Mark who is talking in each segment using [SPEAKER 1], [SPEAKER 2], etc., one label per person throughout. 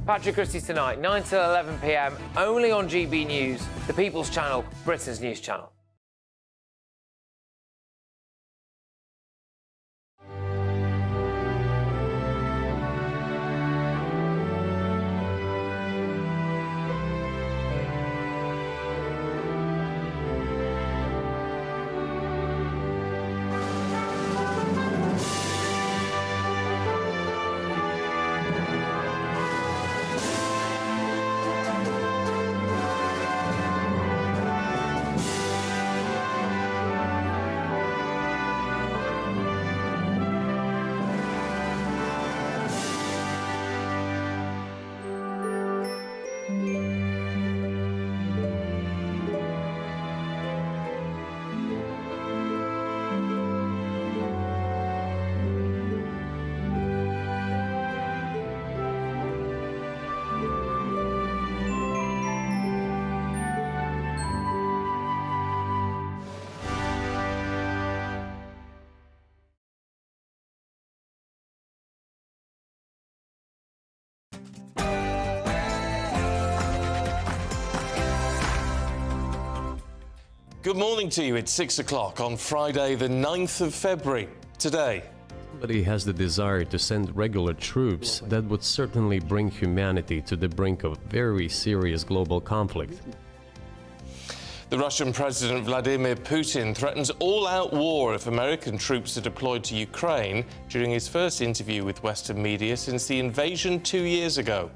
[SPEAKER 1] Patrick Christie's tonight, 9 till 11 p.m, only on GB News, the People's Channel, Britain's news channel.
[SPEAKER 2] Good morning to you. It's 6 o'clock on Friday, the 9th of February. Today,
[SPEAKER 3] somebody has the desire to send regular troops that would certainly bring humanity to the brink of very serious global conflict.
[SPEAKER 2] the Russian President Vladimir Putin threatens all-out war if American troops are deployed to Ukraine during his first interview with Western media since the invasion 2 years ago.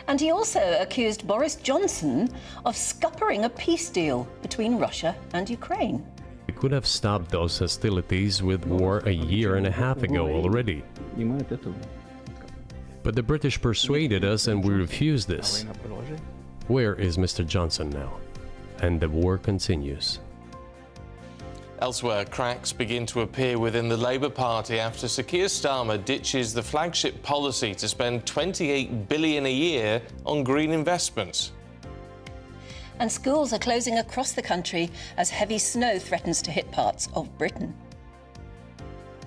[SPEAKER 4] And he also accused Boris Johnson of scuppering a peace deal between Russia and Ukraine.
[SPEAKER 3] We could have stopped those hostilities with war a year and a half ago already. But the British persuaded us and we refused this. Where is Mr. Johnson now? And the war continues.
[SPEAKER 2] Elsewhere, cracks begin to appear within the Labour Party after Sir Keir Starmer ditches the flagship policy to spend $28 billion a year on green investments.
[SPEAKER 4] And schools are closing across the country as heavy snow threatens to hit parts of Britain.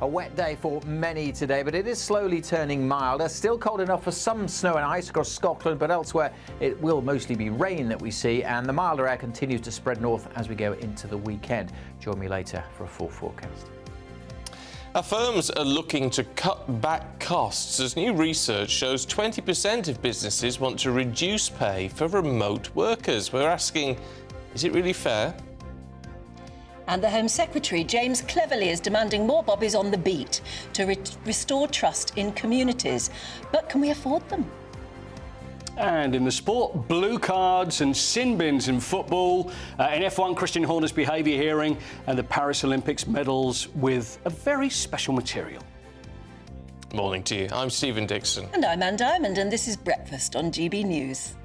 [SPEAKER 5] A wet day for many today, but it is slowly turning milder. Still cold enough for some snow and ice across Scotland, but elsewhere it will mostly be rain that we see, and the milder air continues to spread north as we go into the weekend. Join me later for a full forecast.
[SPEAKER 2] Our firms are looking to cut back costs as new research shows 20% of businesses want to reduce pay for remote workers. We're asking, is it really fair?
[SPEAKER 4] And the Home Secretary, James Cleverly, is demanding more bobbies on the beat to restore trust in communities. But can we afford them?
[SPEAKER 6] And in the sport, blue cards and sin bins in football, in F1, Christian Horner's behaviour hearing, and the Paris Olympics medals with a very special material.
[SPEAKER 2] Morning to you. I'm Stephen Dixon.
[SPEAKER 4] And I'm Anne Diamond, and this is Breakfast on GB News.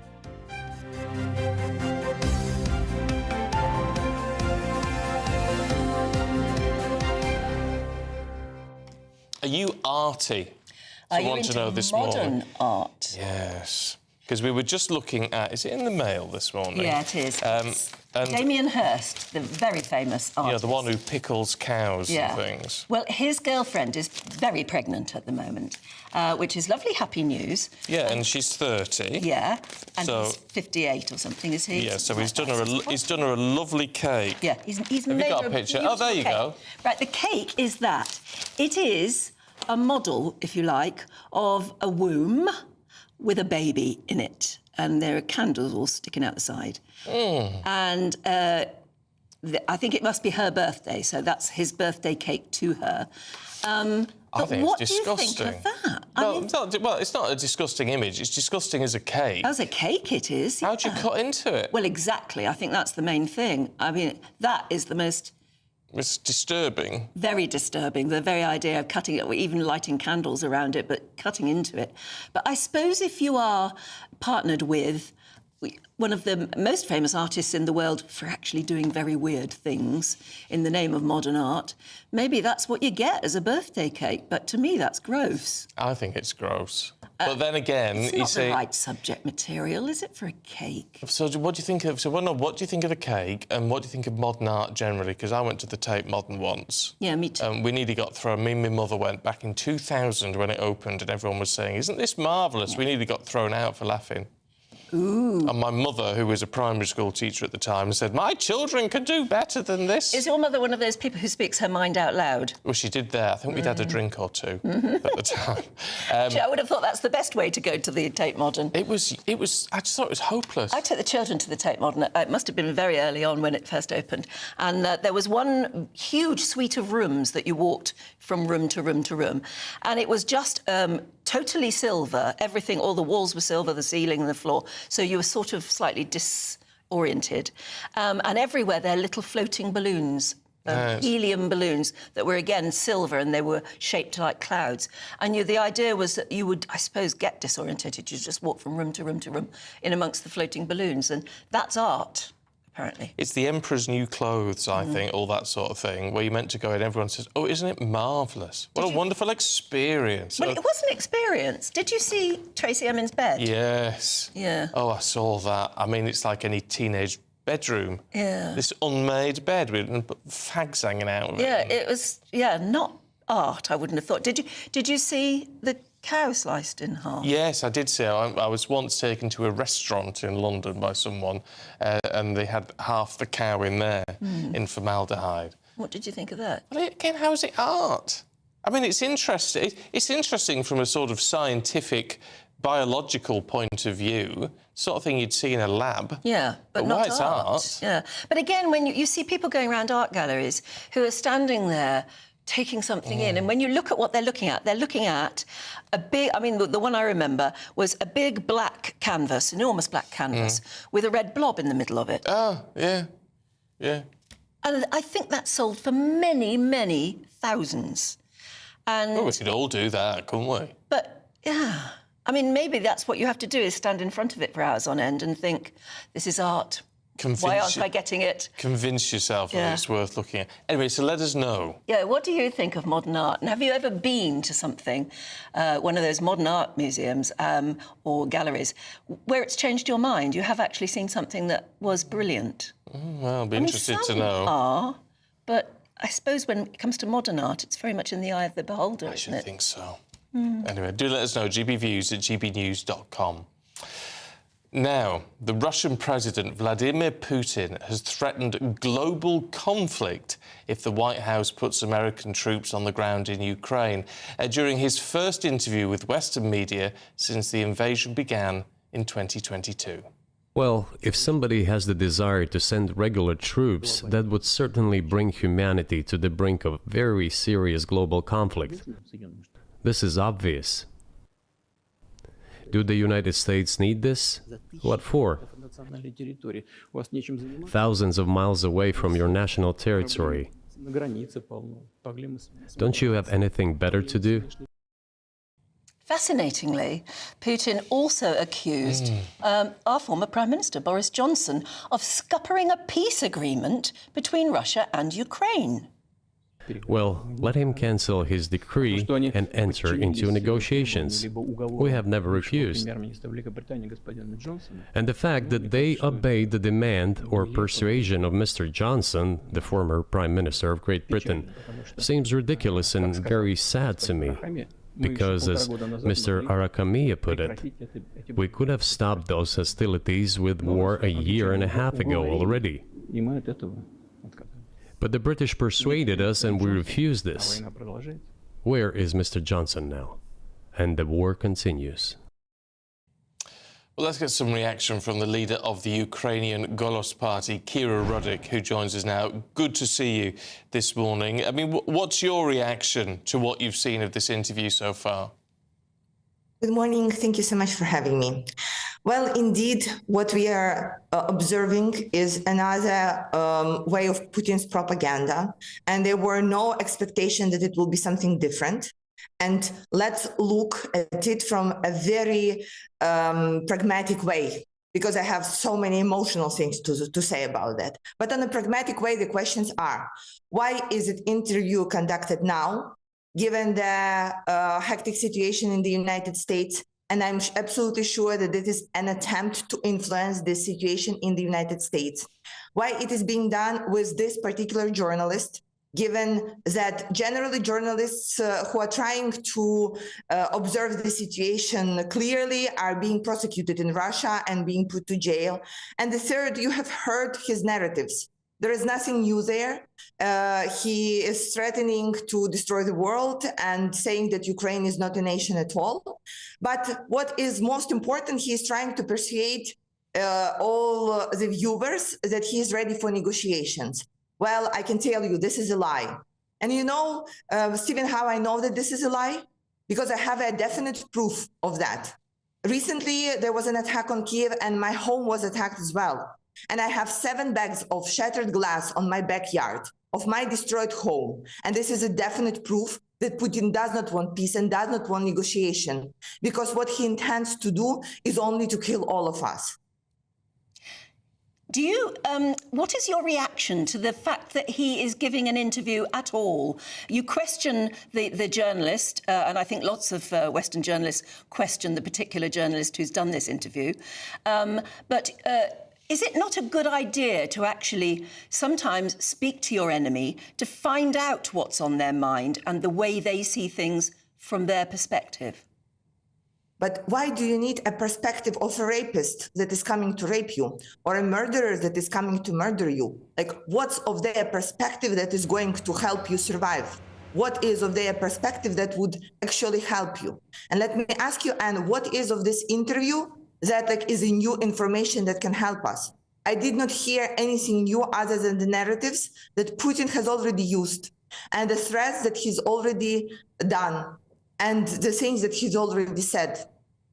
[SPEAKER 2] Are you arty?
[SPEAKER 4] Are you
[SPEAKER 2] want to
[SPEAKER 4] into
[SPEAKER 2] know this
[SPEAKER 4] modern
[SPEAKER 2] morning.
[SPEAKER 4] art?
[SPEAKER 2] Yes, because we were just looking at, is it in the Mail this morning?
[SPEAKER 4] Yeah, it is.
[SPEAKER 2] And
[SPEAKER 4] Damien Hirst, the very famous artist.
[SPEAKER 2] yeah, the one who pickles cows
[SPEAKER 4] Yeah.
[SPEAKER 2] and things.
[SPEAKER 4] Well, his girlfriend is very pregnant at the moment, which is lovely, happy news.
[SPEAKER 2] Yeah, and she's 30.
[SPEAKER 4] Yeah, and
[SPEAKER 2] So-
[SPEAKER 4] he's 58 or something, is he?
[SPEAKER 2] Yeah, so he's done her a lovely cake.
[SPEAKER 4] Yeah, he's
[SPEAKER 2] Have
[SPEAKER 4] made
[SPEAKER 2] you got
[SPEAKER 4] her
[SPEAKER 2] a picture? Oh, there you
[SPEAKER 4] beautiful
[SPEAKER 2] go.
[SPEAKER 4] cake. Right, the cake is that. It is a model, if you like, of a womb with a baby in it, and there are candles all sticking out the side. And I think it must be her birthday, so that's his birthday cake to her.
[SPEAKER 2] I
[SPEAKER 4] But
[SPEAKER 2] think
[SPEAKER 4] what
[SPEAKER 2] it's
[SPEAKER 4] do you
[SPEAKER 2] disgusting.
[SPEAKER 4] think of that?
[SPEAKER 2] No, it's not a disgusting image. It's disgusting as a cake.
[SPEAKER 4] As a cake, it is.
[SPEAKER 2] How'd you
[SPEAKER 4] yeah.
[SPEAKER 2] cut into it?
[SPEAKER 4] Well, exactly. I think that's the main thing. I mean, that is the most
[SPEAKER 2] It's disturbing.
[SPEAKER 4] very disturbing, the very idea of cutting it, or even lighting candles around it, but cutting into it. But I suppose if you are partnered with one of the most famous artists in the world for actually doing very weird things in the name of modern art. Maybe that's what you get as a birthday cake, but to me that's gross.
[SPEAKER 2] I think it's gross. But then again,
[SPEAKER 4] It's
[SPEAKER 2] you
[SPEAKER 4] not
[SPEAKER 2] see,
[SPEAKER 4] the right subject material, is it, for a cake?
[SPEAKER 2] so what do you think of? So, well, no, what do you think of the cake, and what do you think of modern art generally? Because I went to the Tate Modern once.
[SPEAKER 4] Yeah, me too.
[SPEAKER 2] We nearly got thrown. Me and my mother went back in 2000 when it opened, and everyone was saying, "Isn't this marvellous?" Yeah. We nearly got thrown out for laughing.
[SPEAKER 4] Ooh.
[SPEAKER 2] And my mother, who was a primary school teacher at the time, said, "My children can do better than this."
[SPEAKER 4] Is your mother one of those people who speaks her mind out loud?
[SPEAKER 2] Well, she did there. I think we'd had a drink or two at the time.
[SPEAKER 4] I would have thought that's the best way to go to the Tate Modern.
[SPEAKER 2] It was. I just thought it was hopeless.
[SPEAKER 4] I took the children to the Tate Modern. It must have been very early on when it first opened. And there was one huge suite of rooms that you walked from room to room to room. And it was just totally silver. Everything, all the walls were silver, the ceiling and the floor. So you were sort of slightly disoriented. And everywhere there are little floating balloons. Helium balloons that were, again, silver, and they were shaped like clouds. And the idea was that you would, I suppose, get disorientated. You just walk from room to room to room in amongst the floating balloons. And that's art, apparently.
[SPEAKER 2] It's the Emperor's New Clothes, I think, all that sort of thing, where you're meant to go and everyone says, "Oh, isn't it marvellous? What a wonderful experience."
[SPEAKER 4] Well, it was an experience. Did you see Tracy Emin's bed?
[SPEAKER 2] Yes.
[SPEAKER 4] Yeah.
[SPEAKER 2] Oh, I saw that. I mean, it's like any teenage bedroom.
[SPEAKER 4] Yeah.
[SPEAKER 2] This unmade bed with fags hanging out of it.
[SPEAKER 4] Yeah, it was, not art, I wouldn't have thought. Did you see the cow sliced in half?
[SPEAKER 2] Yes, I did see it. I was once taken to a restaurant in London by someone and they had half the cow in there in formaldehyde.
[SPEAKER 4] What did you think of that?
[SPEAKER 2] Well, again, how is it art? I mean, it's interesting. It's interesting from a sort of scientific, biological point of view, sort of thing you'd see in a lab.
[SPEAKER 4] Yeah, but not
[SPEAKER 2] why it's art.
[SPEAKER 4] Yeah, but again, when you see people going around art galleries who are standing there taking something in, and when you look at what they're looking at a big, I mean, the one I remember was a big black canvas, enormous black canvas, with a red blob in the middle of it.
[SPEAKER 2] Oh, yeah, yeah.
[SPEAKER 4] And I think that sold for many, many thousands. And
[SPEAKER 2] Well, we could all do that, couldn't we?
[SPEAKER 4] But, yeah, I mean, maybe that's what you have to do, is stand in front of it for hours on end and think, this is art. Why aren't I getting it?
[SPEAKER 2] Convince yourself that it's worth looking at. Anyway, so let us know.
[SPEAKER 4] Yeah, what do you think of modern art? And have you ever been to something, one of those modern art museums or galleries, where it's changed your mind? You have actually seen something that was brilliant?
[SPEAKER 2] Well, I'll be interested to know.
[SPEAKER 4] Some are, but I suppose when it comes to modern art, it's very much in the eye of the beholder,
[SPEAKER 2] I
[SPEAKER 4] isn't
[SPEAKER 2] should
[SPEAKER 4] it?
[SPEAKER 2] think so. Anyway, do let us know, gbviews@gbnews.com. Now, the Russian President Vladimir Putin has threatened global conflict if the White House puts American troops on the ground in Ukraine during his first interview with Western media since the invasion began in 2022.
[SPEAKER 3] Well, if somebody has the desire to send regular troops, that would certainly bring humanity to the brink of very serious global conflict. This is obvious. Do the United States need this? What for? Thousands of miles away from your national territory. Don't you have anything better to do?
[SPEAKER 4] Fascinatingly, Putin also accused our former Prime Minister, Boris Johnson, of scuppering a peace agreement between Russia and Ukraine.
[SPEAKER 3] Well, let him cancel his decree and enter into negotiations. We have never refused. And the fact that they obeyed the demand or persuasion of Mr. Johnson, the former Prime Minister of Great Britain, seems ridiculous and very sad to me. Because, as Mr. Arakamiya put it, we could have stopped those hostilities with war a year and a half ago already. But the British persuaded us and we refused this. Where is Mr. Johnson now? And the war continues.
[SPEAKER 2] Well, let's get some reaction from the leader of the Ukrainian Golos Party, Kira Rudik, who joins us now. Good to see you this morning. I mean, what's your reaction to what you've seen of this interview so far?
[SPEAKER 7] Good morning. Thank you so much for having me. Well, indeed, what we are observing is another way of Putin's propaganda, and there were no expectation that it will be something different. And let's look at it from a very pragmatic way, because I have so many emotional things to say about that. But on a pragmatic way, the questions are, why is it interview conducted now, given the hectic situation in the United States? And I'm absolutely sure that it is an attempt to influence this situation in the United States. Why it is being done with this particular journalist, given that generally journalists who are trying to observe the situation clearly are being prosecuted in Russia and being put to jail. And the third, you have heard his narratives. There is nothing new there. He is threatening to destroy the world and saying that Ukraine is not a nation at all. But what is most important, he is trying to persuade all the viewers that he is ready for negotiations. Well, I can tell you, this is a lie. And you know, Stephen, how I know that this is a lie? Because I have a definite proof of that. Recently, there was an attack on Kiev and my home was attacked as well. And I have 7 bags of shattered glass on my backyard of my destroyed home. And this is a definite proof that Putin does not want peace and does not want negotiation, because what he intends to do is only to kill all of us.
[SPEAKER 4] Do you, what is your reaction to the fact that he is giving an interview at all? You question the journalist, and I think lots of Western journalists question the particular journalist who's done this interview. But is it not a good idea to actually sometimes speak to your enemy to find out what's on their mind and the way they see things from their perspective?
[SPEAKER 7] But why do you need a perspective of a rapist that is coming to rape you, or a murderer that is coming to murder you? Like, what's of their perspective that is going to help you survive? What is of their perspective that would actually help you? And let me ask you, Anne, what is of this interview that is a new information that can help us? I did not hear anything new other than the narratives that Putin has already used and the threats that he's already done and the things that he's already said.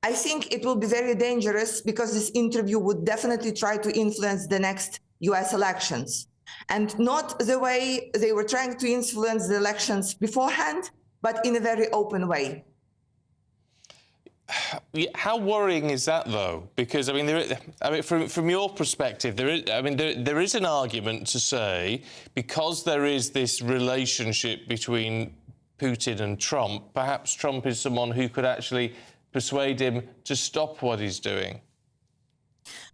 [SPEAKER 7] I think it will be very dangerous because this interview would definitely try to influence the next US elections. And not the way they were trying to influence the elections beforehand, but in a very open way.
[SPEAKER 2] How worrying is that, though? Because from your perspective, there is an argument to say, because there is this relationship between Putin and Trump, perhaps Trump is someone who could actually persuade him to stop what he's doing.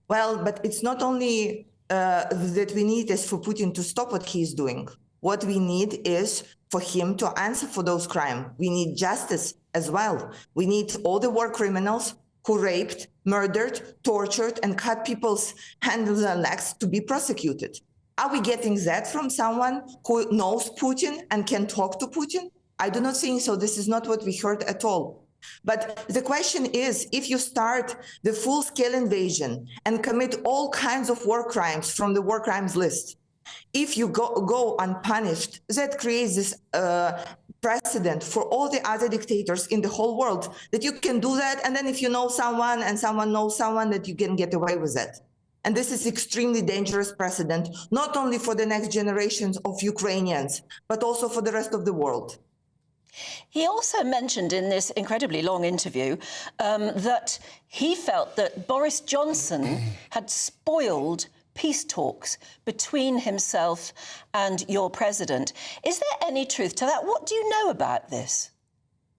[SPEAKER 7] Well, but it's not only that we need is for Putin to stop what he's doing. What we need is for him to answer for those crimes. We need justice as well. We need all the war criminals who raped, murdered, tortured, and cut people's hands and legs to be prosecuted. Are we getting that from someone who knows Putin and can talk to Putin? I do not think so. This is not what we heard at all. But the question is, if you start the full-scale invasion and commit all kinds of war crimes from the war crimes list, if you go unpunished, that creates this precedent for all the other dictators in the whole world, that you can do that, and then if you know someone and someone knows someone, that you can get away with it. And this is extremely dangerous precedent, not only for the next generations of Ukrainians, but also for the rest of the world.
[SPEAKER 4] He also mentioned in this incredibly long interview that he felt that Boris Johnson had spoiled peace talks between himself and your president. Is there any truth to that? What do you know about this?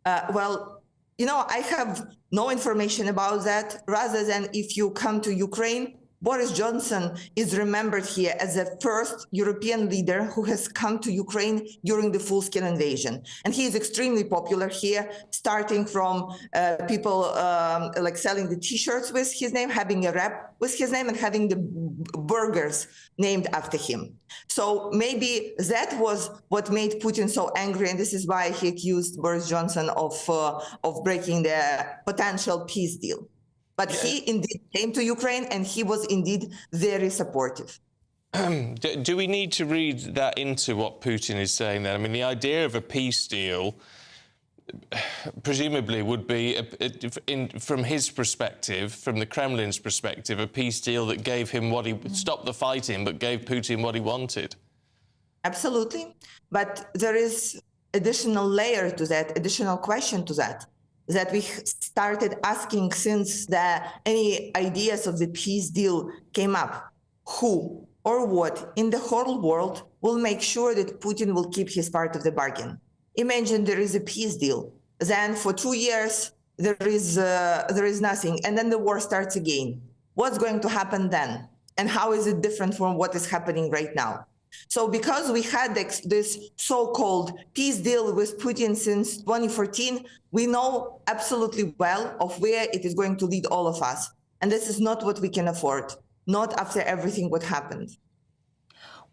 [SPEAKER 7] Well, you know, I have no information about that, rather than if you come to Ukraine, Boris Johnson is remembered here as the first European leader who has come to Ukraine during the full-scale invasion. And he is extremely popular here, starting from people like selling the T-shirts with his name, having a wrap with his name, and having the burgers named after him. So maybe that was what made Putin so angry, and this is why he accused Boris Johnson of breaking the potential peace deal. But he indeed came to Ukraine, and he was indeed very supportive.
[SPEAKER 2] Do we need to read that into what Putin is saying then? I mean, the idea of a peace deal presumably would be, from his perspective, from the Kremlin's perspective, a peace deal that gave him what he stopped the fighting, but gave Putin what he wanted.
[SPEAKER 7] Absolutely. But there is additional layer to that, additional question to that. that we started asking since any ideas of the peace deal came up. Who or what in the whole world will make sure that Putin will keep his part of the bargain? Imagine there is a peace deal. Then for 2 years, there is nothing. And then the war starts again. What's going to happen then? And how is it different from what is happening right now? So because we had this so-called peace deal with Putin since 2014, we know absolutely well of where it is going to lead all of us. And this is not what we can afford, not after everything what happened.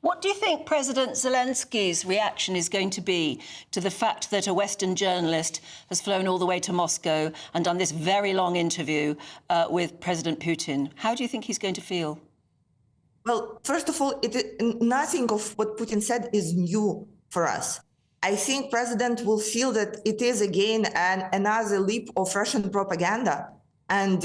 [SPEAKER 4] What do you think President Zelensky's reaction is going to be to the fact that a Western journalist has flown all the way to Moscow and done this very long interview with President Putin? How do you think he's going to feel?
[SPEAKER 7] Well, first of all, nothing of what Putin said is new for us. I think President will feel that it is again another leap of Russian propaganda. And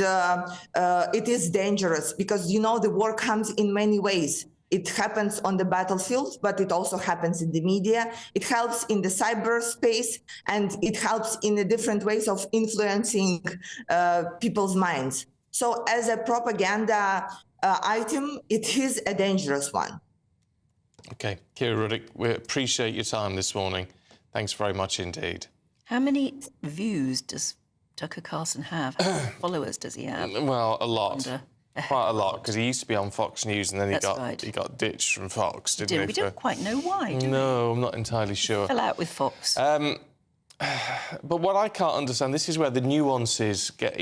[SPEAKER 7] it is dangerous because, you know, the war comes in many ways. It happens on the battlefield, but it also happens in the media. It helps in the cyberspace, and it helps in the different ways of influencing people's minds. So as a propaganda item, it is a dangerous one.
[SPEAKER 2] OK, Kira Ruddick, we appreciate your time this morning. Thanks very much indeed.
[SPEAKER 4] How many views does Tucker Carlson have? How many followers does he have?
[SPEAKER 2] Well, a lot. Quite a lot, because he used to be on Fox News and then he got ditched from Fox, didn't he?
[SPEAKER 4] We don't quite know why, do we?
[SPEAKER 2] No, I'm not entirely sure.
[SPEAKER 4] Fell out with Fox.
[SPEAKER 2] But what I can't understand, this is where the nuances get...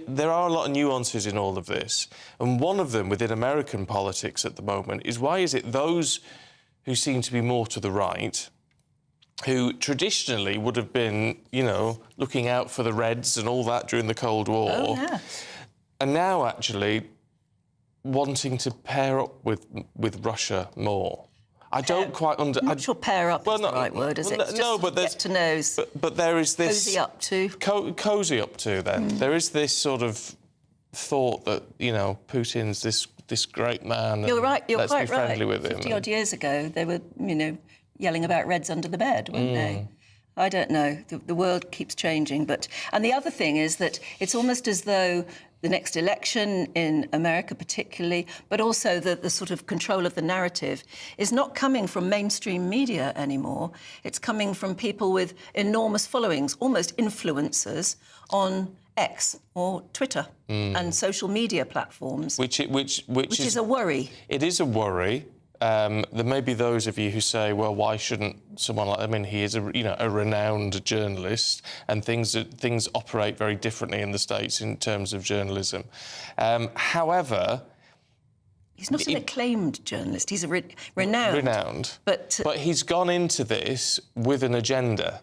[SPEAKER 2] there are a lot of nuances in all of this, and one of them within American politics at the moment is why is it those who seem to be more to the right, who traditionally would have been, you know, looking out for the Reds and all that during the Cold War...
[SPEAKER 4] Oh, yeah.
[SPEAKER 2] And now, actually, wanting to pair up with Russia more. I don't quite understand.
[SPEAKER 4] I'm not sure pair up is the right word, is it? It's
[SPEAKER 2] No, but there's...
[SPEAKER 4] get to know.
[SPEAKER 2] But there is this...
[SPEAKER 4] Cozy up to.
[SPEAKER 2] Cozy up to, then. There is this sort of thought that, you know, Putin's this great man.
[SPEAKER 4] You're right, you're
[SPEAKER 2] let's
[SPEAKER 4] quite
[SPEAKER 2] be friendly
[SPEAKER 4] right.
[SPEAKER 2] with him.
[SPEAKER 4] 50-odd years ago, they were, you know, yelling about Reds under the bed, weren't they? I don't know. The world keeps changing. And the other thing is that it's almost as though the next election in America particularly, but also the sort of control of the narrative is not coming from mainstream media anymore. It's coming from people with enormous followings, almost influencers on X or Twitter and social media platforms. Which is a worry.
[SPEAKER 2] It is a worry. There may be those of you who say, well, why shouldn't someone like... I mean, he is a renowned journalist, and things operate very differently in the States in terms of journalism. However...
[SPEAKER 7] He's not an acclaimed journalist. He's a renowned. But
[SPEAKER 2] he's gone into this with an agenda.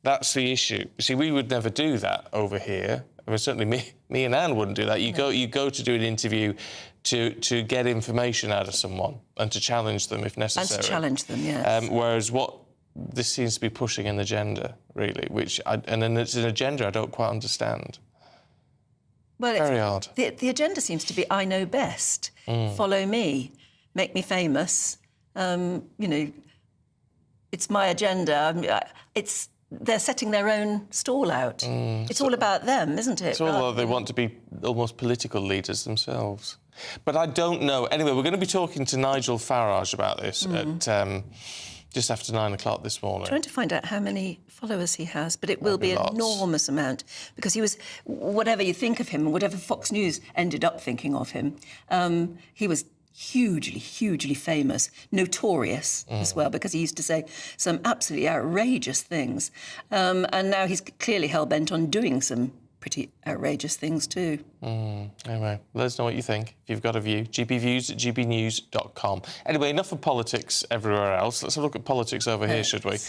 [SPEAKER 2] That's the issue. You see, we would never do that over here. I mean, certainly me and Anne wouldn't do that. You go to do an interview to get information out of someone and to challenge them if necessary.
[SPEAKER 7] And to challenge them, yes.
[SPEAKER 2] Whereas what this seems to be pushing an agenda, really, and then it's an agenda I don't quite understand.
[SPEAKER 7] Well,
[SPEAKER 2] very hard.
[SPEAKER 7] The agenda seems to be, I know best, follow me, make me famous. You know, it's my agenda. They're setting their own stall out. It's all about them, isn't it?
[SPEAKER 2] It's all though they want to be almost political leaders themselves. But I don't know. Anyway, we're going to be talking to Nigel Farage about this at just after 9 o'clock this morning.
[SPEAKER 7] Trying to find out how many followers he has, but it will be an enormous amount, because he was, whatever you think of him, and whatever Fox News ended up thinking of him, he was hugely famous, notorious as well, because he used to say some absolutely outrageous things. And now he's clearly hell-bent on doing some pretty outrageous things too.
[SPEAKER 2] Anyway, let us know what you think. If you've got a view, gbviews@gbnews.com. Anyway, enough of politics everywhere else. Let's have a look at politics over here, should we?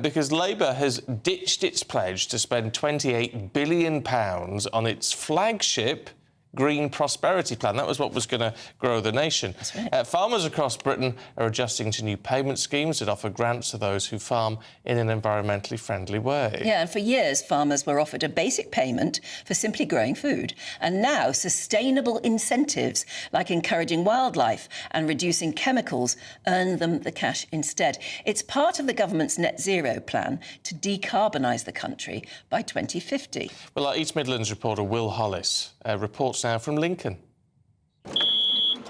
[SPEAKER 2] Because Labour has ditched its pledge to spend £28 billion on its flagship green prosperity plan. That was what was going to grow the nation.
[SPEAKER 4] That's right.
[SPEAKER 2] Farmers across Britain are adjusting to new payment schemes that offer grants to those who farm in an environmentally friendly way.
[SPEAKER 4] Yeah, and for years, farmers were offered a basic payment for simply growing food. And now, sustainable incentives, like encouraging wildlife and reducing chemicals, earn them the cash instead. It's part of the government's net zero plan to decarbonise the country by 2050.
[SPEAKER 2] Well, our East Midlands reporter Will Hollis reports now from Lincoln.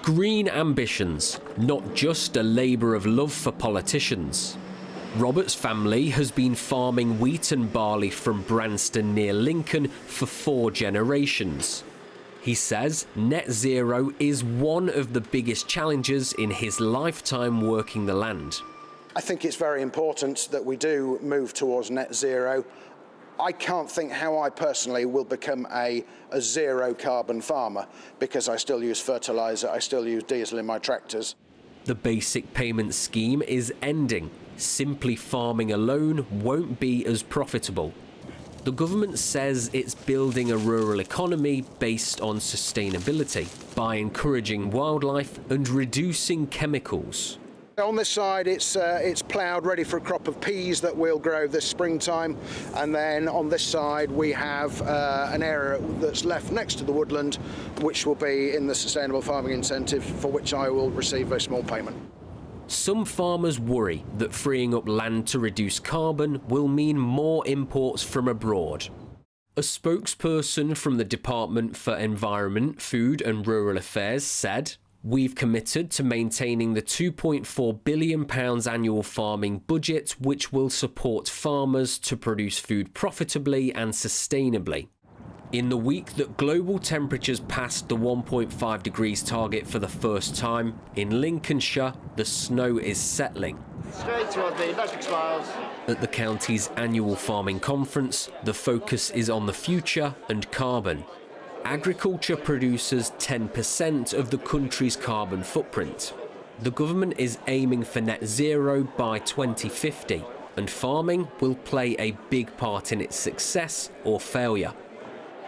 [SPEAKER 8] Green ambitions, not just a labour of love for politicians. Robert's family has been farming wheat and barley from Branston near Lincoln for 4 generations. He says net zero is one of the biggest challenges in his lifetime working the land.
[SPEAKER 9] I think it's very important that we do move towards net zero. I can't think how I personally will become a zero carbon farmer because I still use fertiliser, I still use diesel in my tractors.
[SPEAKER 8] The basic payment scheme is ending. Simply farming alone won't be as profitable. The government says it's building a rural economy based on sustainability by encouraging wildlife and reducing chemicals.
[SPEAKER 9] On this side, it's ploughed, ready for a crop of peas that will grow this springtime. And then on this side, we have an area that's left next to the woodland, which will be in the sustainable farming incentive, for which I will receive a small payment.
[SPEAKER 8] Some farmers worry that freeing up land to reduce carbon will mean more imports from abroad. A spokesperson from the Department for Environment, Food and Rural Affairs said, "We've committed to maintaining the £2.4 billion annual farming budget, which will support farmers to produce food profitably and sustainably." In the week that global temperatures passed the 1.5 degrees target for the first time, in Lincolnshire, the snow is settling.
[SPEAKER 10] Straight towards me, magic smiles.
[SPEAKER 8] At the county's annual farming conference, the focus is on the future and carbon. Agriculture produces 10% of the country's carbon footprint. The government is aiming for net zero by 2050, and farming will play a big part in its success or failure.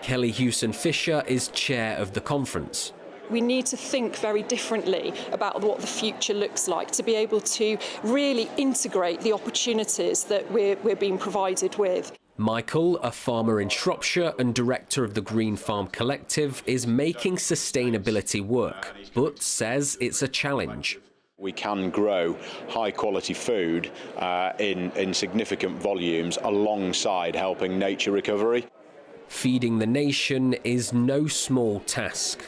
[SPEAKER 8] Kelly Hewson-Fisher is chair of the conference.
[SPEAKER 11] We need to think very differently about what the future looks like to be able to really integrate the opportunities that we're being provided with.
[SPEAKER 8] Michael, a farmer in Shropshire and director of the Green Farm Collective, is making sustainability work, but says it's a challenge.
[SPEAKER 12] We can grow high-quality food in significant volumes alongside helping nature recovery.
[SPEAKER 8] Feeding the nation is no small task.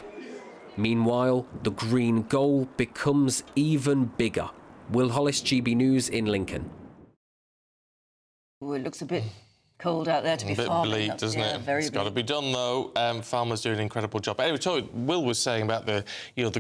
[SPEAKER 8] Meanwhile, the green goal becomes even bigger. Will Hollis, GB News in Lincoln.
[SPEAKER 4] Oh, it looks a bit cold out there to be farming.
[SPEAKER 2] A bit bleak, doesn't it?
[SPEAKER 4] Very
[SPEAKER 2] it's got to be done, though. Farmers do an incredible job. Anyway, Will was saying about the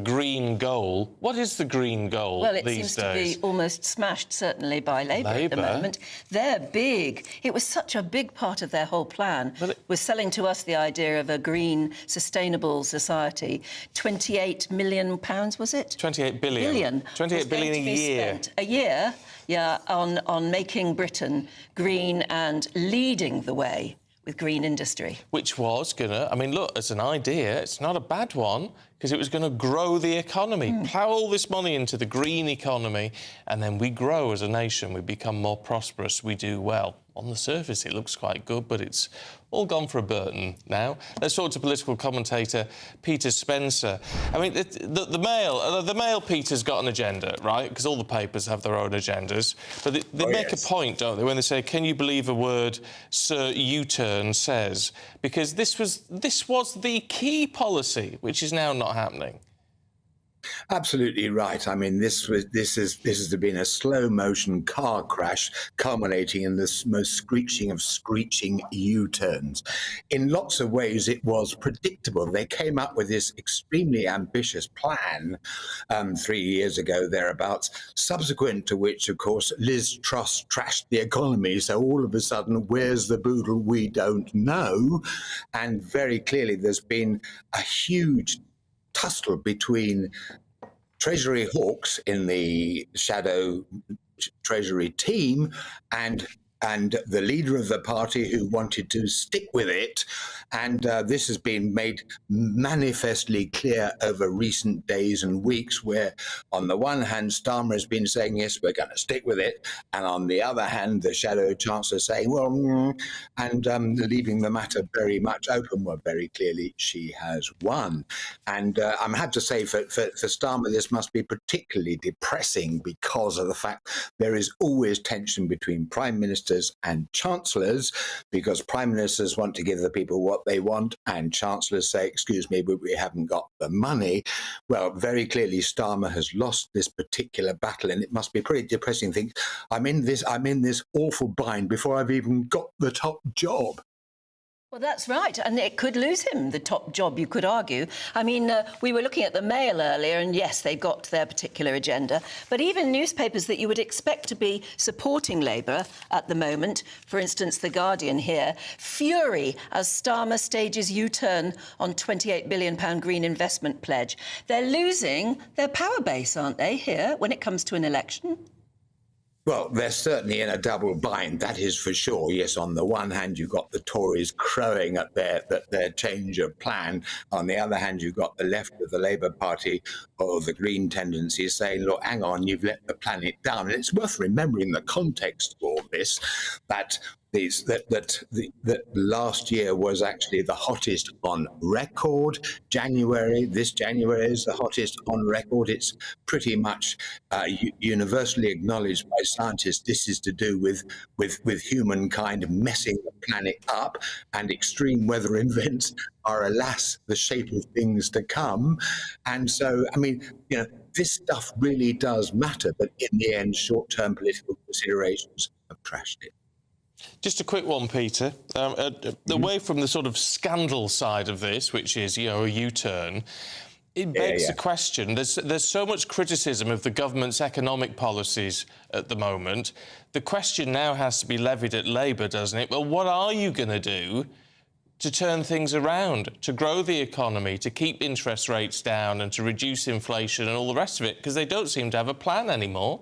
[SPEAKER 2] green goal. What is the green goal these days?
[SPEAKER 4] Well, it seems to be almost smashed, certainly, by Labour at the moment. They're big. It was such a big part of their whole plan, was selling to us the idea of a green, sustainable society. £28 million, was it?
[SPEAKER 2] 28 billion. 28 billion a year.
[SPEAKER 4] A year, yeah, on making Britain green and leading the way with green industry.
[SPEAKER 2] Which was going to, I mean, look, as an idea, it's not a bad one, because it was going to grow the economy, plough all this money into the green economy, and then we grow as a nation, we become more prosperous, we do well. On the surface, it looks quite good, but it's all gone for a Burton now. Let's talk to political commentator Peter Spencer. I mean, the Mail, Peter's got an agenda, right? Because all the papers have their own agendas. But they make a point, don't they, when they say, can you believe a word Sir U-turn says? Because this was the key policy, which is now not happening.
[SPEAKER 13] Absolutely right. I mean, this has been a slow motion car crash culminating in this most screeching of screeching U-turns. In lots of ways, it was predictable. They came up with this extremely ambitious plan 3 years ago, thereabouts, subsequent to which, of course, Liz Truss trashed the economy. So all of a sudden, where's the boodle? We don't know. And very clearly, there's been a huge tussle between Treasury hawks in the shadow Treasury team and and the leader of the party who wanted to stick with it. And this has been made manifestly clear over recent days and weeks, where on the one hand, Starmer has been saying, yes, we're going to stick with it. And on the other hand, the Shadow Chancellor saying, well, and leaving the matter very much open. Well, very clearly, she has won. And I have to say, for Starmer, this must be particularly depressing because of the fact there is always tension between prime ministers and chancellors, because prime ministers want to give the people what they want and chancellors say, excuse me, but we haven't got the money. Well, very clearly Starmer has lost this particular battle, and it must be pretty depressing to think, I'm in this awful bind before I've even got the top job.
[SPEAKER 4] Well, that's right, and it could lose him the top job, you could argue. I mean, we were looking at the Mail earlier, and yes, they've got their particular agenda, but even newspapers that you would expect to be supporting Labour at the moment, for instance, The Guardian here, fury as Starmer stages U-turn on £28 billion green investment pledge. They're losing their power base, aren't they, here, when it comes to an election?
[SPEAKER 13] Well, they're certainly in a double bind, that is for sure. Yes, on the one hand, you've got the Tories crowing at their change of plan. On the other hand, you've got the left of the Labour Party or the Green tendency saying, look, hang on, you've let the planet down. And it's worth remembering the context of all this, that last year was actually the hottest on record. This January is the hottest on record. It's pretty much universally acknowledged by scientists this is to do with humankind messing the planet up, and extreme weather events are, alas, the shape of things to come. And so, I mean, this stuff really does matter, but in the end, short-term political considerations have trashed it.
[SPEAKER 2] Just a quick one, Peter. Away from the sort of scandal side of this, which is, a U-turn, it begs the question. There's so much criticism of the government's economic policies at the moment. The question now has to be levied at Labour, doesn't it? Well, what are you going to do to turn things around, to grow the economy, to keep interest rates down and to reduce inflation and all the rest of it? Because they don't seem to have a plan anymore.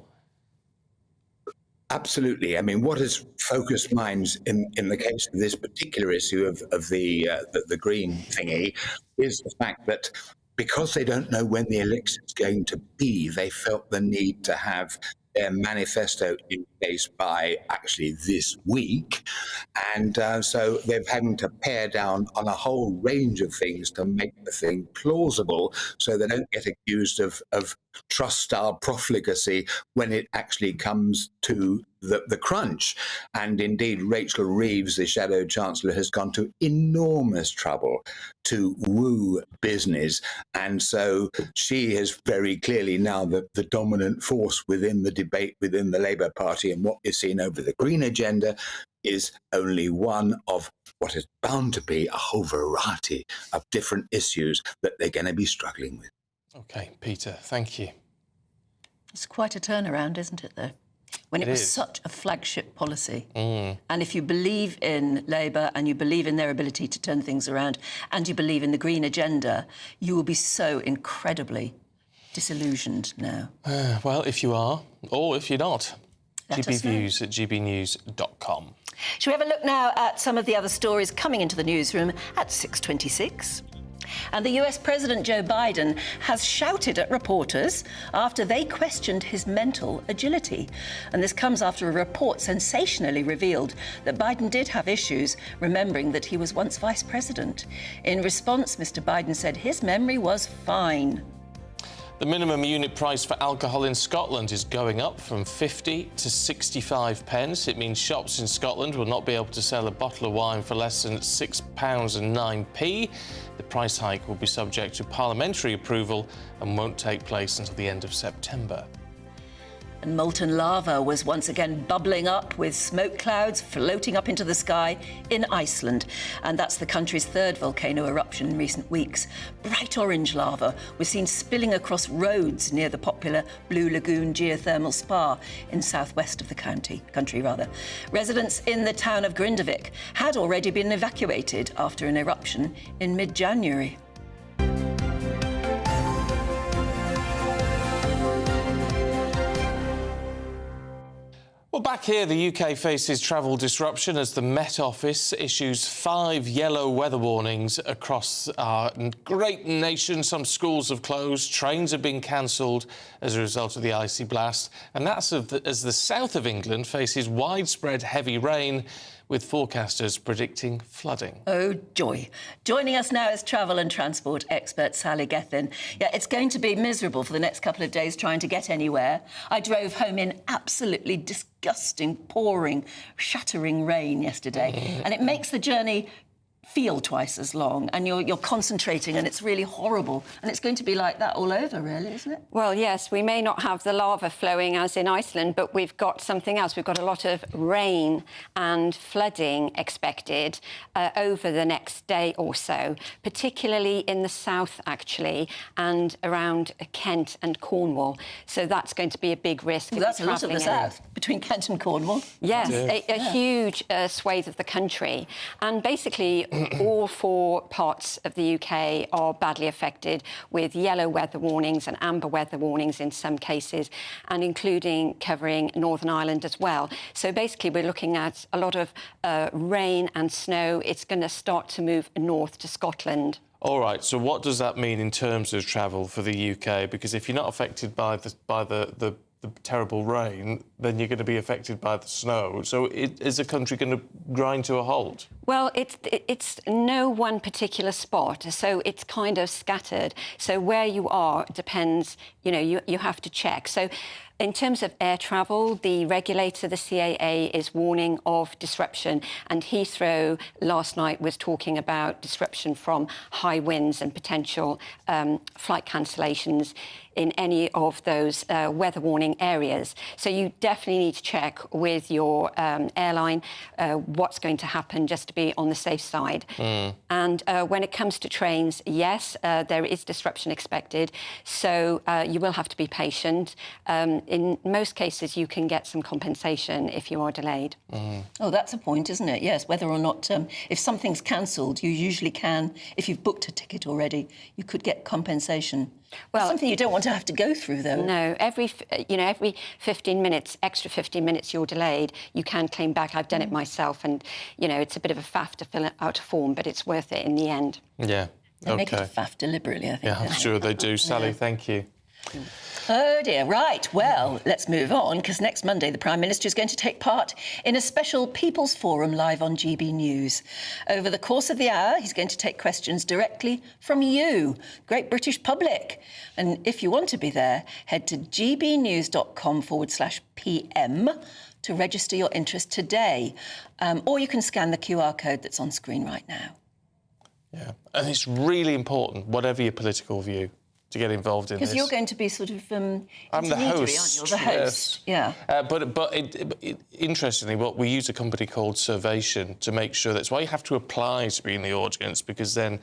[SPEAKER 13] Absolutely. I mean, what has focused minds in the case of this particular issue of the Green thingy is the fact that because they don't know when the election is going to be, they felt the need to have their manifesto in place by actually this week. And so they're having to pare down on a whole range of things to make the thing plausible so they don't get accused of trust-style profligacy when it actually comes to the crunch. And indeed, Rachel Reeves, the Shadow Chancellor, has gone to enormous trouble to woo business. And so she is very clearly now the dominant force within the debate within the Labour Party. And what we've seen over the Green agenda is only one of what is bound to be a whole variety of different issues that they're going to be struggling with.
[SPEAKER 2] OK, Peter, thank you.
[SPEAKER 4] It's quite a turnaround, isn't it, though? When it was such a flagship policy. And if you believe in Labour and you believe in their ability to turn things around and you believe in the Green agenda, you will be so incredibly disillusioned now.
[SPEAKER 2] Well, if you are, or if you're not.
[SPEAKER 4] Let us know.
[SPEAKER 2] gbviews at gbnews.com.
[SPEAKER 4] Shall we have a look now at some of the other stories coming into the newsroom at 6:26? And the US President Joe Biden has shouted at reporters after they questioned his mental agility. And this comes after a report sensationally revealed that Biden did have issues, remembering that he was once vice president. In response, Mr. Biden said his memory was fine.
[SPEAKER 2] The minimum unit price for alcohol in Scotland is going up from 50 to 65 pence. It means shops in Scotland will not be able to sell a bottle of wine for less than £6.09. The price hike will be subject to parliamentary approval and won't take place until the end of September.
[SPEAKER 4] And molten lava was once again bubbling up with smoke clouds floating up into the sky in Iceland. And that's the country's third volcano eruption in recent weeks. Bright orange lava was seen spilling across roads near the popular Blue Lagoon geothermal spa in southwest of the country. Residents in the town of Grindavik had already been evacuated after an eruption in mid-January.
[SPEAKER 2] Well, back here, the UK faces travel disruption as the Met Office issues 5 yellow weather warnings across our great nation. Some schools have closed, trains have been cancelled as a result of the icy blast, and that's as the south of England faces widespread heavy rain, with forecasters predicting flooding.
[SPEAKER 4] Oh, joy. Joining us now is travel and transport expert Sally Gethin. Yeah, it's going to be miserable for the next couple of days trying to get anywhere. I drove home in absolutely disgusting, pouring, shattering rain yesterday, and it makes the journey feel twice as long, and you're concentrating, and it's really horrible. And it's going to be like that all over, really, isn't it?
[SPEAKER 14] Well, yes, we may not have the lava flowing as in Iceland, but we've got something else. We've got a lot of rain and flooding expected over the next day or so, particularly in the south, actually, and around Kent and Cornwall. So that's going to be a big risk.
[SPEAKER 4] Well, that's a lot of the south, between Kent and Cornwall.
[SPEAKER 14] Yes, a huge swathe of the country. And basically, all 4 parts of the UK are badly affected, with yellow weather warnings and amber weather warnings in some cases, and including covering Northern Ireland as well. So basically, we're looking at a lot of rain and snow. It's going to start to move north to Scotland.
[SPEAKER 2] All right, so what does that mean in terms of travel for the UK? Because if you're not affected by the terrible rain, then you're going to be affected by the snow. So is the country going to grind to a halt?
[SPEAKER 14] Well, it's no one particular spot, so it's kind of scattered. So where you are depends, you have to check. So in terms of air travel, the regulator, the CAA, is warning of disruption, and Heathrow last night was talking about disruption from high winds and potential flight cancellations in any of those weather warning areas. So you definitely need to check with your airline what's going to happen, just to be on the safe side. And when it comes to trains, yes, there is disruption expected, so you will have to be patient. In most cases, you can get some compensation if you are delayed.
[SPEAKER 4] Oh, that's a point, isn't it? Yes, whether or not, if something's cancelled, you usually can, if you've booked a ticket already, you could get compensation. Well, something you don't want to have to go through, though.
[SPEAKER 14] No, every 15 minutes, extra 15 minutes you're delayed, you can claim back. I've done it myself, and, it's a bit of a faff to fill out a form, but it's worth it in the end.
[SPEAKER 2] Yeah,
[SPEAKER 4] They make it a faff deliberately, I think.
[SPEAKER 2] Yeah, I'm sure they do. Sally, thank you.
[SPEAKER 4] Oh, dear. Right. Well, let's move on, because next Monday the Prime Minister is going to take part in a special People's Forum live on GB News. Over the course of the hour, he's going to take questions directly from you, great British public. And if you want to be there, head to gbnews.com/PM to register your interest today. Or you can scan the QR code that's on screen right now.
[SPEAKER 2] Yeah, and it's really important, whatever your political view, to get involved in this.
[SPEAKER 4] Because you're going to be sort of
[SPEAKER 2] I'm the host,
[SPEAKER 4] aren't you? The host,
[SPEAKER 2] yes. Yeah. But interestingly, we use a company called Survation to make sure that's why you have to apply to be in the audience, because then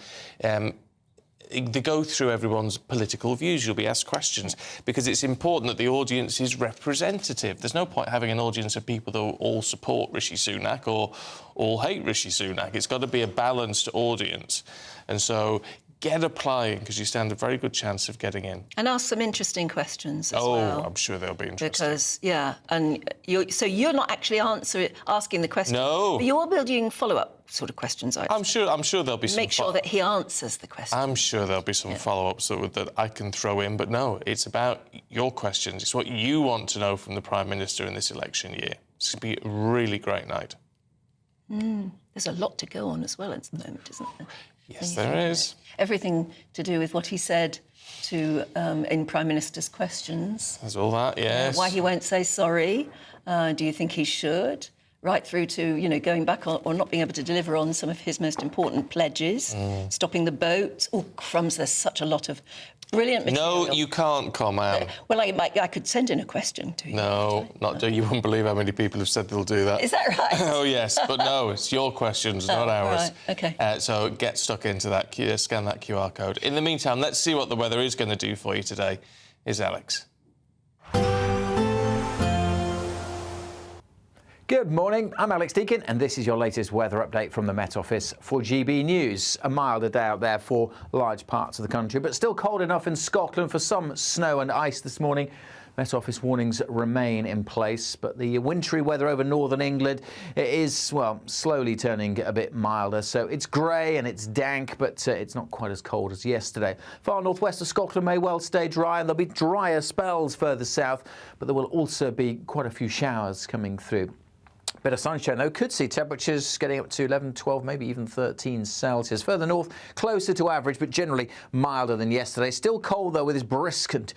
[SPEAKER 2] they go through everyone's political views. You'll be asked questions, because it's important that the audience is representative. There's no point having an audience of people that all support Rishi Sunak or all hate Rishi Sunak. It's got to be a balanced audience. And so get applying, because you stand a very good chance of getting in.
[SPEAKER 4] And ask some interesting questions as well.
[SPEAKER 2] Oh, I'm sure they'll be interesting.
[SPEAKER 4] Because, and you're not actually asking the question.
[SPEAKER 2] No.
[SPEAKER 4] But you're building follow-up sort of questions.
[SPEAKER 2] I'm sure there'll be some...
[SPEAKER 4] Make sure that he answers the question.
[SPEAKER 2] I'm sure there'll be some follow-ups that I can throw in, but no, it's about your questions. It's what you want to know from the Prime Minister in this election year. It's going to be a really great night.
[SPEAKER 4] There's a lot to go on as well at the moment, isn't there?
[SPEAKER 2] Yes, there is.
[SPEAKER 4] Everything to do with what he said in Prime Minister's questions.
[SPEAKER 2] There's all that, yes.
[SPEAKER 4] Why he won't say sorry. Do you think he should? Right through to, going back on, or not being able to deliver on some of his most important pledges, stopping the boats. Oh, crumbs, there's such a lot of brilliant material.
[SPEAKER 2] No, you can't, Anne.
[SPEAKER 4] Well, I could send in a question to you.
[SPEAKER 2] No, you wouldn't believe how many people have said they'll do that.
[SPEAKER 4] Is that right?
[SPEAKER 2] Oh, yes, but no, it's your questions, not ours.
[SPEAKER 4] Right, OK.
[SPEAKER 2] So get stuck into that, scan that QR code. In the meantime, let's see what the weather is going to do for you today. Here's Alex.
[SPEAKER 5] Good morning, I'm Alex Deakin, and this is your latest weather update from the Met Office for GB News. A milder day out there for large parts of the country, but still cold enough in Scotland for some snow and ice this morning. Met Office warnings remain in place, but the wintry weather over northern England is, well, slowly turning a bit milder. So it's grey and it's dank, but it's not quite as cold as yesterday. Far northwest of Scotland may well stay dry, and there'll be drier spells further south, but there will also be quite a few showers coming through. Bit of sunshine, though. Could see temperatures getting up to 11, 12, maybe even 13 Celsius. Further north, closer to average, but generally milder than yesterday. Still cold, though, with this brisk and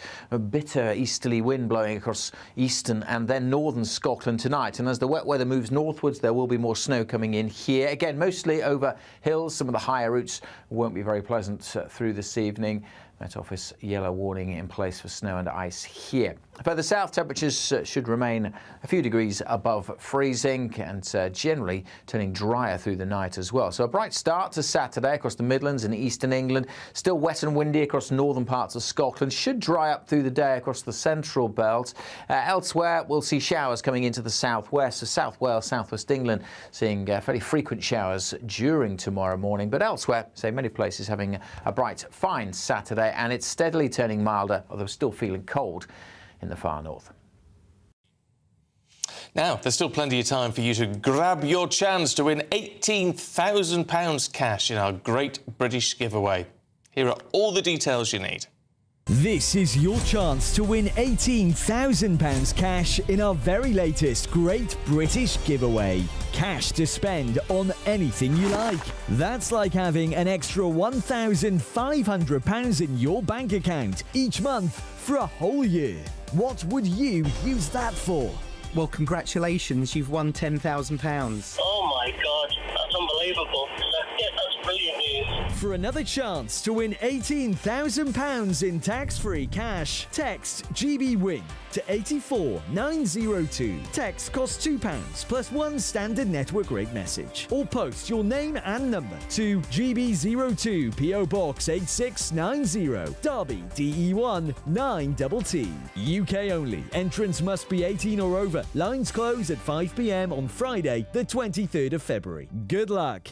[SPEAKER 5] bitter easterly wind blowing across eastern and then northern Scotland tonight. And as the wet weather moves northwards, there will be more snow coming in here. Again, mostly over hills. Some of the higher routes won't be very pleasant through this evening. Met Office yellow warning in place for snow and ice here. Further south, temperatures should remain a few degrees above freezing and generally turning drier through the night as well. So a bright start to Saturday across the Midlands and eastern England. Still wet and windy across northern parts of Scotland. Should dry up through the day across the central belt. Elsewhere, we'll see showers coming into the southwest. So South Wales, southwest England, seeing fairly frequent showers during tomorrow morning. But elsewhere, say many places having a bright, fine Saturday. And it's steadily turning milder, although still feeling cold in the far north.
[SPEAKER 2] Now, there's still plenty of time for you to grab your chance to win £18,000 cash in our Great British Giveaway. Here are all the details you need.
[SPEAKER 15] This is your chance to win £18,000 cash in our very latest Great British Giveaway. Cash to spend on anything you like. That's like having an extra £1,500 in your bank account each month for a whole year. What would you use that for?
[SPEAKER 16] Well, congratulations, you've won £10,000.
[SPEAKER 17] Oh my God, that's unbelievable. That's brilliant news.
[SPEAKER 15] For another chance to win £18,000 in tax-free cash, text GBWIN to 84902. Text costs £2 plus one standard network rate message. Or post your name and number to GB02 PO Box 8690 Derby DE1 9TT. UK only. Entrance must be 18 or over. Lines close at 5 p.m. on Friday, the 23rd of February. Good luck.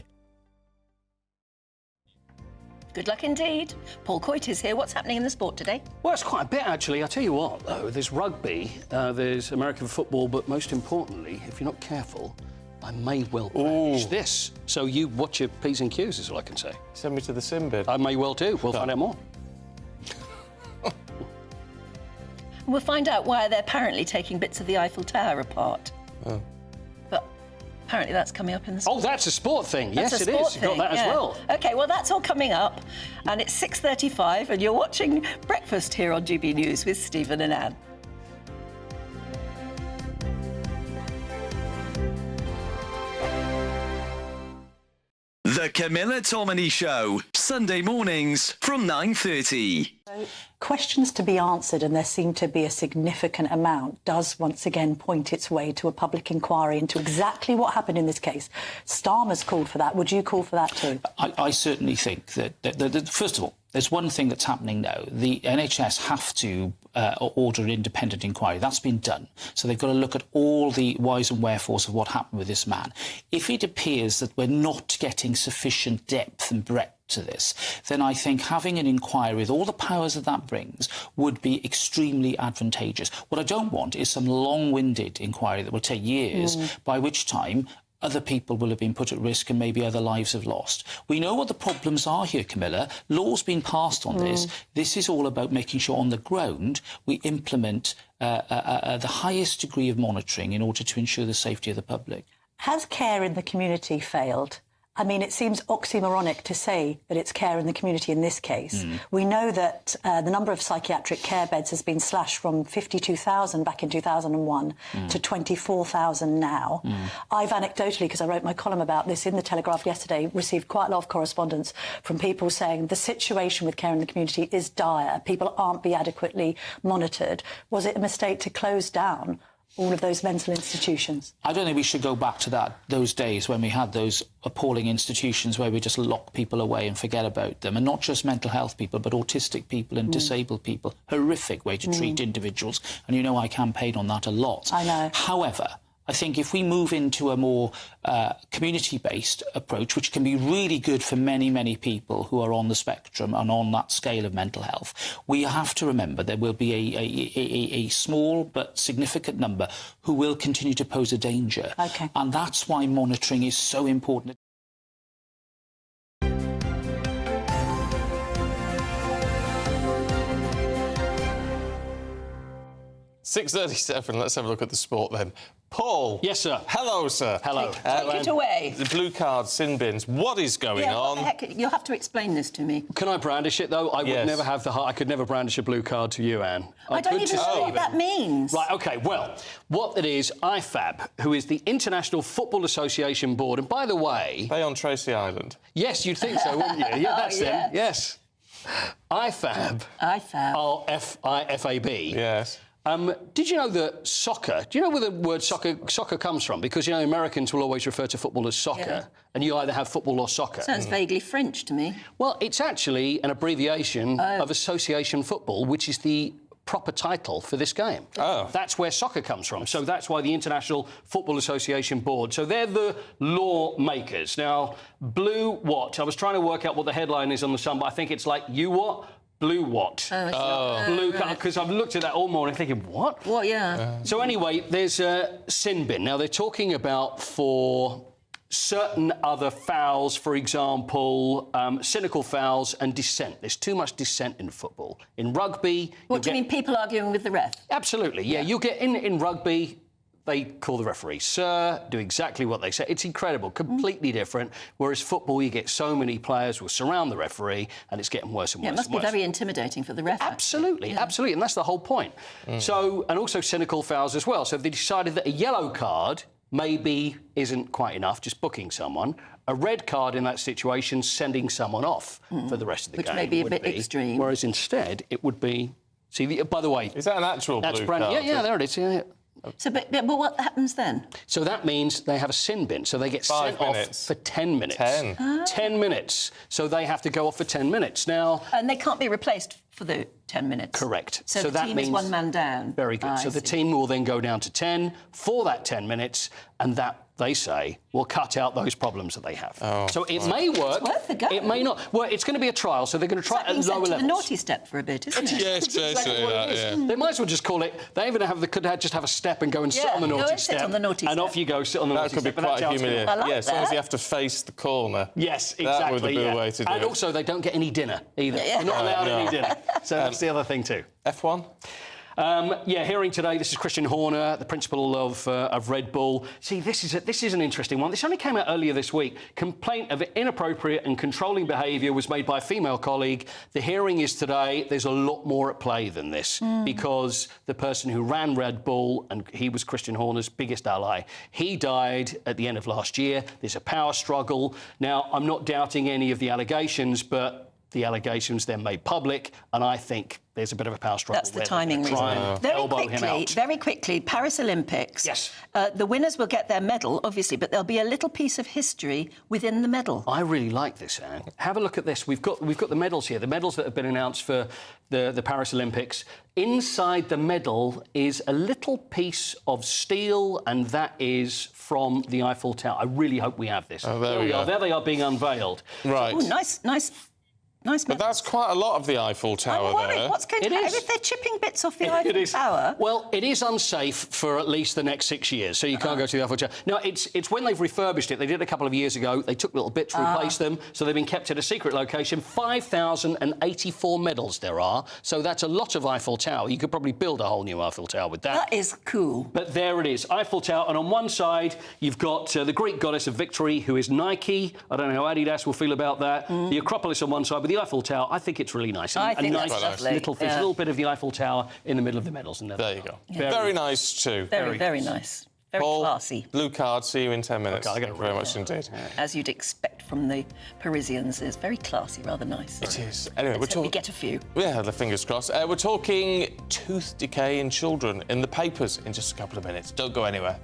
[SPEAKER 4] Good luck indeed. Paul Coit is here. What's happening in the sport today?
[SPEAKER 6] Well, it's quite a bit, actually. I'll tell you what, though. There's rugby, there's American football, but most importantly, if you're not careful, I may well crash this. So you watch your P's and Q's, is all I can say.
[SPEAKER 2] Send me to the sim bin.
[SPEAKER 6] I may well do. We'll find out more.
[SPEAKER 4] We'll find out why they're apparently taking bits of the Eiffel Tower apart.
[SPEAKER 2] Oh.
[SPEAKER 4] But apparently that's coming up in the sport.
[SPEAKER 6] Oh, that's a sport thing.
[SPEAKER 4] That's
[SPEAKER 6] yes,
[SPEAKER 4] a
[SPEAKER 6] it
[SPEAKER 4] sport
[SPEAKER 6] is. You've got
[SPEAKER 4] thing,
[SPEAKER 6] that as well.
[SPEAKER 4] OK, well, that's all coming up. And it's 6:35 and you're watching Breakfast here on GB News with Stephen and Anne.
[SPEAKER 18] The Camilla Tominey Show, Sunday mornings from 9:30.
[SPEAKER 19] Questions to be answered, and there seem to be a significant amount, does once again point its way to a public inquiry into exactly what happened in this case. Starmer's called for that. Would you call for that too?
[SPEAKER 20] I certainly think that first of all, there's one thing that's happening now. The NHS have to order an independent inquiry. That's been done. So they've got to look at all the whys and wherefores of what happened with this man. If it appears that we're not getting sufficient depth and breadth to this, then I think having an inquiry with all the powers that brings would be extremely advantageous. What I don't want is some long-winded inquiry that will take years, by which time other people will have been put at risk and maybe other lives have lost. We know what the problems are here, Camilla. Law's been passed on this. This is all about making sure on the ground we implement the highest degree of monitoring in order to ensure the safety of the public.
[SPEAKER 19] Has care in the community failed? I mean, it seems oxymoronic to say that it's care in the community in this case. We know that the number of psychiatric care beds has been slashed from 52,000 back in 2001 to 24,000 now. I've anecdotally, because I wrote my column about this in The Telegraph yesterday, received quite a lot of correspondence from people saying the situation with care in the community is dire. People aren't being adequately monitored. Was it a mistake to close down all of those mental institutions?
[SPEAKER 20] I don't think we should go back to those days when we had those appalling institutions where we just lock people away and forget about them, and not just mental health people, but autistic people and disabled people. Horrific way to treat individuals, and you know I campaign on that a lot.
[SPEAKER 19] I know.
[SPEAKER 20] However, I think if we move into a more community-based approach, which can be really good for many, many people who are on the spectrum and on that scale of mental health, we have to remember there will be a small but significant number who will continue to pose a danger.
[SPEAKER 19] Okay.
[SPEAKER 20] And that's why monitoring is so important.
[SPEAKER 2] 6:37. Let's have a look at the sport then. Paul.
[SPEAKER 6] Yes, sir.
[SPEAKER 2] Hello, sir.
[SPEAKER 6] Hello.
[SPEAKER 4] Take it away.
[SPEAKER 2] The blue card, sin bins. What is going on?
[SPEAKER 4] What the heck? You'll have to explain this to me.
[SPEAKER 6] Can I brandish it, though? I would never have the heart. I could never brandish a blue card to you, Anne.
[SPEAKER 4] I don't even know what that means.
[SPEAKER 6] Right, OK, well, what it is, IFAB, who is the International Football Association Board, and by the way...
[SPEAKER 2] They on Tracy Island?
[SPEAKER 6] Yes, you'd think so, wouldn't you? Yeah, that's them. Yes. IFAB.
[SPEAKER 4] IFAB.
[SPEAKER 6] IFAB.
[SPEAKER 2] Yes.
[SPEAKER 6] Did you know that soccer... Do you know where the word soccer comes from? Because, you know, Americans will always refer to football as soccer, and you either have football or soccer.
[SPEAKER 4] Sounds vaguely French to me.
[SPEAKER 6] Well, it's actually an abbreviation of association football, which is the proper title for this game.
[SPEAKER 2] Oh.
[SPEAKER 6] That's where soccer comes from. So that's why the International Football Association Board. So they're the lawmakers. Now, Blue what? I was trying to work out what the headline is on the Sun, but I think it's like, you what? Blue what? Blue card, because I've looked at that all morning thinking, what?
[SPEAKER 4] What, yeah.
[SPEAKER 6] So anyway, there's a sin bin. Now, they're talking about for certain other fouls, for example, cynical fouls and dissent. There's too much dissent in football. In rugby...
[SPEAKER 4] What do you mean, people arguing with the ref?
[SPEAKER 6] Absolutely, yeah. You get in rugby... They call the referee sir, do exactly what they say. It's incredible, completely different. Whereas football, you get so many players will surround the referee, and it's getting worse and worse.
[SPEAKER 4] Yeah, it must be very intimidating for the ref.
[SPEAKER 6] Absolutely, absolutely, and that's the whole point. So, and also cynical fouls as well. So if they decided that a yellow card maybe isn't quite enough, just booking someone, a red card in that situation, sending someone off for the rest of the game.
[SPEAKER 4] Which may be a bit extreme.
[SPEAKER 6] Whereas instead, it would be... See, by the way...
[SPEAKER 2] Is that an actual blue card?
[SPEAKER 6] Yeah, there it is, yeah.
[SPEAKER 4] So, but what happens then?
[SPEAKER 6] So that means they have a sin bin. So they get sent off for 10 minutes. 10 minutes. So they have to go off for 10 minutes. Now...
[SPEAKER 4] And they can't be replaced for the 10 minutes?
[SPEAKER 6] Correct.
[SPEAKER 4] So the team is one man down?
[SPEAKER 6] Very good. So the team will then go down to 10 for that 10 minutes, and that, they say, will cut out those problems that they have. So it may work.
[SPEAKER 4] It's worth a go.
[SPEAKER 6] It may not. Well, it's going to be a trial, so they're going to try at lower levels.
[SPEAKER 4] The naughty step for a bit, isn't it?
[SPEAKER 2] Yes, basically that, yeah.
[SPEAKER 6] They might as well just call it... They even could just have a step and go and sit on the naughty step.
[SPEAKER 4] Sit on the naughty
[SPEAKER 6] and
[SPEAKER 4] step.
[SPEAKER 6] off you go, sit on the naughty step.
[SPEAKER 2] That could be quite humiliating.
[SPEAKER 6] As
[SPEAKER 2] long as you have to face the corner.
[SPEAKER 6] Yes, exactly.
[SPEAKER 2] That would be the way to do it.
[SPEAKER 6] And also, they don't get any dinner either. They're not allowed any dinner. So that's the other thing too.
[SPEAKER 2] F1?
[SPEAKER 6] Hearing today, this is Christian Horner, the principal of Red Bull. See, this is an interesting one. This only came out earlier this week. Complaint of inappropriate and controlling behaviour was made by a female colleague. The hearing is today. There's a lot more at play than this because the person who ran Red Bull, and he was Christian Horner's biggest ally, he died at the end of last year. There's a power struggle. Now, I'm not doubting any of the allegations, but the allegations then made public, and I think there's a bit of a power struggle.
[SPEAKER 4] That's the timing reason. Very quickly, Paris Olympics.
[SPEAKER 6] Yes.
[SPEAKER 4] The winners will get their medal, obviously, but there'll be a little piece of history within the medal.
[SPEAKER 6] I really like this, Anne. Have a look at this. We've got the medals here, the medals that have been announced for the Paris Olympics. Inside the medal is a little piece of steel, and that is from the Eiffel Tower. I really hope we have this.
[SPEAKER 2] Oh, there we go.
[SPEAKER 6] There they are being unveiled.
[SPEAKER 2] Right.
[SPEAKER 4] Oh, nice.
[SPEAKER 2] But that's quite a lot of the Eiffel Tower
[SPEAKER 4] I'm worried.
[SPEAKER 2] there.
[SPEAKER 4] What's going to happen if they're chipping bits off the Eiffel Tower?
[SPEAKER 6] Well, it is unsafe for at least the next 6 years, so you can't go to the Eiffel Tower. No, it's when they've refurbished it. They did it a couple of years ago. They took little bits, replaced them, so they've been kept at a secret location. 5,084 medals there are, so that's a lot of Eiffel Tower. You could probably build a whole new Eiffel Tower with that.
[SPEAKER 4] That is cool.
[SPEAKER 6] But there it is, Eiffel Tower, and on one side you've got the Greek goddess of victory, who is Nike. I don't know how Adidas will feel about that. The Acropolis on one side with the Eiffel Tower. I think it's really nice.
[SPEAKER 4] I think
[SPEAKER 6] nice
[SPEAKER 4] that's lovely.
[SPEAKER 6] Little fish, a little bit of the Eiffel Tower in the middle of the medals. And
[SPEAKER 2] there you go. Very nice too.
[SPEAKER 4] Very nice. Very
[SPEAKER 2] Paul,
[SPEAKER 4] classy.
[SPEAKER 2] Blue card, see you in 10 minutes.
[SPEAKER 6] Okay,
[SPEAKER 2] Thank you very much indeed.
[SPEAKER 4] As you'd expect from the Parisians. It's very classy, rather nice.
[SPEAKER 2] It is. Anyway,
[SPEAKER 4] we get a few.
[SPEAKER 2] Yeah, the fingers crossed. We're talking tooth decay in children in the papers in just a couple of minutes. Don't go anywhere.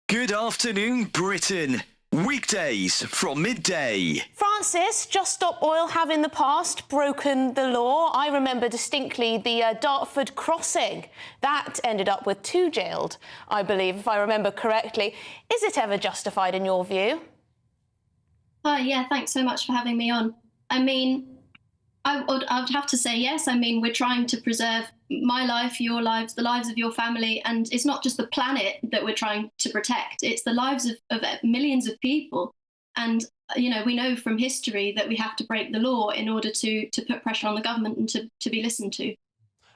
[SPEAKER 18] Good afternoon, Britain. Weekdays from midday.
[SPEAKER 21] Francis, Just Stop Oil have in the past broken the law. I remember distinctly the Dartford crossing. That ended up with 2 jailed, I believe, if I remember correctly. Is it ever justified in your view?
[SPEAKER 22] Yeah, thanks so much for having me on. I mean, I would have to say yes. I mean, we're trying to preserve my life, your lives, the lives of your family, and it's not just the planet that we're trying to protect, it's the lives of millions of people. And, you know, we know from history that we have to break the law in order to put pressure on the government and to be listened to.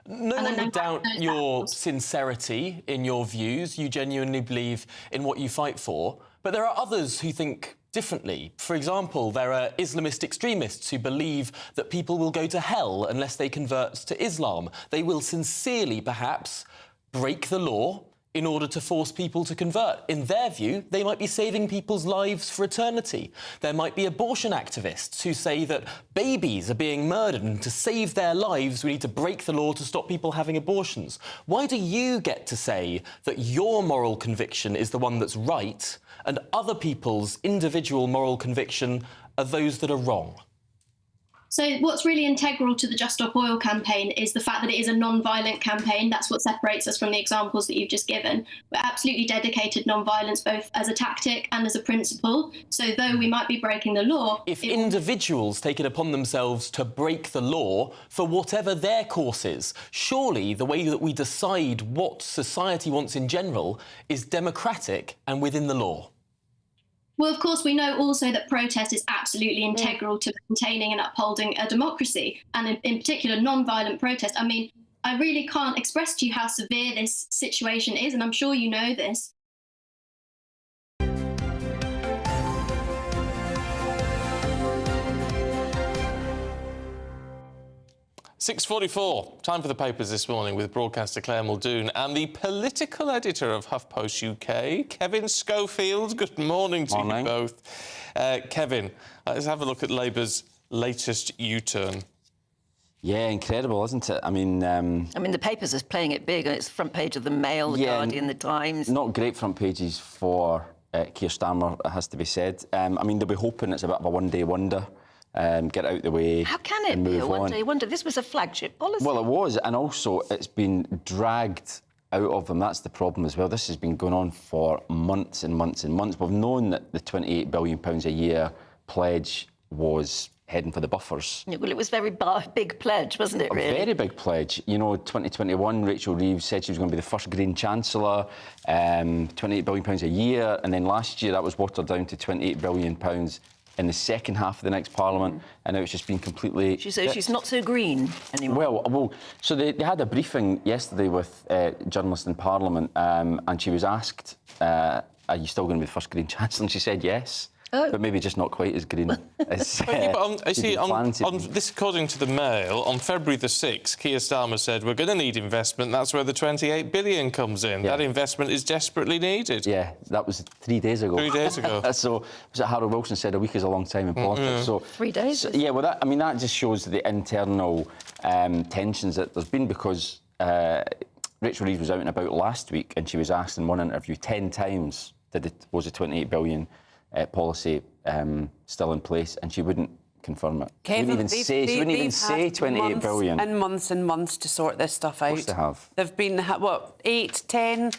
[SPEAKER 23] No one would doubt your sincerity in your views. You genuinely believe in what you fight for. But there are others who think differently. For example, there are Islamist extremists who believe that people will go to hell unless they convert to Islam. They will sincerely, perhaps, break the law in order to force people to convert. In their view, they might be saving people's lives for eternity. There might be abortion activists who say that babies are being murdered and to save their lives we need to break the law to stop people having abortions. Why do you get to say that your moral conviction is the one that's right and other people's individual moral conviction are those that are wrong?
[SPEAKER 22] So what's really integral to the Just Stop Oil campaign is the fact that it is a non-violent campaign. That's what separates us from the examples that you've just given. We're absolutely dedicated non-violence, both as a tactic and as a principle. So though we might be breaking the law...
[SPEAKER 23] If individuals take it upon themselves to break the law for whatever their course is, surely the way that we decide what society wants in general is democratic and within the law.
[SPEAKER 22] Well, of course, we know also that protest is absolutely integral to maintaining and upholding a democracy, and in particular, non-violent protest. I mean, I really can't express to you how severe this situation is, and I'm sure you know this.
[SPEAKER 2] 6:44, time for the papers this morning with broadcaster Claire Muldoon and the political editor of HuffPost UK, Kevin Schofield. Good morning to you both. Kevin, let's have a look at Labour's latest U-turn.
[SPEAKER 24] Yeah, incredible, isn't it? I mean,
[SPEAKER 4] the papers are playing it big. It's front page of the Mail, the Guardian, the Times.
[SPEAKER 24] Not great front pages for Keir Starmer, it has to be said. I mean, they'll be hoping it's a bit of a one-day wonder. Get out the way.
[SPEAKER 4] How can it be a one-day wonder? This was a flagship policy.
[SPEAKER 24] Well, it was, and also it's been dragged out of them. That's the problem as well. This has been going on for months and months and months. We've known that the £28 billion a year pledge was heading for the buffers.
[SPEAKER 4] Yeah, well, it was a very big pledge, wasn't it, really?
[SPEAKER 24] A very big pledge. You know, 2021, Rachel Reeves said she was going to be the first Green Chancellor, £28 billion a year, and then last year that was watered down to £28 billion in the second half of the next Parliament, and now it's just been completely...
[SPEAKER 4] She's not so green anymore.
[SPEAKER 24] Well, so they had a briefing yesterday with journalists in Parliament, and she was asked, are you still going to be the first Green Chancellor? And she said yes.
[SPEAKER 4] Oh.
[SPEAKER 24] But maybe just not quite as green as...
[SPEAKER 2] This, according to the Mail, on February the 6th, Keir Starmer said, we're going to need investment, that's where the £28 billion comes in. Yeah. That investment is desperately needed.
[SPEAKER 24] Yeah, that was 3 days ago.
[SPEAKER 2] 3 days ago.
[SPEAKER 24] So, was it Harold Wilson said a week is a long time in politics? So
[SPEAKER 4] 3 days?
[SPEAKER 24] So, yeah, well, that just shows the internal tensions that there's been, because Rachel Reeves was out and about last week, and she was asked in one interview 10 times, was the £28 billion policy still in place, and she wouldn't confirm it. Kevin, she wouldn't even say 28 billion.
[SPEAKER 25] And months to sort this stuff out.
[SPEAKER 24] Of course they have.
[SPEAKER 25] There've been, 8, 10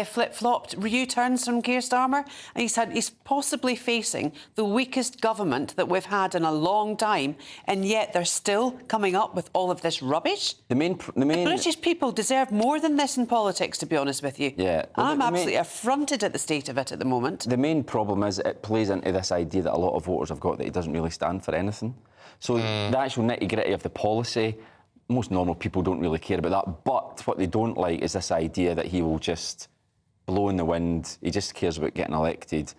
[SPEAKER 25] flip-flopped U-turns from Keir Starmer, and he's possibly facing the weakest government that we've had in a long time, and yet they're still coming up with all of this rubbish.
[SPEAKER 24] The main
[SPEAKER 25] British people deserve more than this in politics, to be honest with you.
[SPEAKER 24] Yeah. Well,
[SPEAKER 25] I'm absolutely affronted at the state of it at the moment.
[SPEAKER 24] The main problem is it plays into this idea that a lot of voters have got that he doesn't really stand for anything. So the actual nitty-gritty of the policy, most normal people don't really care about that, but what they don't like is this idea that he will just blow in the wind, he just cares about getting elected,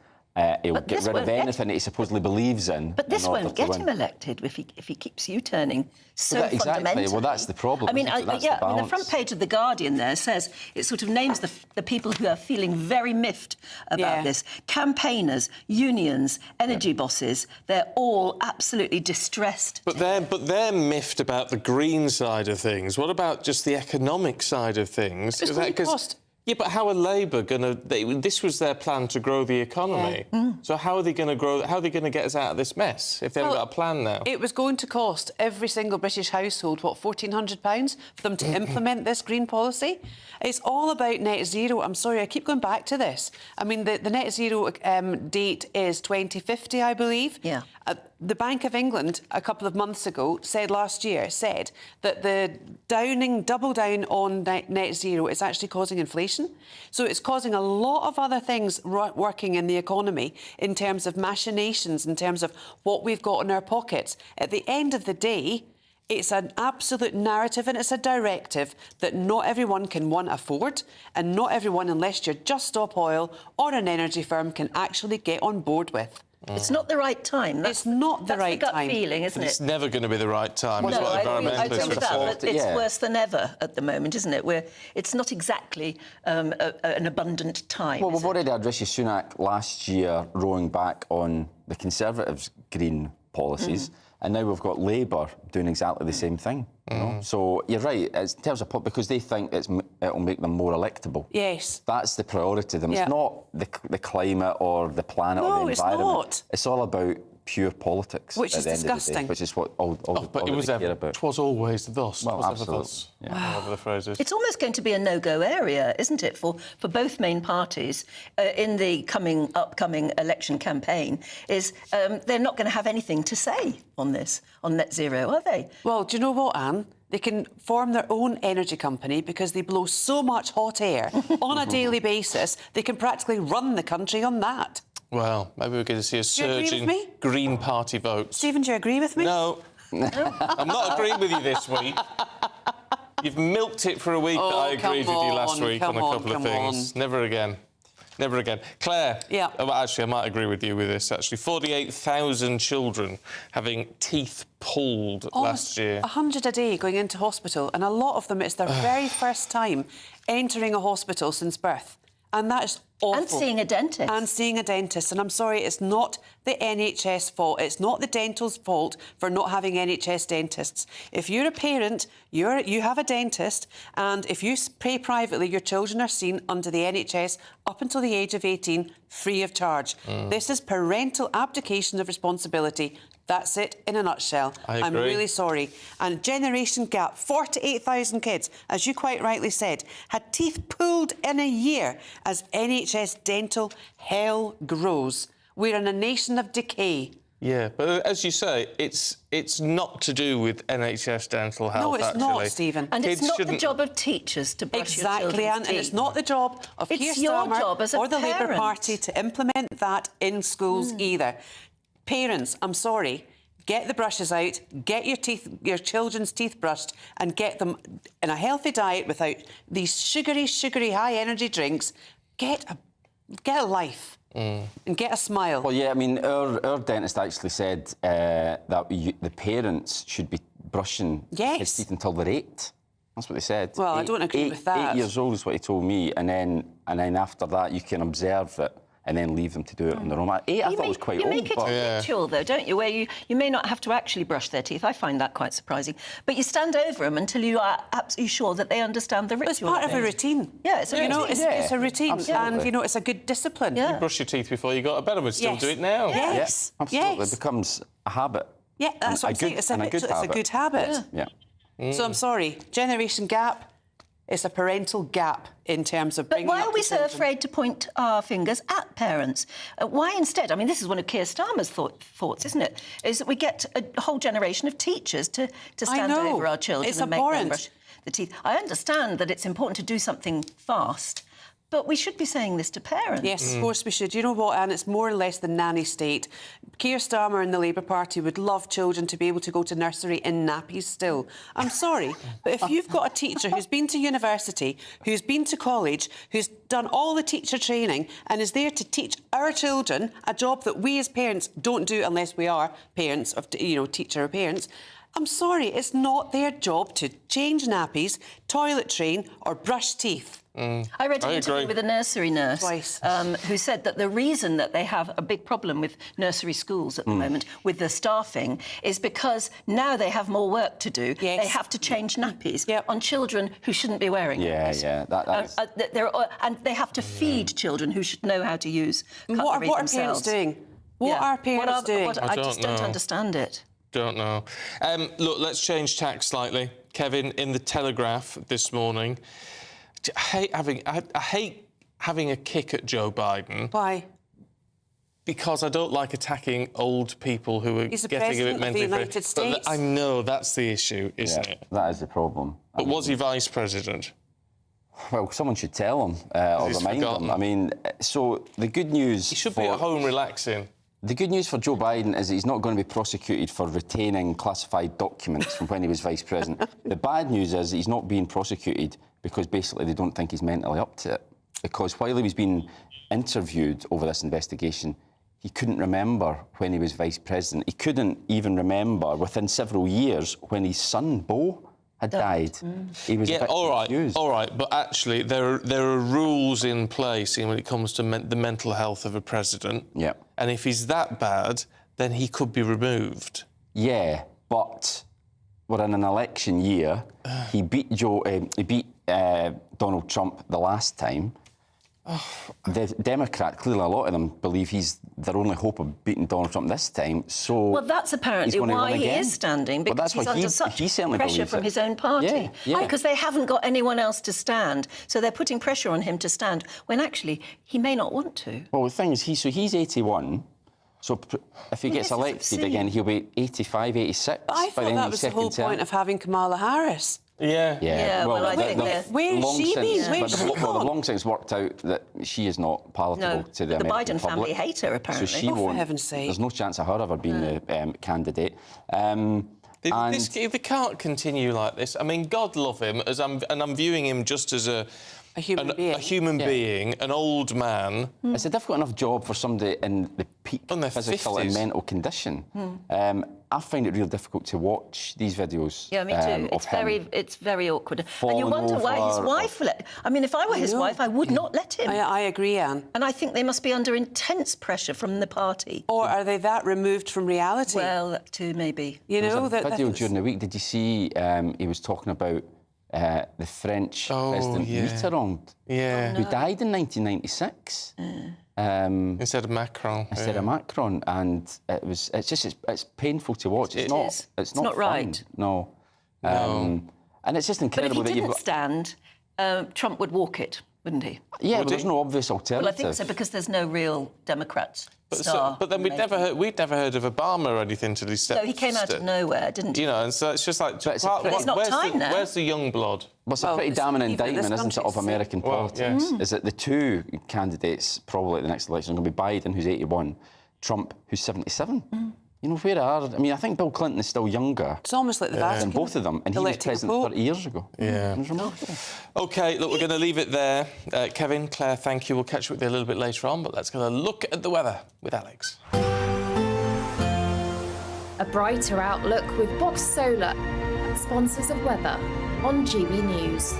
[SPEAKER 24] he'll get rid of anything that he supposedly believes in.
[SPEAKER 4] But this won't get him elected if he keeps U-turning fundamentally.
[SPEAKER 24] Well, that's the problem.
[SPEAKER 4] I mean, the front page of The Guardian there says, it sort of names the people who are feeling very miffed about this. Campaigners, unions, energy bosses, they're all absolutely distressed.
[SPEAKER 2] But they're miffed about the green side of things. What about just the economic side of things?
[SPEAKER 25] It's going to cost
[SPEAKER 2] Yeah, but how are Labour going to... This was their plan to grow the economy. So how are they going to grow... How are they going to get us out of this mess if they haven't got a plan now?
[SPEAKER 25] It was going to cost every single British household, what, £1,400 for them to implement this green policy? It's all about net zero. I'm sorry, I keep going back to this. I mean, the net zero date is 2050, I believe.
[SPEAKER 4] Yeah.
[SPEAKER 25] The Bank of England, a couple of months ago, last year, said that the double down on net zero is actually causing inflation. So it's causing a lot of other things working in the economy in terms of machinations, in terms of what we've got in our pockets. At the end of the day, it's an absolute narrative and it's a directive that not everyone can, afford, and not everyone, unless you're Just Stop Oil or an energy firm, can actually get on board with.
[SPEAKER 4] It's not the right time.
[SPEAKER 25] It's not the right
[SPEAKER 4] gut
[SPEAKER 25] time.
[SPEAKER 4] feeling, isn't it?
[SPEAKER 2] It's never going to be the right time.
[SPEAKER 4] No,
[SPEAKER 2] Is what
[SPEAKER 4] I agree with that,
[SPEAKER 2] report.
[SPEAKER 4] but it's worse than ever at the moment, isn't it? It's not exactly an abundant time.
[SPEAKER 24] Well, we've already had Rishi Sunak last year rowing back on the Conservatives' green policies, and now we've got Labour doing exactly the same thing. You know? So you're right, it's in terms of because they think it'll make them more electable.
[SPEAKER 25] Yes.
[SPEAKER 24] That's the priority to them.
[SPEAKER 25] Yeah.
[SPEAKER 24] It's not the climate or the planet or the environment.
[SPEAKER 25] No, it's not.
[SPEAKER 24] It's all about pure politics.
[SPEAKER 25] Which is
[SPEAKER 24] at the end of the day,
[SPEAKER 25] disgusting.
[SPEAKER 24] which is what all
[SPEAKER 2] but it was
[SPEAKER 24] they
[SPEAKER 2] ever,
[SPEAKER 24] care about.
[SPEAKER 2] 'twas always thus.
[SPEAKER 24] Well,
[SPEAKER 2] 'twas ever
[SPEAKER 24] absolutely.
[SPEAKER 2] thus.
[SPEAKER 24] Yeah.
[SPEAKER 2] Whatever the phrase is.
[SPEAKER 4] It's almost going to be a no-go area, isn't it, for both main parties in the upcoming election campaign, is they're not going to have anything to say on this, on net zero, are they?
[SPEAKER 25] Well, do you know what, Anne? They can form their own energy company because they blow so much hot air on a daily basis, they can practically run the country on that.
[SPEAKER 2] Well, maybe we're going to see a
[SPEAKER 25] Do you agree
[SPEAKER 2] surge
[SPEAKER 25] with
[SPEAKER 2] in
[SPEAKER 25] me?
[SPEAKER 2] Green Party votes.
[SPEAKER 25] Stephen, do you agree with me?
[SPEAKER 2] No. I'm not agreeing with you this week. You've milked it for a week that I agreed with you last week on a couple of things. Never again. Never again. Claire, actually, I might agree with you with this, actually. 48,000 children having teeth pulled last year.
[SPEAKER 25] 100 a day going into hospital, and a lot of them, it's their very first time entering a hospital since birth. And that is awful.
[SPEAKER 4] And seeing a dentist.
[SPEAKER 25] And seeing a dentist. And I'm sorry, it's not the NHS fault. It's not the dental's fault for not having NHS dentists. If you're a parent, you have a dentist, and if you pay privately, your children are seen under the NHS up until the age of 18, free of charge. This is parental abdication of responsibility. That's it in a nutshell. I'm really sorry. And generation gap, 48,000 kids, as you quite rightly said, had teeth pulled in a year as NHS dental hell grows. We're in a nation of decay.
[SPEAKER 2] Yeah, but as you say, it's not to do with NHS dental health,
[SPEAKER 25] No, it's
[SPEAKER 2] actually.
[SPEAKER 25] not, Stephen.
[SPEAKER 4] And it's not the job of teachers to brush your children's teeth.
[SPEAKER 25] And it's not the job of Keir
[SPEAKER 4] your
[SPEAKER 25] Starmer
[SPEAKER 4] job as a
[SPEAKER 25] or the Labour
[SPEAKER 4] parent.
[SPEAKER 25] Party to implement that in schools either. Parents, I'm sorry, get the brushes out, get your children's teeth brushed, and get them in a healthy diet without these sugary, high-energy drinks. Get a life. And get a smile.
[SPEAKER 24] Well, yeah, I mean, our dentist actually said that the parents should be brushing his teeth until they're 8. That's what they said.
[SPEAKER 25] Well, I don't agree with that.
[SPEAKER 24] 8 years old is what he told me, and then after that you can observe it and then leave them to do it on their own. 8, I thought was quite old.
[SPEAKER 4] You make it a ritual, though, don't you, where you may not have to actually brush their teeth. I find that quite surprising. But you stand over them until you are absolutely sure that they understand the ritual.
[SPEAKER 25] It's part of a routine.
[SPEAKER 4] Yeah, it's a routine.
[SPEAKER 25] It's a routine.
[SPEAKER 24] Absolutely.
[SPEAKER 25] And, it's a good discipline.
[SPEAKER 2] You brush your teeth before you go to bed, and we'd still do it now.
[SPEAKER 25] Yes.
[SPEAKER 24] Yeah, absolutely. It becomes a habit.
[SPEAKER 25] Yeah, that's what I'm saying. It's a good habit.
[SPEAKER 24] Yeah.
[SPEAKER 25] So I'm sorry. Generation gap. It's a parental gap in terms of bringing
[SPEAKER 4] But why
[SPEAKER 25] up
[SPEAKER 4] are we
[SPEAKER 25] the
[SPEAKER 4] so
[SPEAKER 25] children.
[SPEAKER 4] afraid to point our fingers at parents? Why instead? I mean, this is one of Keir Starmer's thoughts, isn't it? Is that we get a whole generation of teachers to stand over our children
[SPEAKER 25] It's
[SPEAKER 4] and make them
[SPEAKER 25] abhorrent.
[SPEAKER 4] brush the teeth. I understand that it's important to do something fast, but we should be saying this to parents.
[SPEAKER 25] Yes, of course we should. You know what, Anne? It's more or less the nanny state. Keir Starmer and the Labour Party would love children to be able to go to nursery in nappies still. I'm sorry, but if you've got a teacher who's been to university, who's been to college, who's done all the teacher training and is there to teach our children a job that we as parents don't do unless we are parents of, teacher or parents, I'm sorry, it's not their job to change nappies, toilet train or brush teeth.
[SPEAKER 4] I read an interview with a nursery nurse who said that the reason that they have a big problem with nursery schools at the moment with the staffing is because now they have more work to do. They have to change nappies on children who shouldn't be wearing nappies. And they have to feed children who should know how to use cutlery
[SPEAKER 25] what are
[SPEAKER 4] themselves.
[SPEAKER 25] parents doing? What are parents doing?
[SPEAKER 4] I just don't understand it.
[SPEAKER 2] Don't know. Look, let's change tack slightly. Kevin, in the Telegraph this morning, I hate having a kick at Joe Biden.
[SPEAKER 25] Why?
[SPEAKER 2] Because I don't like attacking old people who are
[SPEAKER 25] He's the
[SPEAKER 2] getting a bit
[SPEAKER 25] president of
[SPEAKER 2] mentally
[SPEAKER 25] the United States.
[SPEAKER 2] I know that's the issue, isn't it?
[SPEAKER 24] That is the problem.
[SPEAKER 2] But was he vice president?
[SPEAKER 24] Well, someone should tell him or remind him. I mean, so the good news...
[SPEAKER 2] He should be at home relaxing.
[SPEAKER 24] The good news for Joe Biden is that he's not going to be prosecuted for retaining classified documents from when he was vice president. The bad news is that he's not being prosecuted because basically they don't think he's mentally up to it. Because while he was being interviewed over this investigation, he couldn't remember when he was vice president. He couldn't even remember within several years when his son, Beau, had died. He was confused.
[SPEAKER 2] All right, but actually there are rules in place when it comes to the mental health of a president.
[SPEAKER 24] Yeah.
[SPEAKER 2] And if he's that bad, then he could be removed.
[SPEAKER 24] Yeah, but we're in an election year. He beat Donald Trump the last time. The Democrat, clearly a lot of them believe he's their only hope of beating Donald Trump this time. So
[SPEAKER 4] well, that's apparently why he is standing, because he's under such pressure from his own party. Because they haven't got anyone else to stand, so they're putting pressure on him to stand when actually he may not want to.
[SPEAKER 24] Well, the thing is, he's 81. So if he gets elected again, he'll be 85, 86
[SPEAKER 25] But I
[SPEAKER 24] by the
[SPEAKER 25] thought
[SPEAKER 24] end
[SPEAKER 25] that
[SPEAKER 24] of
[SPEAKER 25] was
[SPEAKER 24] the
[SPEAKER 25] the whole
[SPEAKER 24] second
[SPEAKER 25] point
[SPEAKER 24] term.
[SPEAKER 25] of having Kamala Harris.
[SPEAKER 24] Yeah.
[SPEAKER 4] Well, I think
[SPEAKER 25] where's she been? Where's she
[SPEAKER 24] Well,
[SPEAKER 25] gone?
[SPEAKER 24] they've long since worked out that she is not palatable to the American
[SPEAKER 4] Biden
[SPEAKER 24] public.
[SPEAKER 4] family hate her, apparently.
[SPEAKER 24] So she won't.
[SPEAKER 25] For heaven's sake.
[SPEAKER 24] There's no chance of her ever being the candidate.
[SPEAKER 2] They can't continue like this. I mean, God love him, and I'm viewing him just as a human being, an old man.
[SPEAKER 24] It's a difficult enough job for somebody in the peak physical
[SPEAKER 2] 50s.
[SPEAKER 24] and mental condition. I find it real difficult to watch these videos.
[SPEAKER 4] Yeah, me too. It's very awkward. And you wonder why his wife let... I mean, if I were his wife, I would not let him.
[SPEAKER 25] I agree, Anne.
[SPEAKER 4] And I think they must be under intense pressure from the party.
[SPEAKER 25] Or are they that removed from reality?
[SPEAKER 4] Well, that too, maybe.
[SPEAKER 24] There was a video during the week. Did you see he was talking about the French President Mitterrand, who died in 1996.
[SPEAKER 2] Instead of Macron.
[SPEAKER 24] And it's painful to watch. It's not fun.
[SPEAKER 4] Right.
[SPEAKER 24] No. And it's just incredible
[SPEAKER 4] but if he
[SPEAKER 24] that
[SPEAKER 4] didn't stand, Trump would walk it, wouldn't he?
[SPEAKER 24] Yeah, but there's no obvious alternative.
[SPEAKER 4] Well, I think so, because there's no real Democrat star.
[SPEAKER 2] But then we'd never heard of Obama or anything till he stepped.
[SPEAKER 4] So he came out of nowhere, didn't he?
[SPEAKER 2] You know, and so it's just like...
[SPEAKER 4] it's not time now.
[SPEAKER 2] Where's the young blood?
[SPEAKER 24] Well, it's a pretty damning indictment, isn't it, of American politics? Is that the two candidates probably at the next election are going to be Biden, who's 81, Trump, who's 77. You know, where are... I mean, I think Bill Clinton is still younger.
[SPEAKER 25] It's almost like the Vatican.
[SPEAKER 24] Than both of them, and he was president 30 years ago.
[SPEAKER 2] Yeah.
[SPEAKER 24] It was remarkable.
[SPEAKER 2] OK, look, we're going to leave it there. Kevin, Claire, thank you. We'll catch up with you a little bit later on, but let's get a look at the weather with Alex.
[SPEAKER 1] A brighter outlook with Box Solar, sponsors of weather on GB News.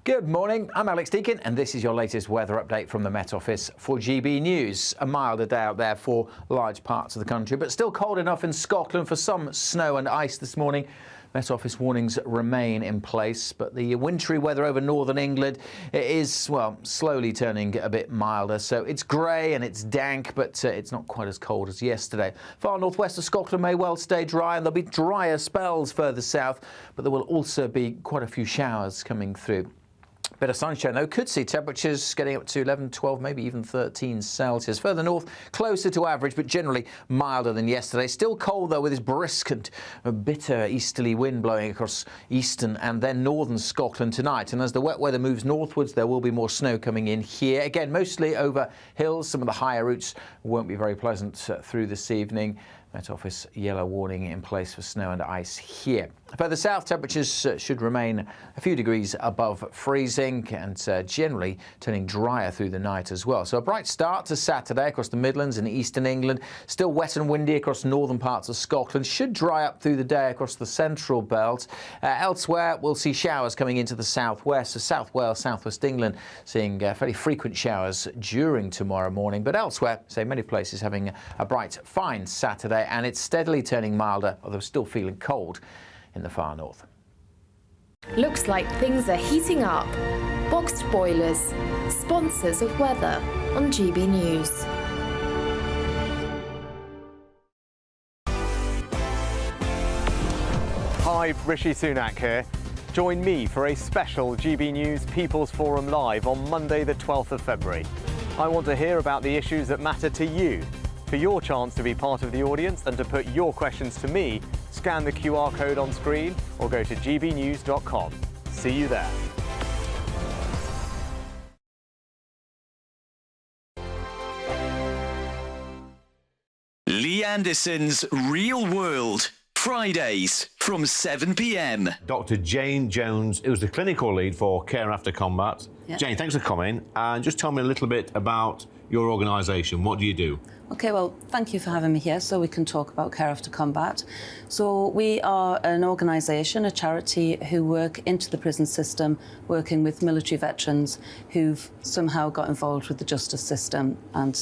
[SPEAKER 5] Good morning, I'm Alex Deakin, and this is your latest weather update from the Met Office for GB News. A milder day out there for large parts of the country, but still cold enough in Scotland for some snow and ice this morning. Met Office warnings remain in place, but the wintry weather over northern England is, well, slowly turning a bit milder. So it's grey and it's dank, but it's not quite as cold as yesterday. Far northwest of Scotland may well stay dry, and there'll be drier spells further south, but there will also be quite a few showers coming through. Bit of sunshine, though, could see temperatures getting up to 11, 12, maybe even 13 Celsius. Further north, closer to average, but generally milder than yesterday. Still cold, though, with this brisk and bitter easterly wind blowing across eastern and then northern Scotland tonight. And as the wet weather moves northwards, there will be more snow coming in here. Again, mostly over hills. Some of the higher routes won't be very pleasant through this evening. Met Office yellow warning in place for snow and ice here. Further south, temperatures should remain a few degrees above freezing. cooling and generally turning drier through the night as well. So a bright start to Saturday across the Midlands and eastern England. Still wet and windy across northern parts of Scotland. Should dry up through the day across the central belt. Elsewhere, we'll see showers coming into the southwest. So South Wales, southwest England, seeing fairly frequent showers during tomorrow morning. But elsewhere, say many places having a bright, fine Saturday, and it's steadily turning milder, although still feeling cold in the far north.
[SPEAKER 1] Looks like things are heating up. Boxed boilers, sponsors of weather on GB News.
[SPEAKER 3] Hi, Rishi Sunak here. Join me for a special GB News People's Forum Live on Monday the 12th of February. I want to hear about the issues that matter to you. For your chance to be part of the audience and to put your questions to me, scan the QR code on screen or go to gbnews.com. See you there.
[SPEAKER 18] Lee Anderson's Real World, Fridays from 7 p.m.
[SPEAKER 7] Dr. Jane Jones, who's the clinical lead for Care After Combat.
[SPEAKER 9] Yeah.
[SPEAKER 7] Jane, thanks for coming. And just tell me a little bit about your organisation. What do you do?
[SPEAKER 9] OK, well, thank you for having me here so we can talk about Care After Combat. So we are an organisation, a charity, who work into the prison system, working with military veterans who've somehow got involved with the justice system. And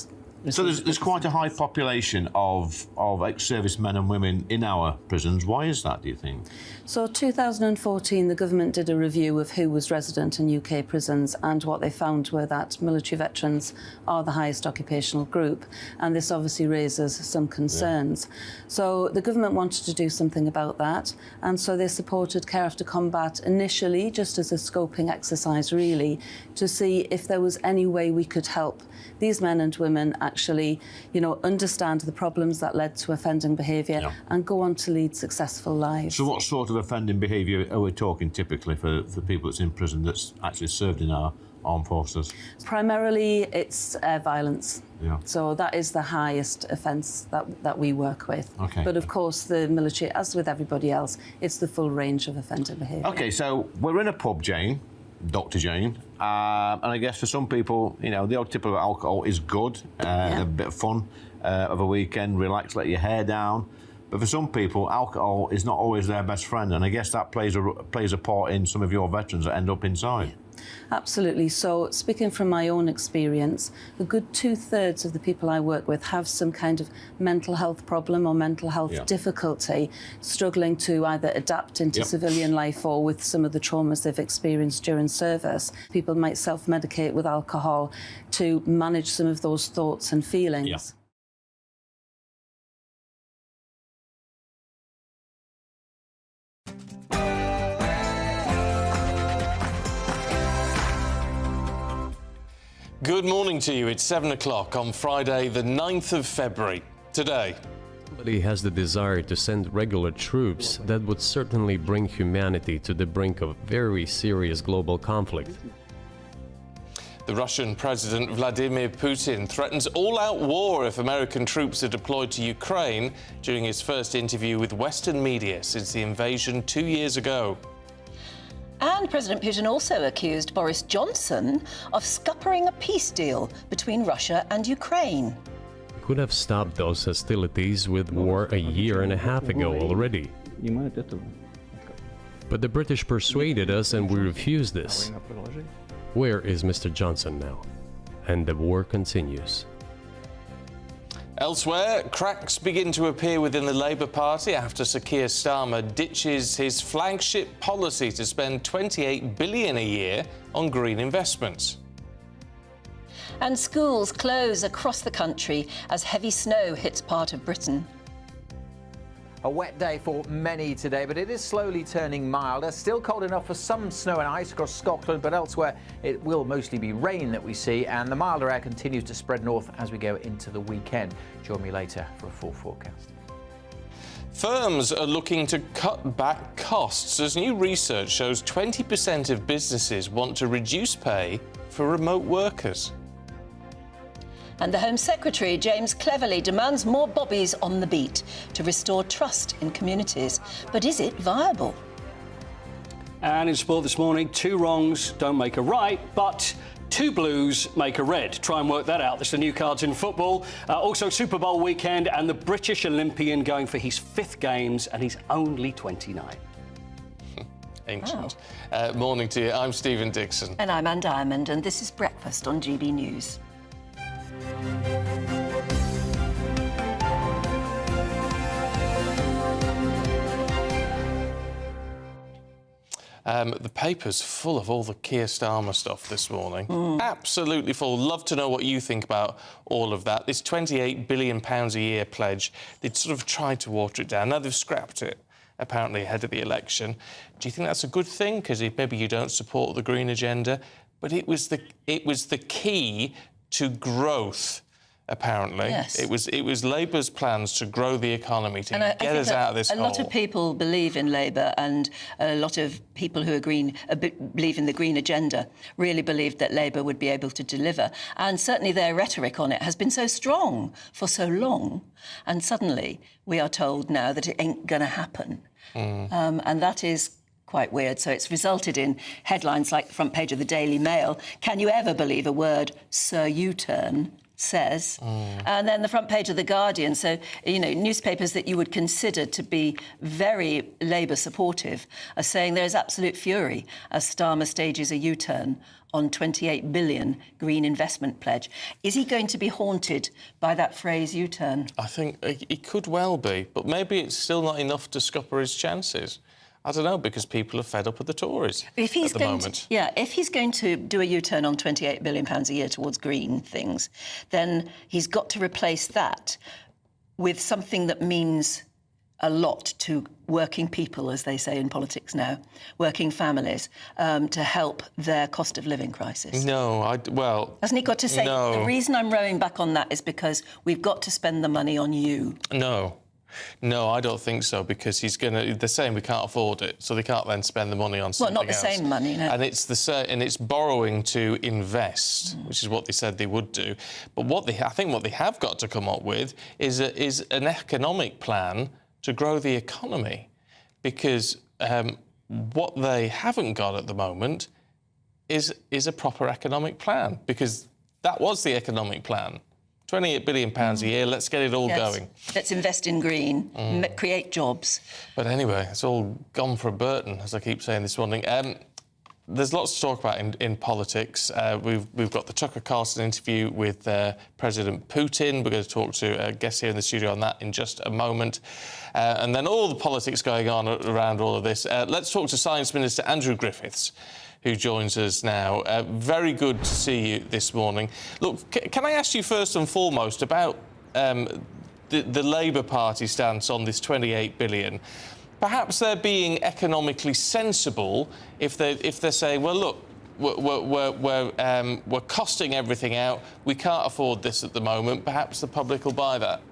[SPEAKER 7] so there's quite a high population of ex-servicemen and women in our prisons. Why is that, do you think?
[SPEAKER 9] So 2014, the government did a review of who was resident in UK prisons, and what they found were that military veterans are the highest occupational group, and this obviously raises some concerns. Yeah. So the government wanted to do something about that, and so they supported Care After Combat initially just as a scoping exercise, really, to see if there was any way we could help these men and women actually, you know, understand the problems that led to offending behaviour and go on to lead successful lives.
[SPEAKER 7] So what sort of offending behaviour are we talking typically for people that's in prison that's actually served in our armed forces?
[SPEAKER 9] Primarily, it's violence.
[SPEAKER 7] Yeah.
[SPEAKER 9] So that is the highest offence that we work with.
[SPEAKER 7] Okay.
[SPEAKER 9] But of course, the military, as with everybody else, it's the full range of offending behaviour.
[SPEAKER 7] OK, so we're in a pub, Jane, Dr. Jane, and I guess for some people, you know, the odd tip of alcohol is good, a bit of fun of a weekend, relax, let your hair down. But for some people, alcohol is not always their best friend, and I guess that plays a part in some of your veterans that end up inside.
[SPEAKER 9] Absolutely. So, speaking from my own experience, a good 2/3 of the people I work with have some kind of mental health problem or mental health difficulty, struggling to either adapt into civilian life or with some of the traumas they've experienced during service. People might self-medicate with alcohol to manage some of those thoughts and feelings.
[SPEAKER 7] Yeah.
[SPEAKER 2] Good morning to you. It's 7 o'clock on Friday, the 9th of February. Today,
[SPEAKER 8] somebody has the desire to send regular troops that would certainly bring humanity to the brink of very serious global conflict.
[SPEAKER 2] the Russian President Vladimir Putin threatens all-out war if American troops are deployed to Ukraine during his first interview with Western media since the invasion 2 years ago.
[SPEAKER 10] And President Putin also accused Boris Johnson of scuppering a peace deal between Russia and Ukraine.
[SPEAKER 8] We could have stopped those hostilities with war a year and a half ago already. But the British persuaded us and we refused this. Where is Mr. Johnson now? And the war continues.
[SPEAKER 2] Elsewhere, cracks begin to appear within the Labour Party after Sir Keir Starmer ditches his flagship policy to spend $28 billion a year on green investments.
[SPEAKER 10] And schools close across the country as heavy snow hits part of Britain.
[SPEAKER 5] A wet day for many today, but it is slowly turning milder. Still cold enough for some snow and ice across Scotland, but elsewhere it will mostly be rain that we see, and the milder air continues to spread north as we go into the weekend. Join me later for a full forecast.
[SPEAKER 2] Firms are looking to cut back costs as new research shows 20% of businesses want to reduce pay for remote workers.
[SPEAKER 10] And the Home Secretary, James Cleverly, demands more bobbies on the beat to restore trust in communities. But is it viable?
[SPEAKER 6] And in sport this morning, 2 wrongs don't make a right, but 2 blues make a red. Try and work that out. There's the new cards in football. Also Super Bowl weekend and the British Olympian going for his 5th games, and he's only 29.
[SPEAKER 2] Ancient. Morning to you. I'm Stephen Dixon.
[SPEAKER 4] And I'm Anne Diamond, and this is Breakfast on GB News.
[SPEAKER 2] The paper's full of all the Keir Starmer stuff this morning. Absolutely full. Love to know what you think about all of that. This £28 billion a year pledge, they'd sort of tried to water it down. Now they've scrapped it, apparently ahead of the election. Do you think that's a good thing? Because maybe you don't support the green agenda, but it was the key to growth. Apparently,
[SPEAKER 4] yes.
[SPEAKER 2] It was Labour's plans to grow the economy, to get us out of this hole.
[SPEAKER 4] A lot of people believe in Labour, and a lot of people who believe in the green agenda really believed that Labour would be able to deliver. And certainly their rhetoric on it has been so strong for so long, and suddenly we are told now that it ain't going to happen. And that is quite weird. So it's resulted in headlines like the front page of the Daily Mail. Can you ever believe a word Sir U-turn says? And then the front page of The Guardian. So, you know, newspapers that you would consider to be very Labour supportive are saying there is absolute fury as Starmer stages a U-turn on 28 billion green investment pledge. Is he going to be haunted by that phrase U-turn?
[SPEAKER 2] I think he could well be, but maybe it's still not enough to scupper his chances. I don't know, because people are fed up with the Tories at the moment.
[SPEAKER 4] If he's going to do a U-turn on £28 billion a year towards green things, then he's got to replace that with something that means a lot to working people, as they say in politics now, working families, to help their cost of living crisis.
[SPEAKER 2] Hasn't
[SPEAKER 4] he got to say, the reason I'm rowing back on that is because we've got to spend the money on you?
[SPEAKER 2] No, I don't think so, because they're saying we can't afford it, so they can't then spend the money on something else.
[SPEAKER 4] Well, not the same money, no.
[SPEAKER 2] And it's borrowing to invest, which is what they said they would do. But I think what they have got to come up with is an economic plan to grow the economy, because what they haven't got at the moment is a proper economic plan, because that was the economic plan. £28 billion a year, let's get it all going.
[SPEAKER 4] Let's invest in green, create jobs.
[SPEAKER 2] But anyway, it's all gone for a Burton, as I keep saying this morning. There's lots to talk about in politics. We've got the Tucker-Carlson interview with President Putin. We're going to talk to a guest here in the studio on that in just a moment. And then all the politics going on around all of this. Let's talk to Science Minister Andrew Griffith, who joins us now. Very good to see you this morning. Look, can I ask you first and foremost about the Labour Party stance on this £28 billion? Perhaps they're being economically sensible if they're saying, well, look, we're costing everything out, we can't afford this at the moment, perhaps the public will buy that.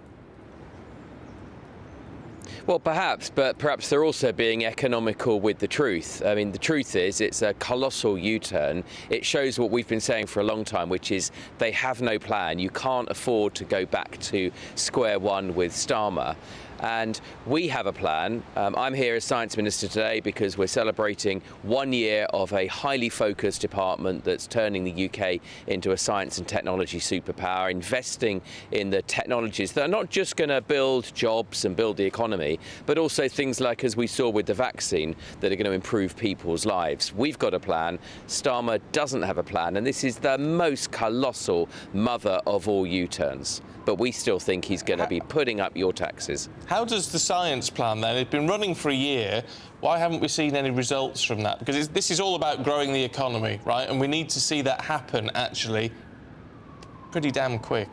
[SPEAKER 8] Well, perhaps, but perhaps they're also being economical with the truth. I mean, the truth is it's a colossal U-turn. It shows what we've been saying for a long time, which is they have no plan. You can't afford to go back to square one with Starmer. And we have a plan. I'm here as Science Minister today because we're celebrating 1 year of a highly focused department that's turning the UK into a science and technology superpower, investing in the technologies that are not just going to build jobs and build the economy, but also things like, as we saw with the vaccine, that are going to improve people's lives. We've got a plan. Starmer doesn't have a plan, and this is the most colossal mother of all U-turns. But we still think he's going to be putting up your taxes.
[SPEAKER 2] How does the science plan, then? It's been running for a year. Why haven't we seen any results from that? Because this is all about growing the economy, right? And we need to see that happen, actually, pretty damn quick.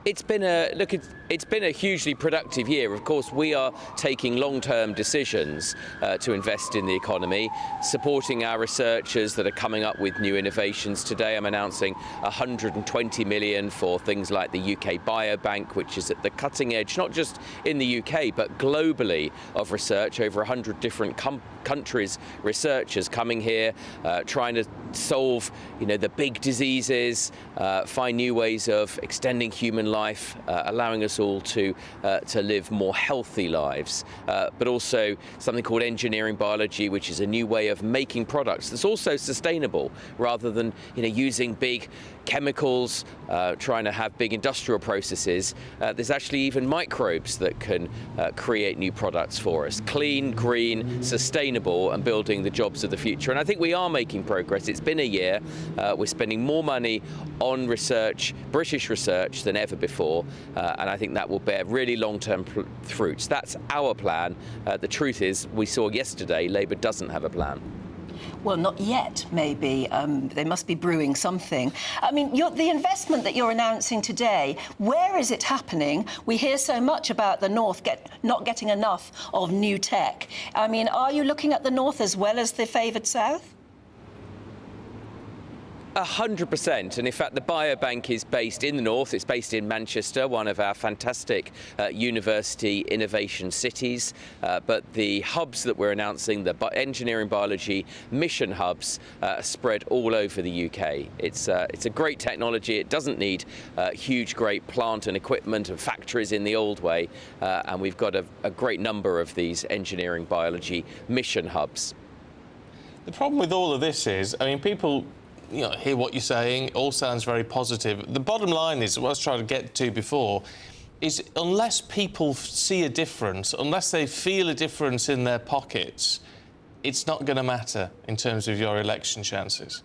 [SPEAKER 8] It's been a hugely productive year. Of course, we are taking long-term decisions to invest in the economy, supporting our researchers that are coming up with new innovations. Today, I'm announcing 120 million for things like the UK Biobank, which is at the cutting edge, not just in the UK, but globally, of research. Over 100 different countries' researchers coming here, trying to solve, the big diseases, find new ways of extending human life, allowing us all to live more healthy lives, but also something called engineering biology, which is a new way of making products that's also sustainable, rather than using big chemicals, trying to have big industrial processes. There's actually even microbes that can create new products for us. Clean, green, sustainable, and building the jobs of the future. And I think we are making progress. It's been a year. We're spending more money on research, British research, than ever before. And I think that will bear really long-term fruits. That's our plan. The truth is, we saw yesterday, Labour doesn't have a plan.
[SPEAKER 10] Well, not yet, maybe. They must be brewing something. I mean, the investment that you're announcing today, where is it happening? We hear so much about the North not getting enough of new tech. I mean, are you looking at the North as well as the favoured South?
[SPEAKER 8] 100%, and in fact the biobank is based in the north. It's based in Manchester, one of our fantastic university innovation cities, but the hubs that we're announcing, the engineering biology mission hubs, spread all over the UK. It's a great technology. It doesn't need huge great plant and equipment and factories in the old way, and we've got a great number of these engineering biology mission hubs.
[SPEAKER 2] The problem with all of this is, I mean, people hear what you're saying, it all sounds very positive. The bottom line is, what I was trying to get to before, is unless people see a difference, unless they feel a difference in their pockets, it's not going to matter in terms of your election chances.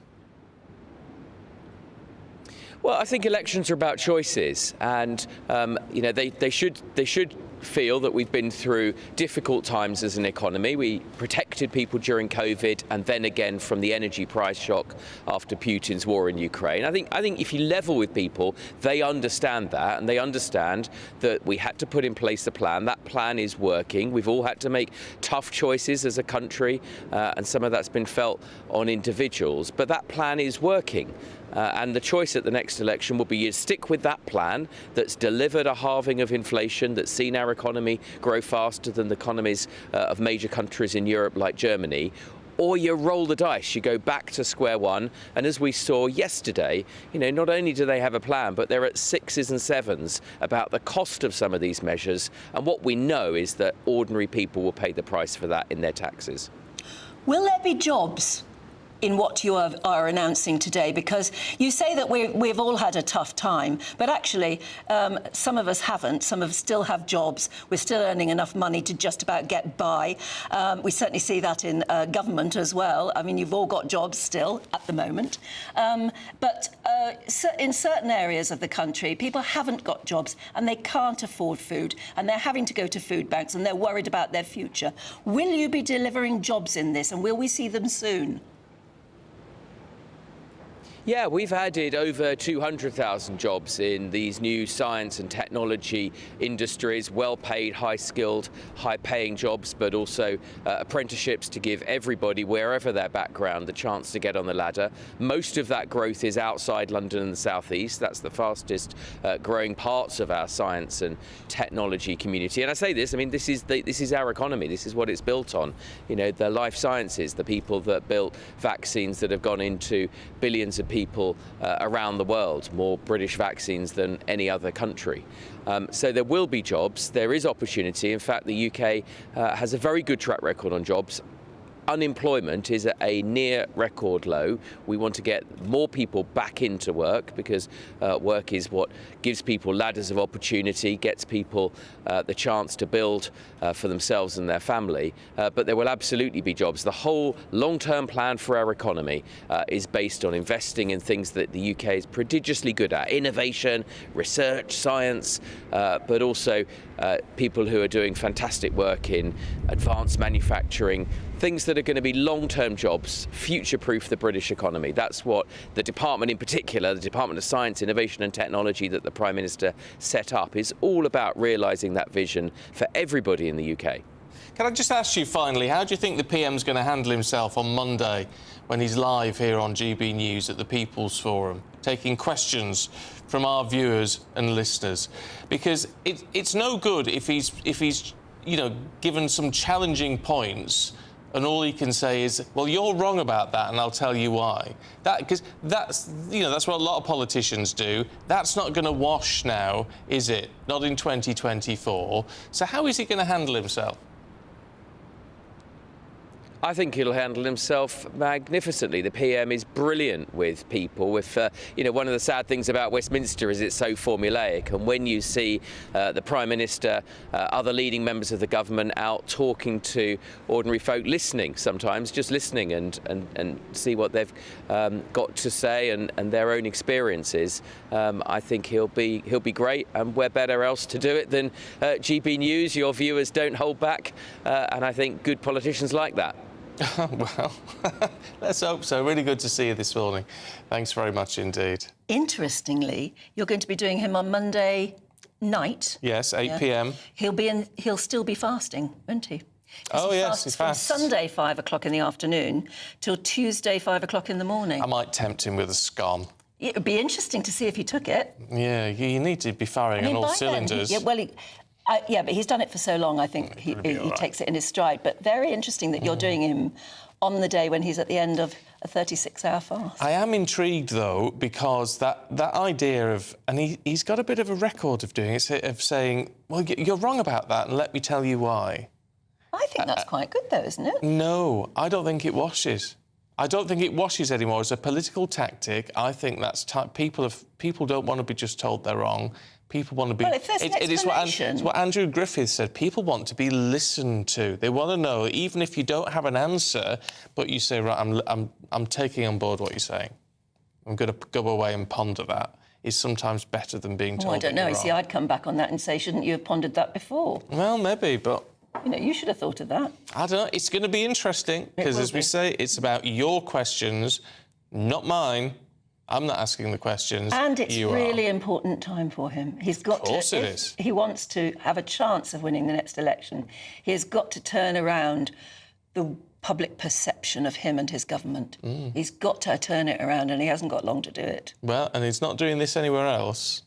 [SPEAKER 8] Well, I think elections are about choices, and they should feel that we've been through difficult times as an economy. We protected people during COVID, and then again from the energy price shock after Putin's war in Ukraine. I think if you level with people, they understand that, and they understand that we had to put in place a plan. That plan is working. We've all had to make tough choices as a country, and some of that's been felt on individuals, but that plan is working. And the choice at the next election will be you stick with that plan that's delivered a halving of inflation, that's seen our economy grow faster than the economies of major countries in Europe like Germany, or you roll the dice, you go back to square one. And as we saw yesterday, not only do they have a plan, but they're at 6s and 7s about the cost of some of these measures. And what we know is that ordinary people will pay the price for that in their taxes.
[SPEAKER 10] Will there be jobs in what you are announcing today? Because you say that we've all had a tough time, but actually some of us haven't. Some of us still have jobs. We're still earning enough money to just about get by. We certainly see that in government as well. I mean, you've all got jobs still at the moment. But in certain areas of the country, people haven't got jobs and they can't afford food, and they're having to go to food banks and they're worried about their future. Will you be delivering jobs in this, and will we see them soon?
[SPEAKER 8] Yeah, we've added over 200,000 jobs in these new science and technology industries, well-paid, high-skilled, high-paying jobs, but also apprenticeships to give everybody, wherever their background, the chance to get on the ladder. Most of that growth is outside London and the South East. That's the fastest growing parts of our science and technology community. And I say this, I mean, this is our economy. This is what it's built on. The life sciences, the people that built vaccines that have gone into billions of people around the world, more British vaccines than any other country. So there will be jobs, there is opportunity. In fact, the UK has a very good track record on jobs. Unemployment is at a near record low. We want to get more people back into work, because work is what gives people ladders of opportunity, gets people the chance to build for themselves and their family. But there will absolutely be jobs. The whole long-term plan for our economy is based on investing in things that the UK is prodigiously good at: innovation, research, science, but also people who are doing fantastic work in advanced manufacturing, things that are going to be long-term jobs, future-proof the British economy. That's what the department in particular, the Department of Science, Innovation and Technology that the Prime Minister set up, is all about realising that vision for everybody in the UK.
[SPEAKER 2] Can I just ask you finally, how do you think the PM's going to handle himself on Monday when he's live here on GB News at the People's Forum, taking questions from our viewers and listeners? Because it's no good if he's given some challenging points and all he can say is, well, you're wrong about that, and I'll tell you why. Because that's what a lot of politicians do. That's not going to wash now, is it? Not in 2024. So how is he going to handle himself?
[SPEAKER 11] I think he'll handle himself magnificently. The PM is brilliant with people. If one of the sad things about Westminster is it's so formulaic, and when you see the Prime Minister, other leading members of the government out talking to ordinary folk, listening sometimes, just listening and see what they've got to say and their own experiences, I think he'll be great. And where better else to do it than GB News? Your viewers don't hold back, and I think good politicians like that.
[SPEAKER 2] Well, let's hope so. Really good to see you this morning. Thanks very much indeed.
[SPEAKER 4] Interestingly, you're going to be doing him on Monday night.
[SPEAKER 2] Yes, 8 p.m.
[SPEAKER 4] He'll still be fasting, won't he?
[SPEAKER 2] Oh,
[SPEAKER 4] he
[SPEAKER 2] yes, he fasts.
[SPEAKER 4] From Sunday 5 o'clock in the afternoon till Tuesday 5 o'clock in the morning.
[SPEAKER 2] I might tempt him with a scone.
[SPEAKER 4] It would be interesting to see if he took it.
[SPEAKER 2] Yeah, you need to be firing on all cylinders.
[SPEAKER 4] But he's done it for so long, I think he takes it in his stride. But very interesting that you're doing him on the day when he's at the end of a 36-hour fast.
[SPEAKER 2] I am intrigued, though, because that idea of... And he's got a bit of a record of doing it, of saying, well, you're wrong about that, and let me tell you why.
[SPEAKER 4] I think that's quite good, though, isn't it?
[SPEAKER 2] No, I don't think it washes. I don't think it washes anymore. As a political tactic, I think that's... People don't want to be just told they're wrong. People want to be...
[SPEAKER 4] Well, if there's an explanation...
[SPEAKER 2] It's what Andrew Griffith said. People want to be listened to. They want to know, even if you don't have an answer, but you say, right, I'm taking on board what you're saying. I'm going to go away and ponder that. Is sometimes better than being told.
[SPEAKER 4] I don't know. You see, I'd come back on that and say, shouldn't you have pondered that before?
[SPEAKER 2] Well, maybe, but...
[SPEAKER 4] You should have thought of that.
[SPEAKER 2] I don't know. It's going to be interesting, because, as we say, it's about your questions, not mine. I'm not asking the questions.
[SPEAKER 4] And it's really important time for him. He's got to... Of course it is. He wants to have a chance of winning the next election. He has got to turn around the public perception of him and his government. He's got to turn it around, and he hasn't got long to do it.
[SPEAKER 2] Well, and he's not doing this anywhere else.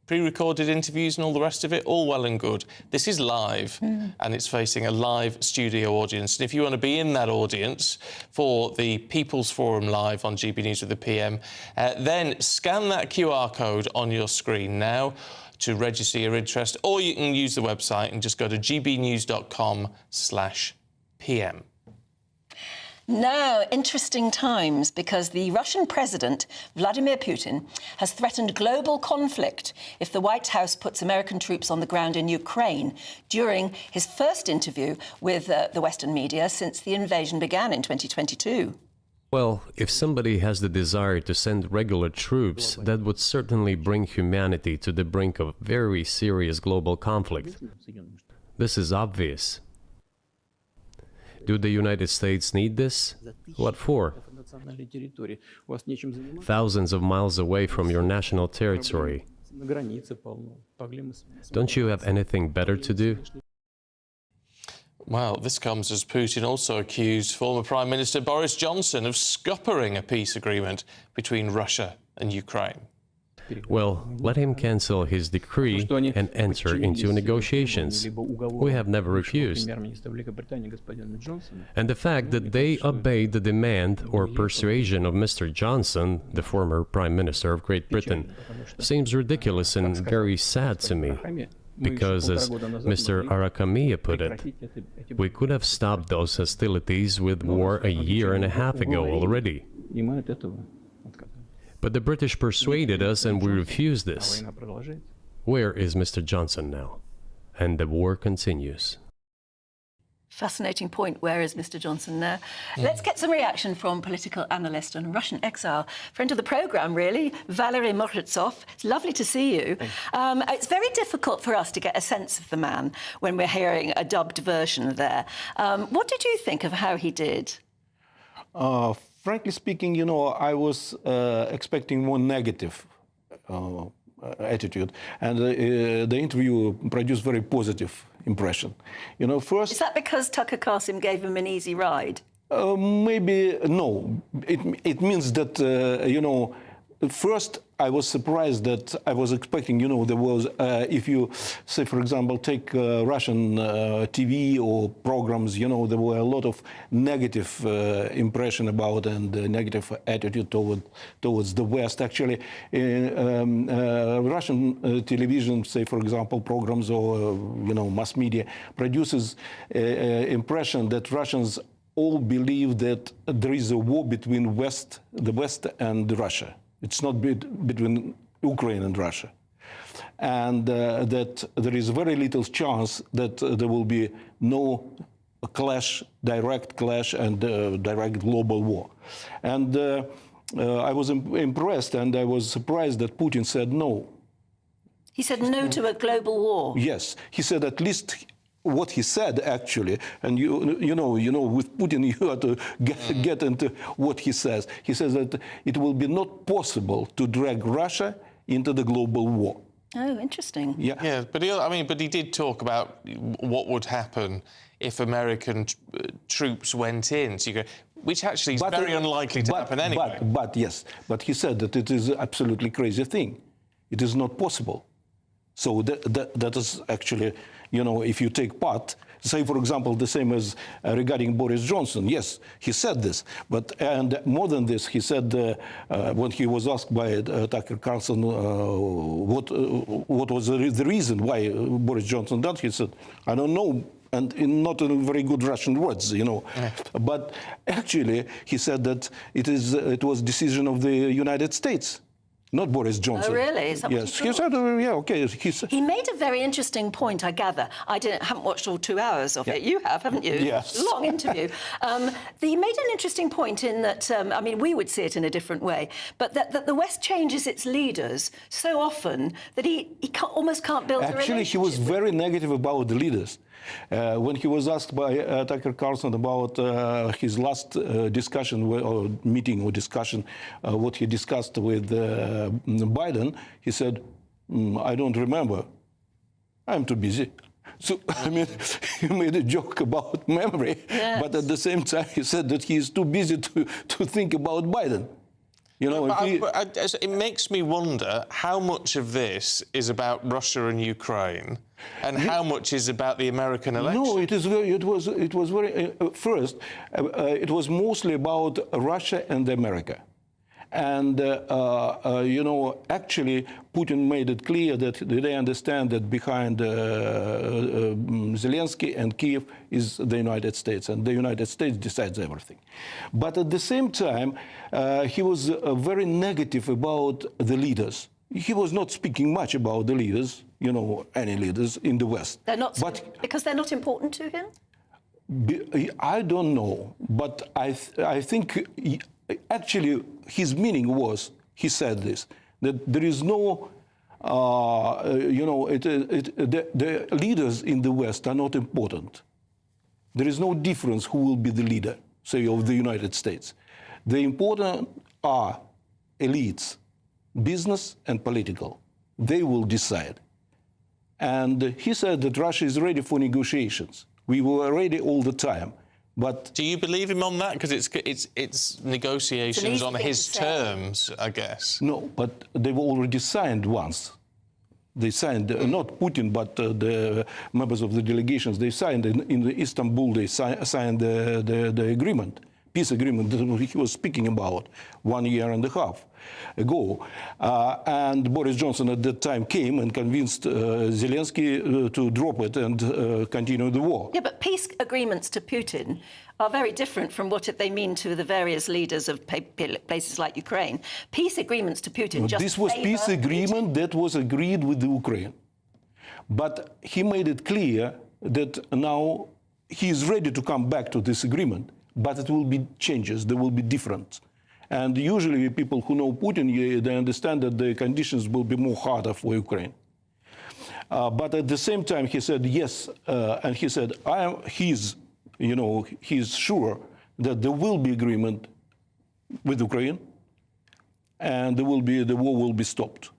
[SPEAKER 2] Pre-recorded interviews and all the rest of it, all well and good. This is live, and it's facing a live studio audience. And if you want to be in that audience for the People's Forum Live on GB News with the PM, then scan that QR code on your screen now to register your interest, or you can use the website and just go to gbnews.com/PM.
[SPEAKER 4] Now, interesting times, because the Russian president, Vladimir Putin, has threatened global conflict if the White House puts American troops on the ground in Ukraine during his first interview with the Western media since the invasion began in 2022.
[SPEAKER 8] Well, if somebody has the desire to send regular troops, that would certainly bring humanity to the brink of very serious global conflict. This is obvious. Do the United States need this? What for? Thousands of miles away from your national territory. Don't you have anything better to do?
[SPEAKER 2] Well, this comes as Putin also accused former Prime Minister Boris Johnson of scuppering a peace agreement between Russia and Ukraine.
[SPEAKER 8] Well, let him cancel his decree and enter into negotiations. We have never refused. And the fact that they obeyed the demand or persuasion of Mr. Johnson, the former Prime Minister of Great Britain, seems ridiculous and very sad to me. Because, as Mr. Arakamiya put it, we could have stopped those hostilities with war a year and a half ago already. But the British persuaded us and we refused this. Where is Mr. Johnson now? And the war continues.
[SPEAKER 4] Fascinating point. Where is Mr. Johnson now? Let's get some reaction from political analyst and Russian exile, friend of the programme, really, Valery Mokritsov. It's lovely to see you. It's very difficult for us to get a sense of the man when we're hearing a dubbed version there. What did you think of how he did?
[SPEAKER 12] Frankly speaking, I was expecting more negative attitude, and the interview produced very positive impression. First...
[SPEAKER 4] Is that because Tucker Carlson gave him an easy ride?
[SPEAKER 12] Maybe no. It means that, first, I was surprised that I was expecting, there was, if you say, for example, take Russian TV or programs, there were a lot of negative impression about and negative attitude towards the West. Actually, Russian television, say, for example, programs or, mass media produces impression that Russians all believe that there is a war between the West and Russia. It's not between Ukraine and Russia. And that there is very little chance that there will be no clash, direct clash and direct global war. And I was impressed and I was surprised that Putin said no.
[SPEAKER 4] He said no to a global war.
[SPEAKER 12] Yes, he said at least what he said actually, and you know, with Putin you have to get into what he says. He says that it will be not possible to drag Russia into the global war.
[SPEAKER 4] Oh, interesting.
[SPEAKER 2] Yeah, but he did talk about what would happen if American troops went in. So which actually is very unlikely to happen anyway.
[SPEAKER 12] But he said that it is an absolutely crazy thing. It is not possible. So that is actually, if you take part, say, for example, the same as regarding Boris Johnson. Yes, he said this. And more than this, he said when he was asked by Tucker Carlson what was the reason why Boris Johnson did, he said, I don't know. And not in very good Russian words, But actually, he said that it was decision of the United States. Not Boris Johnson.
[SPEAKER 4] Oh, really? Is that
[SPEAKER 12] yes.
[SPEAKER 4] What
[SPEAKER 12] he said, yeah, okay.
[SPEAKER 4] He made a very interesting point, I gather. I haven't watched all 2 hours of it. You have, haven't you?
[SPEAKER 12] Yes.
[SPEAKER 4] Long interview. He made an interesting point in that, we would see it in a different way, but that the West changes its leaders so often that he almost can't build a relationship.
[SPEAKER 12] Actually, he was very negative about the leaders. When he was asked by Tucker Carlson about his last discussion or meeting or discussion, what he discussed with Biden, he said, I don't remember. I'm too busy. So, he made a joke about memory, yes. But at the same time, he said that he is too busy to think about Biden.
[SPEAKER 2] It makes me wonder how much of this is about Russia and Ukraine, and how much is about the American election.
[SPEAKER 12] No, it was very first. It was mostly about Russia and America, and actually Putin made it clear that they understand that behind Zelensky and Kiev is the United States, and the United States decides everything. But at the same time, he was very negative about the leaders. He was not speaking much about the leaders, any leaders in the West.
[SPEAKER 4] They're not, because they're not important to him?
[SPEAKER 12] I don't know, but I think actually his meaning was, he said this, that there is no, the leaders in the West are not important. There is no difference who will be the leader, say, of the United States. The important are elites, business and political. They will decide. And he said that Russia is ready for negotiations. We were ready all the time. But
[SPEAKER 2] do you believe him on that? Because it's negotiations on his terms, I guess.
[SPEAKER 12] No, but they've already signed once. They signed, not Putin, but the members of the delegations. They signed in Istanbul. They signed the agreement, peace agreement that he was speaking about 1.5 years ago. And Boris Johnson at that time came and convinced Zelensky to drop it and continue the war.
[SPEAKER 4] Yeah, but peace agreements to Putin are very different from what they mean to the various leaders of places like Ukraine. Peace agreements to Putin just
[SPEAKER 12] This was peace agreement that was agreed with the Ukraine. But he made it clear that now he is ready to come back to this agreement, but it will be changes, there will be different. And usually people who know Putin, they understand that the conditions will be more harder for Ukraine. But at the same time, he said yes, and he said he's sure that there will be agreement with Ukraine, and the war will be stopped.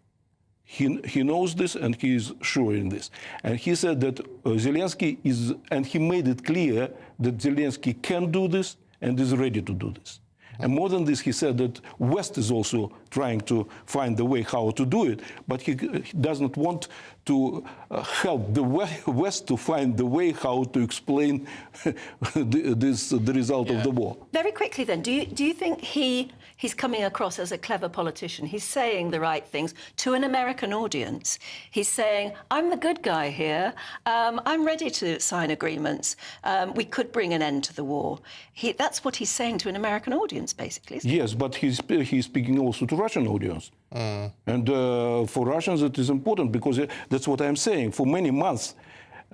[SPEAKER 12] He knows this, and he is sure in this. And he said that Zelensky is, and he made it clear that Zelensky can do this and is ready to do this. And more than this, he said that West is also trying to find the way how to do it, but he does not want to help the West to find the way how to explain the result of the war.
[SPEAKER 4] Very quickly then, do you think he's coming across as a clever politician? He's saying the right things to an American audience. He's saying, I'm the good guy here. I'm ready to sign agreements. We could bring an end to the war. That's what he's saying to an American audience, basically.
[SPEAKER 12] Yes, but he's speaking also to Russian audience. And for Russians, it is important because that's what I'm saying. For many months,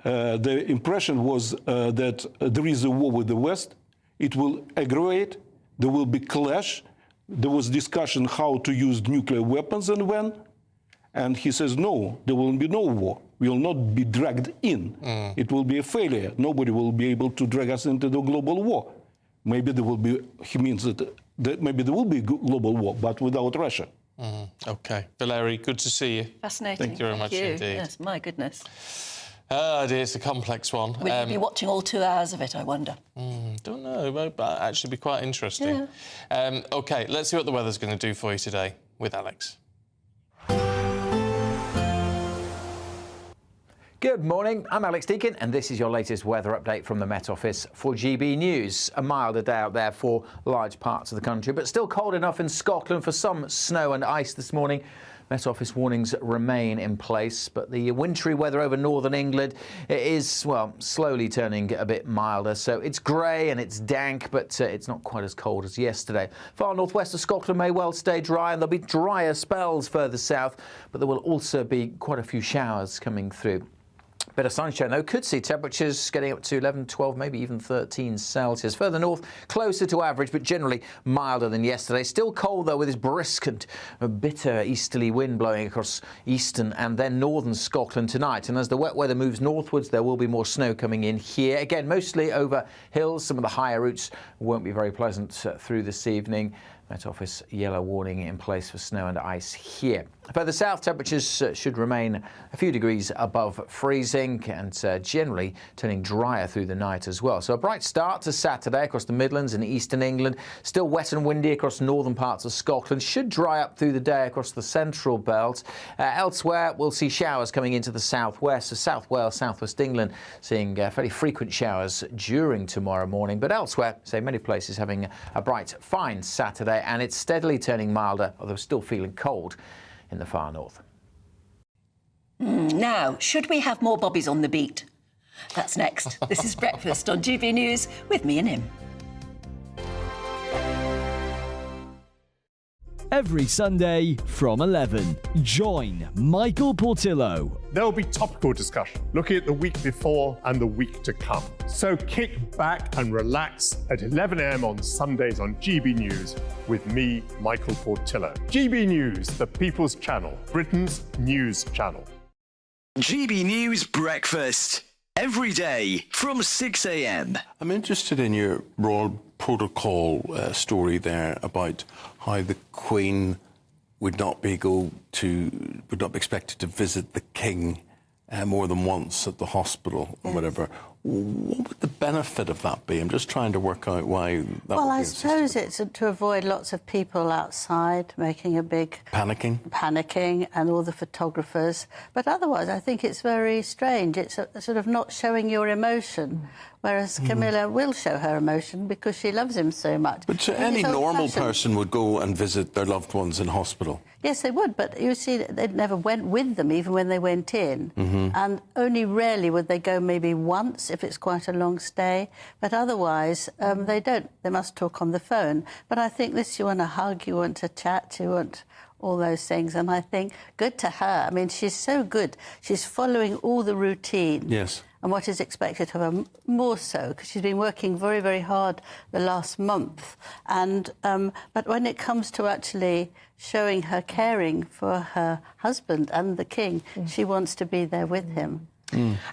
[SPEAKER 12] the impression was that there is a war with the West. It will aggravate. There will be clash. There was discussion how to use nuclear weapons and when. And he says, no, there will be no war. We will not be dragged in. It will be a failure. Nobody will be able to drag us into the global war. Maybe there will be, he means that maybe there will be a global war, but without Russia.
[SPEAKER 2] OK. Valerie, good to see you.
[SPEAKER 4] Fascinating.
[SPEAKER 2] Thank you very much indeed.
[SPEAKER 4] Yes, my goodness.
[SPEAKER 2] Oh, dear, it's a complex one.
[SPEAKER 4] Will you be watching all 2 hours of it, I wonder?
[SPEAKER 2] Don't know, but actually be quite interesting.
[SPEAKER 4] Yeah.
[SPEAKER 2] OK, let's see what the weather's going to do for you today with Alex.
[SPEAKER 5] Good morning, I'm Alex Deakin and this is your latest weather update from the Met Office for GB News. A milder day out there for large parts of the country, but still cold enough in Scotland for some snow and ice this morning. Met Office warnings remain in place, but the wintry weather over northern England is, well, slowly turning a bit milder. So it's grey and it's dank, but it's not quite as cold as yesterday. Far northwest of Scotland may well stay dry, and there'll be drier spells further south, but there will also be quite a few showers coming through. Bit of sunshine, though, could see temperatures getting up to 11, 12, maybe even 13 Celsius. Further north, closer to average, but generally milder than yesterday. Still cold, though, with this brisk and bitter easterly wind blowing across eastern and then northern Scotland tonight. And as the wet weather moves northwards, there will be more snow coming in here. Again, mostly over hills. Some of the higher routes won't be very pleasant through this evening. Met Office yellow warning in place for snow and ice here. Further south, temperatures should remain a few degrees above freezing and generally turning drier through the night as well. So a bright start to Saturday across the Midlands and eastern England. Still wet and windy across northern parts of Scotland. Should dry up through the day across the central belt. Elsewhere, we'll see showers coming into the southwest. So South Wales, southwest England, seeing fairly frequent showers during tomorrow morning. But elsewhere, say many places having a bright, fine Saturday. And it's steadily turning milder, although still feeling cold in the far north.
[SPEAKER 4] Now, should we have more bobbies on the beat? That's next. This is Breakfast on GB News with me and him.
[SPEAKER 13] Every Sunday from 11, join Michael Portillo.
[SPEAKER 14] There'll be topical discussion, looking at the week before and the week to come. So kick back and relax at 11 a.m. on Sundays on GB News with me, Michael Portillo. GB News, the People's Channel, Britain's news channel.
[SPEAKER 18] GB News Breakfast, every day from 6 a.m.
[SPEAKER 15] I'm interested in your Royal Protocol story there about how the Queen would not be expected to visit the King more than once at the hospital or whatever. What would the benefit of that be? I'm just trying to work out why that
[SPEAKER 16] Well,
[SPEAKER 15] would be
[SPEAKER 16] I suppose it's to avoid lots of people outside making a big... Panicking and all the photographers. But otherwise, I think it's very strange. It's a sort of not showing your emotion, whereas Camilla will show her emotion because she loves him so much.
[SPEAKER 15] But any normal person would go and visit their loved ones in hospital.
[SPEAKER 16] Yes, they would, but you see, they never went with them, even when they went in. And only rarely would they go maybe once, if it's quite a long stay. But otherwise, they don't. They must talk on the phone. But I think this, you want to hug, you want to chat, you want all those things. And I think, good to her. I mean, she's so good. She's following all the routine.
[SPEAKER 15] Yes.
[SPEAKER 16] And what is expected of her, more so, because she's been working very, very hard the last month. And but when it comes to actually showing her caring for her husband and the King, she wants to be there with him.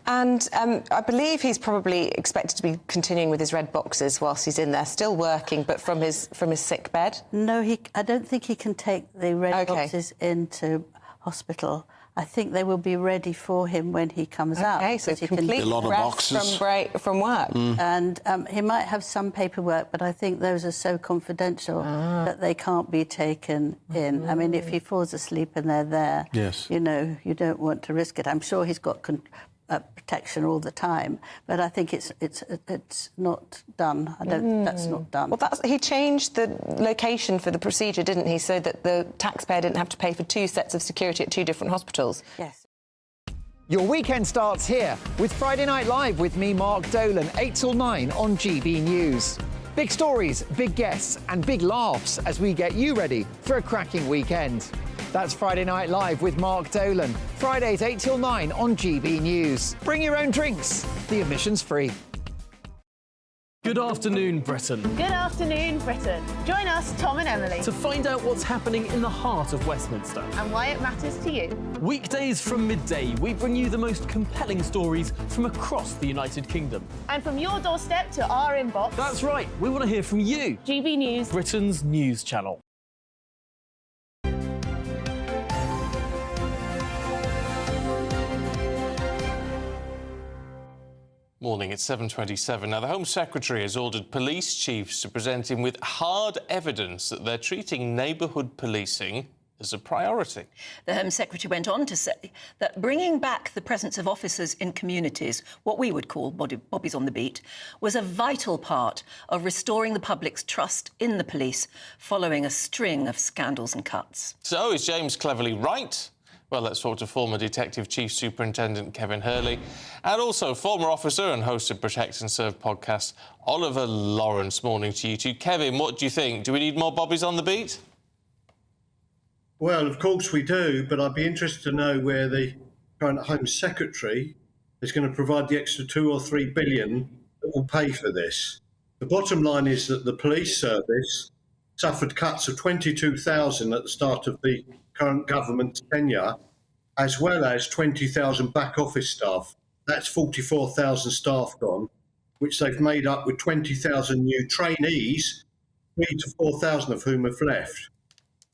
[SPEAKER 17] And I believe he's probably expected to be continuing with his red boxes whilst he's in there, still working, but from his sick bed.
[SPEAKER 16] No, I don't think he can take the red boxes into hospital. I think they will be ready for him when he comes out.
[SPEAKER 17] Okay, so
[SPEAKER 16] because he
[SPEAKER 17] complete
[SPEAKER 16] can
[SPEAKER 15] A lot of
[SPEAKER 17] rest
[SPEAKER 15] boxes.
[SPEAKER 17] from work.
[SPEAKER 16] And he might have some paperwork, but I think those are so confidential that they can't be taken in. I mean, if he falls asleep and they're there,
[SPEAKER 15] Yes.
[SPEAKER 16] you know, you don't want to risk it. I'm sure he's got protection all the time, but I think it's not done. That's not done.
[SPEAKER 17] Well, he changed the location for the procedure, didn't he, so that the taxpayer didn't have to pay for 2 sets of security at 2 different hospitals?
[SPEAKER 16] Yes.
[SPEAKER 19] Your weekend starts here with Friday Night Live with me, Mark Dolan, 8 till 9 on GB News. Big stories, big guests and big laughs as we get you ready for a cracking weekend. That's Friday Night Live with Mark Dolan. Fridays 8 till 9 on GB News. Bring your own drinks. The admission's free.
[SPEAKER 20] Good afternoon, Britain.
[SPEAKER 21] Good afternoon, Britain. Join us, Tom and Emily,
[SPEAKER 20] To find out what's happening in the heart of Westminster.
[SPEAKER 21] and why it matters to you.
[SPEAKER 20] Weekdays from midday, we bring you the most compelling stories from across the United Kingdom.
[SPEAKER 21] And from your doorstep to our inbox.
[SPEAKER 20] That's right, we want to hear from you.
[SPEAKER 21] GB News,
[SPEAKER 20] Britain's news channel.
[SPEAKER 2] Morning, it's 7:27. Now, the Home Secretary has ordered police chiefs to present him with hard evidence that they're treating neighbourhood policing as a priority.
[SPEAKER 4] The Home Secretary went on to say that bringing back the presence of officers in communities, what we would call bobbies on the beat, was a vital part of restoring the public's trust in the police following a string of scandals and cuts.
[SPEAKER 2] So, is James cleverly right? Well, let's talk to former Detective Chief Superintendent Kevin Hurley and also former officer and host of Protect and Serve podcast, Oliver Lawrence. Morning to you two. Kevin, what do you think? Do we need more bobbies on the beat?
[SPEAKER 22] Well, of course we do, but I'd be interested to know where the current Home Secretary is going to provide the extra 2 or 3 billion that will pay for this. The bottom line is that the police service suffered cuts of 22,000 at the start of the current government's tenure, as well as 20,000 back office staff. That's 44,000 staff gone, which they've made up with 20,000 new trainees, 3,000 to 4,000 of whom have left.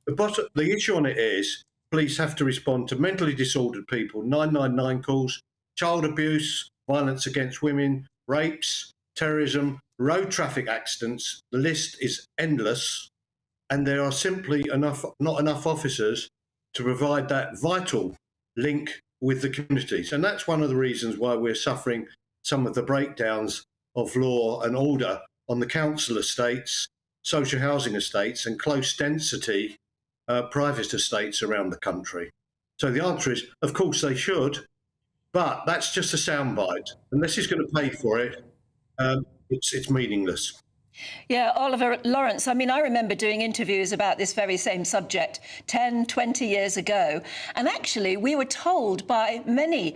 [SPEAKER 22] The issue on it is police have to respond to mentally disordered people, 999 calls, child abuse, violence against women, rapes, terrorism, road traffic accidents. The list is endless, and there are simply not enough officers to provide that vital link with the communities. And that's one of the reasons why we're suffering some of the breakdowns of law and order on the council estates, social housing estates, and close density private estates around the country. So the answer is, of course they should, but that's just a soundbite. Unless he's going to pay for it, it's meaningless.
[SPEAKER 4] Yeah, Oliver Lawrence, I mean, I remember doing interviews about this very same subject 10, 20 years ago. And actually, we were told by many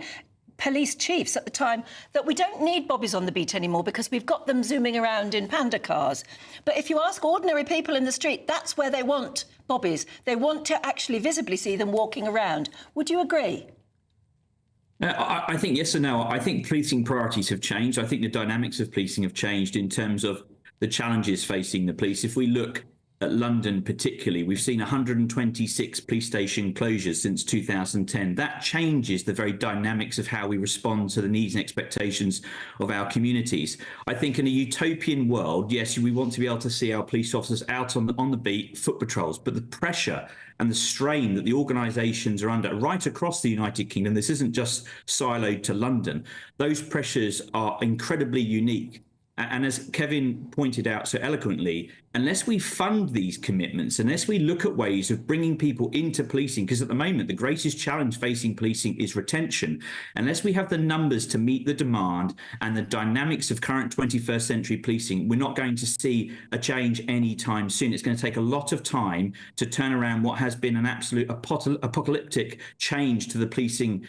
[SPEAKER 4] police chiefs at the time that we don't need bobbies on the beat anymore because we've got them zooming around in panda cars. But if you ask ordinary people in the street, that's where they want bobbies. They want to actually visibly see them walking around. Would you agree?
[SPEAKER 23] I think yes and no. I think policing priorities have changed. I think the dynamics of policing have changed in terms of the challenges facing the police. If we look at London particularly, we've seen 126 police station closures since 2010. That changes the very dynamics of how we respond to the needs and expectations of our communities. I think in a utopian world, yes, we want to be able to see our police officers out on the beat, foot patrols, but the pressure and the strain that the organisations are under right across the United Kingdom, this isn't just siloed to London, those pressures are incredibly unique. And as Kevin pointed out so eloquently, unless we fund these commitments, unless we look at ways of bringing people into policing, because at the moment the greatest challenge facing policing is retention, unless we have the numbers to meet the demand and the dynamics of current 21st century policing, we're not going to see a change anytime soon. It's going to take a lot of time to turn around what has been an absolute apocalyptic change to the policing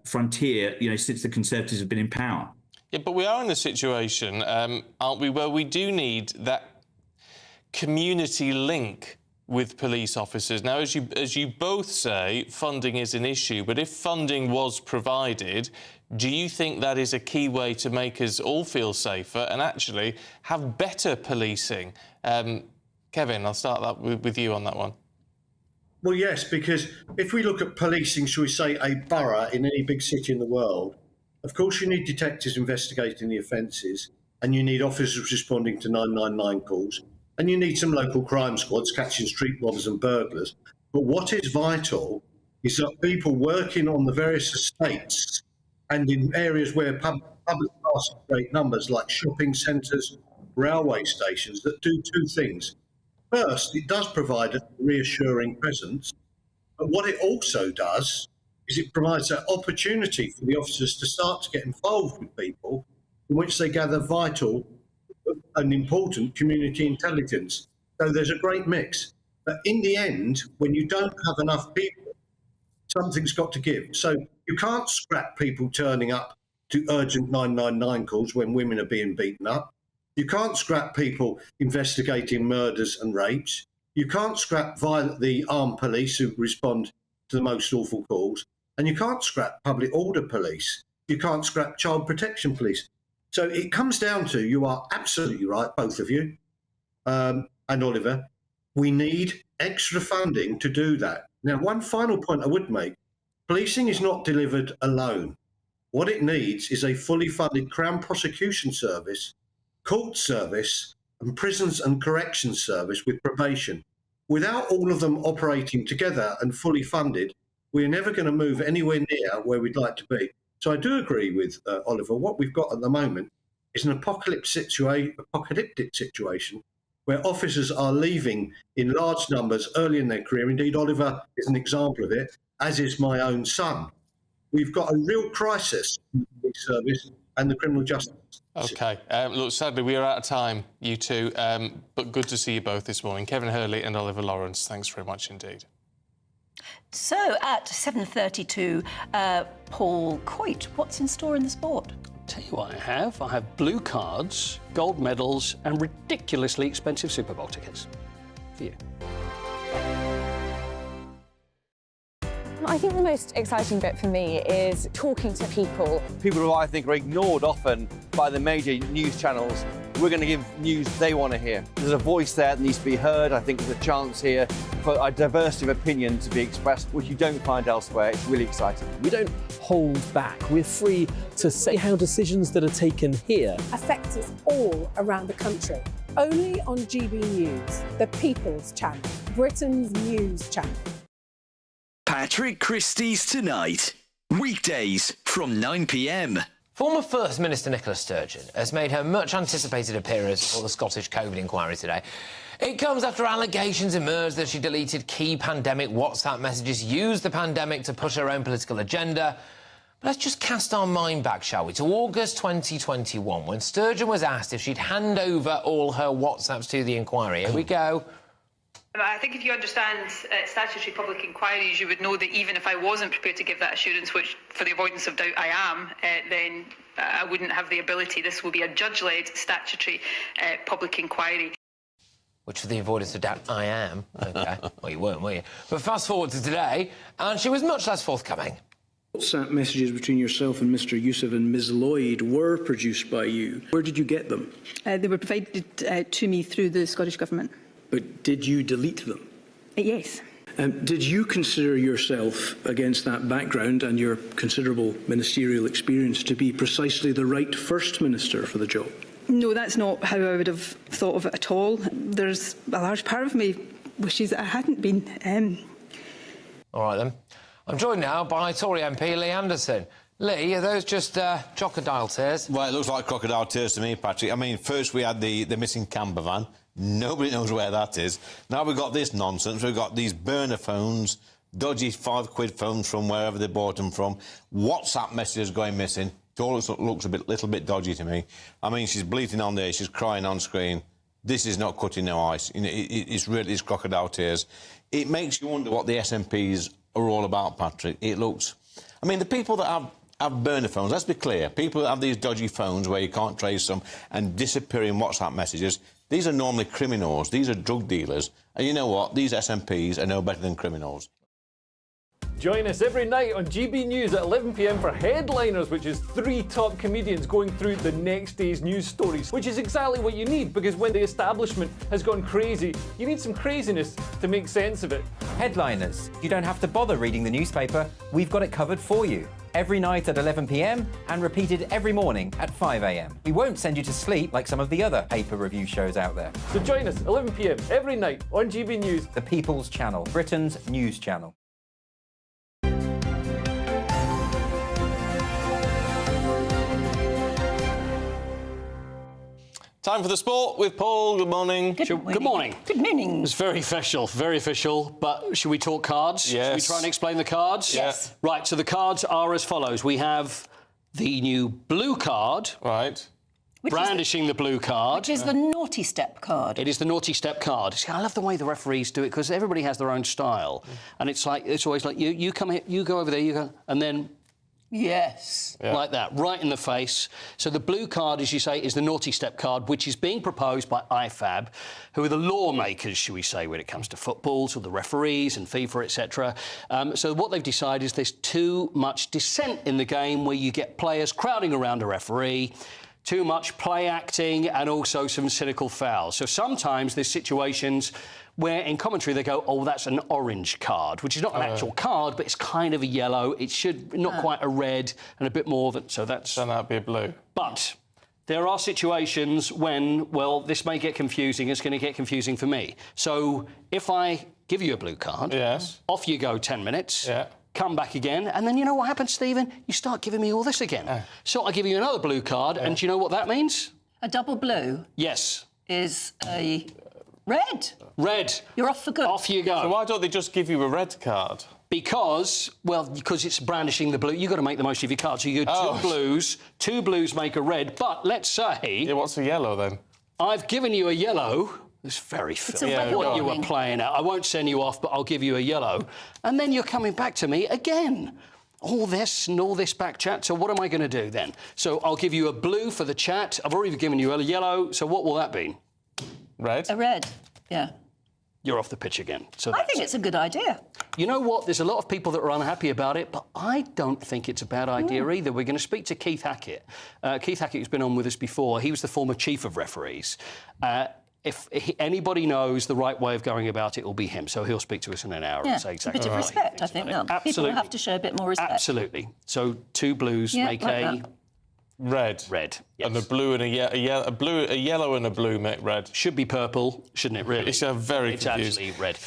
[SPEAKER 23] frontier, since the Conservatives have been in power.
[SPEAKER 2] Yeah, but we are in a situation, aren't we, where we do need that community link with police officers. Now, as you both say, funding is an issue, but if funding was provided, do you think that is a key way to make us all feel safer and actually have better policing? Kevin, I'll start that with you on that one.
[SPEAKER 22] Well, yes, because if we look at policing, shall we say, a borough in any big city in the world, of course you need detectives investigating the offences, and you need officers responding to 999 calls, and you need some local crime squads catching street robbers and burglars. But what is vital is that people working on the various estates and in areas where public pass great numbers, like shopping centres, railway stations, that do two things. First, it does provide a reassuring presence, but what it also does is it provides that opportunity for the officers to start to get involved with people in which they gather vital and important community intelligence. So there's a great mix. But in the end, when you don't have enough people, something's got to give. So you can't scrap people turning up to urgent 999 calls when women are being beaten up. You can't scrap people investigating murders and rapes. You can't scrap the armed police who respond to the most awful calls. And you can't scrap public order police. You can't scrap child protection police. So it comes down to, you are absolutely right, both of you, and Oliver, we need extra funding to do that. Now, one final point I would make, policing is not delivered alone. What it needs is a fully funded Crown Prosecution Service, court service, and prisons and corrections service with probation. Without all of them operating together and fully funded, we're never going to move anywhere near where we'd like to be. So I do agree with Oliver. What we've got at the moment is an apocalyptic situation where officers are leaving in large numbers early in their career. Indeed, Oliver is an example of it, as is my own son. We've got a real crisis in the police service and the criminal justice.
[SPEAKER 2] OK. Look, sadly, we are out of time, you two, but good to see you both this morning. Kevin Hurley and Oliver Lawrence, thanks very much indeed.
[SPEAKER 10] So at 7:32, Paul Coit, what's in store in the sport?
[SPEAKER 6] Tell you what I have. I have blue cards, gold medals and ridiculously expensive Super Bowl tickets for you.
[SPEAKER 1] I think the most exciting bit for me is talking to people.
[SPEAKER 3] People who I think are ignored often by the major news channels. We're going to give news they want to hear. There's a voice there that needs to be heard. I think there's a chance here for a diversity of opinion to be expressed, which you don't find elsewhere. It's really exciting.
[SPEAKER 9] We don't hold back. We're free to say how decisions that are taken here
[SPEAKER 24] affect us all around the country. Only on GB News, the People's Channel, Britain's news channel.
[SPEAKER 18] Patrick Christie's Tonight, weekdays from 9 p.m.
[SPEAKER 25] Former First Minister Nicola Sturgeon has made her much-anticipated appearance before the Scottish COVID inquiry today. It comes after allegations emerged that she deleted key pandemic WhatsApp messages, used the pandemic to push her own political agenda. But let's just cast our mind back, shall we, to August 2021, when Sturgeon was asked if she'd hand over all her WhatsApps to the inquiry. Here we go.
[SPEAKER 26] I think if you understand statutory public inquiries, you would know that even if I wasn't prepared to give that assurance, which for the avoidance of doubt I am, then I wouldn't have the ability. This will be a judge-led statutory public inquiry.
[SPEAKER 25] Which, for the avoidance of doubt, I am. OK. Well, you weren't, were you? But fast forward to today, and she was much less forthcoming.
[SPEAKER 27] WhatsApp messages between yourself and Mr Yusuf and Ms Lloyd were produced by you. Where did you get them?
[SPEAKER 28] They were provided to me through the Scottish Government.
[SPEAKER 27] But did you delete them?
[SPEAKER 28] Yes.
[SPEAKER 27] Did you consider yourself, against that background and your considerable ministerial experience, to be precisely the right First Minister for the job?
[SPEAKER 28] No, that's not how I would have thought of it at all. There's a large part of me wishes I hadn't been.
[SPEAKER 25] All right, then. I'm joined now by Tory MP Lee Anderson. Lee, are those just crocodile tears?
[SPEAKER 7] Well, it looks like crocodile tears to me, Patrick. I mean, first we had the missing camper van. Nobody knows where that is. Now we've got this nonsense. We've got these burner phones, dodgy £5 phones from wherever they bought them from, WhatsApp messages going missing. It all looks a little bit dodgy to me. I mean, she's bleating on there, she's crying on screen. This is not cutting no ice. You know, it's crocodile tears. It makes you wonder what the SNPs are all about, Patrick. It looks... I mean, the people that have burner phones, let's be clear, people that have these dodgy phones where you can't trace them and disappearing WhatsApp messages, these are normally criminals, these are drug dealers, and you know what? These SNPs are no better than criminals.
[SPEAKER 20] Join us every night on GB News at 11 p.m. for Headliners, which is 3 top comedians going through the next day's news stories, which is exactly what you need, because when the establishment has gone crazy, you need some craziness to make sense of it.
[SPEAKER 5] Headliners. You don't have to bother reading the newspaper. We've got it covered for you. Every night at 11 p.m. and repeated every morning at 5 a.m. We won't send you to sleep like some of the other paper review shows out there.
[SPEAKER 20] So join us 11 p.m. every night on GB News.
[SPEAKER 5] The People's Channel, Britain's news channel.
[SPEAKER 2] Time for the sport with Paul. Good morning.
[SPEAKER 6] Good morning.
[SPEAKER 10] Good morning.
[SPEAKER 6] It's very official, but should we talk cards?
[SPEAKER 2] Yes.
[SPEAKER 6] Should we try and explain the cards?
[SPEAKER 2] Yes.
[SPEAKER 6] Right, so the cards are as follows. We have the new blue card.
[SPEAKER 2] Right.
[SPEAKER 6] Brandishing the blue card.
[SPEAKER 10] Which is the naughty step card.
[SPEAKER 6] It is the naughty step card. See, I love the way the referees do it, because everybody has their own style. And it's always like, you come here, you go over there, you go, and then...
[SPEAKER 10] Yes.
[SPEAKER 6] Like that, right in the face. So the blue card, as you say, is the naughty step card, which is being proposed by IFAB, who are the lawmakers, shall we say, when it comes to football, so the referees and FIFA, etc. So what they've decided is there's too much dissent in the game, where you get players crowding around a referee, too much play acting, and also some cynical fouls. So sometimes there's situations where in commentary they go, oh, that's an orange card, which is not an actual card, but it's kind of a yellow. It should not quite a red, and a bit more than... So that's...
[SPEAKER 2] Then that'd be a blue.
[SPEAKER 6] But there are situations when, well, this may get confusing. It's going to get confusing for me. So if I give you a blue card,
[SPEAKER 2] yes,
[SPEAKER 6] off you go 10 minutes,
[SPEAKER 2] yeah,
[SPEAKER 6] come back again, and then you know what happens, Stephen? You start giving me all this again. So I give you another blue card, and do you know what that means?
[SPEAKER 10] A double blue?
[SPEAKER 6] Yes.
[SPEAKER 10] Is a... red.
[SPEAKER 6] Red.
[SPEAKER 10] You're off for good.
[SPEAKER 6] Off you go.
[SPEAKER 2] So why don't they just give you a red card?
[SPEAKER 6] Because it's brandishing the blue. You've got to make the most of your card. So you go two blues make a red. But let's say...
[SPEAKER 2] Yeah, what's a yellow then?
[SPEAKER 6] I've given you a yellow. It's very filthy. What you were playing at. I won't send you off, but I'll give you a yellow. And then you're coming back to me again. All this and all this back chat. So what am I going to do then? So I'll give you a blue for the chat. I've already given you a yellow. So what will that be?
[SPEAKER 2] Red?
[SPEAKER 10] A red, yeah.
[SPEAKER 6] You're off the pitch again. So
[SPEAKER 10] I think it's a good idea.
[SPEAKER 6] You know what? There's a lot of people that are unhappy about it, but I don't think it's a bad idea either. We're going to speak to Keith Hackett. Keith Hackett has been on with us before. He was the former chief of referees. If anybody knows the right way of going about it, it'll be him. So he'll speak to us in an hour and say exactly.
[SPEAKER 10] A bit of respect, I think. No, people have to show a bit more respect.
[SPEAKER 6] Absolutely. So two blues make a...
[SPEAKER 2] Red.
[SPEAKER 6] Red. Yes.
[SPEAKER 2] And a blue and a yellow and a blue make red.
[SPEAKER 6] Should be purple, shouldn't it? Really?
[SPEAKER 2] It's very
[SPEAKER 6] It's
[SPEAKER 2] confusing.
[SPEAKER 6] actually red.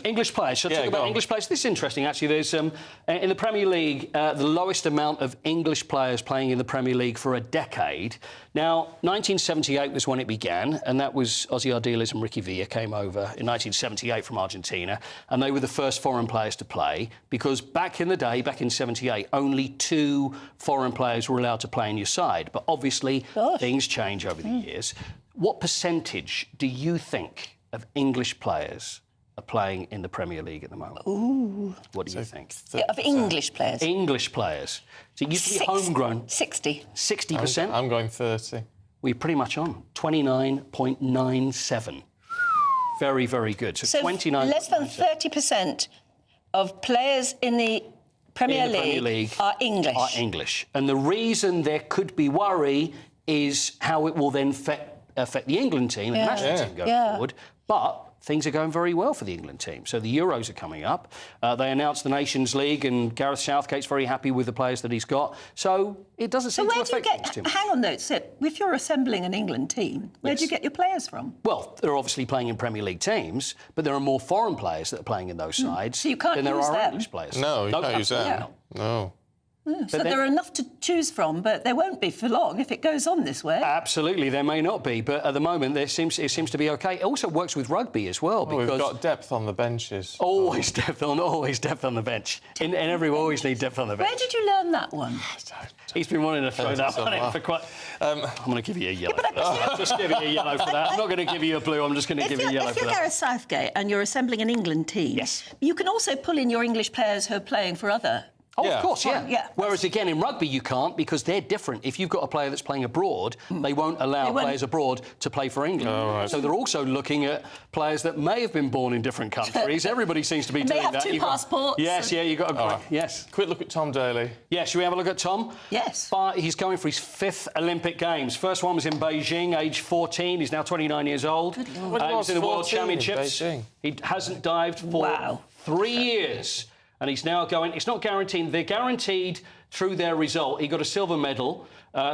[SPEAKER 6] English players. Shall I talk about English players? This is interesting. Actually, there's in the Premier League the lowest amount of English players playing in the Premier League for a decade. Now, 1978 was when it began, and that was Ozzy Ardiles and Ricky Villa came over in 1978 from Argentina, and they were the first foreign players to play, because back in the day, back in 78, only 2 foreign players were allowed to play in your side. But obviously, things change over the years. What percentage do you think of English players are playing in the Premier League at the moment?
[SPEAKER 10] Ooh.
[SPEAKER 6] What do you think?
[SPEAKER 10] Of English players?
[SPEAKER 6] English players. So it used to be homegrown.
[SPEAKER 10] 60.
[SPEAKER 6] 60%?
[SPEAKER 2] I'm going 30.
[SPEAKER 6] We're pretty much on. 29.97. Very, very good. So 29.
[SPEAKER 10] Less than 30% of players in the Premier League are English.
[SPEAKER 6] Are English. And the reason there could be worry is how it will then affect the England team and the national team going forward. But things are going very well for the England team. So the Euros are coming up. They announced the Nations League, and Gareth Southgate's very happy with the players that he's got. So it doesn't seem to affect things too much.
[SPEAKER 10] Hang on, though. So if you're assembling an England team, where do you get your players from?
[SPEAKER 6] Well, they're obviously playing in Premier League teams, but there are more foreign players that are playing in those sides
[SPEAKER 10] so you can't
[SPEAKER 6] than there
[SPEAKER 10] use
[SPEAKER 6] are
[SPEAKER 10] them.
[SPEAKER 6] English players.
[SPEAKER 2] No, you can't use them.
[SPEAKER 10] Yeah.
[SPEAKER 2] No.
[SPEAKER 10] So there are enough to choose from, but there won't be for long if it goes on this way.
[SPEAKER 6] Absolutely, there may not be, but at the moment it seems to be OK. It also works with rugby as well, because
[SPEAKER 2] we've got depth on the benches.
[SPEAKER 6] Always depth on the bench. In every we always need depth on the bench.
[SPEAKER 10] Where did you learn that one?
[SPEAKER 6] He's been wanting to throw that on it for quite... I'm going to give you a yellow. I'll just give you a yellow for that. I'm not going to give you a blue, I'm just going to give you a yellow for that.
[SPEAKER 10] If you're Gareth Southgate and you're assembling an England team, you can also pull in your English players who are playing for other
[SPEAKER 6] Oh,
[SPEAKER 2] Yeah.
[SPEAKER 6] of course, yeah.
[SPEAKER 10] Yeah.
[SPEAKER 6] Whereas, again, in rugby, you can't because they're different. If you've got a player that's playing abroad, they won't allow players abroad to play for England.
[SPEAKER 2] Oh, right.
[SPEAKER 6] So they're also looking at players that may have been born in different countries. Everybody seems to be
[SPEAKER 10] And
[SPEAKER 6] doing
[SPEAKER 10] they have
[SPEAKER 6] that.
[SPEAKER 10] two passports.
[SPEAKER 6] Yes, yeah, you've got a... Yes.
[SPEAKER 2] Quick look at Tom Daley.
[SPEAKER 6] Yeah, should we have a look at Tom?
[SPEAKER 10] Yes.
[SPEAKER 6] He's going for his 5th Olympic Games. First one was in Beijing, age 14. He's now 29 years old.
[SPEAKER 2] When
[SPEAKER 6] He
[SPEAKER 2] he
[SPEAKER 6] was
[SPEAKER 2] was
[SPEAKER 6] in the World
[SPEAKER 2] 14 in
[SPEAKER 6] Championships.
[SPEAKER 2] Beijing.
[SPEAKER 6] He hasn't dived for 3 years. And he's now going... It's not guaranteed. They're guaranteed through their result. He got a silver medal.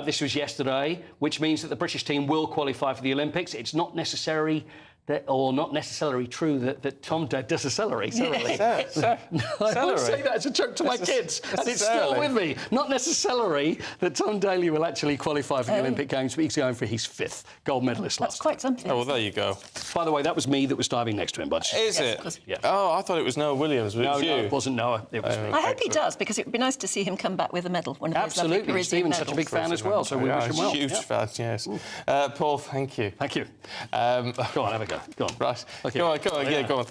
[SPEAKER 6] This was yesterday, which means that the British team will qualify for the Olympics. It's not necessary... not necessarily true that Tom does a celery.
[SPEAKER 2] Sir.
[SPEAKER 6] I always say that as a joke to my kids, and it's still with me. Not necessarily that Tom Daley will actually qualify for the Olympic Games, but he's going for his 5th gold medalist last.
[SPEAKER 10] That's quite something.
[SPEAKER 2] Oh, well, there you go.
[SPEAKER 6] By the way, that was me that was diving next to him, Budge.
[SPEAKER 2] Is it?
[SPEAKER 6] Yeah.
[SPEAKER 2] Oh, I thought it was Noah Williams. But
[SPEAKER 6] No,
[SPEAKER 2] it was you.
[SPEAKER 6] it wasn't Noah. It was me.
[SPEAKER 10] I hope he does, because it would be nice to see him come back with a medal. One of those lovely
[SPEAKER 6] Absolutely.
[SPEAKER 10] Parisian
[SPEAKER 6] Stephen's such a
[SPEAKER 10] medals.
[SPEAKER 6] big fan as well, so we wish him well.
[SPEAKER 2] Huge fan, yes. Paul, thank you.
[SPEAKER 6] Thank you. Go on, have a go. Go on.
[SPEAKER 2] Right.
[SPEAKER 6] Okay.
[SPEAKER 2] Go on, yeah, go on.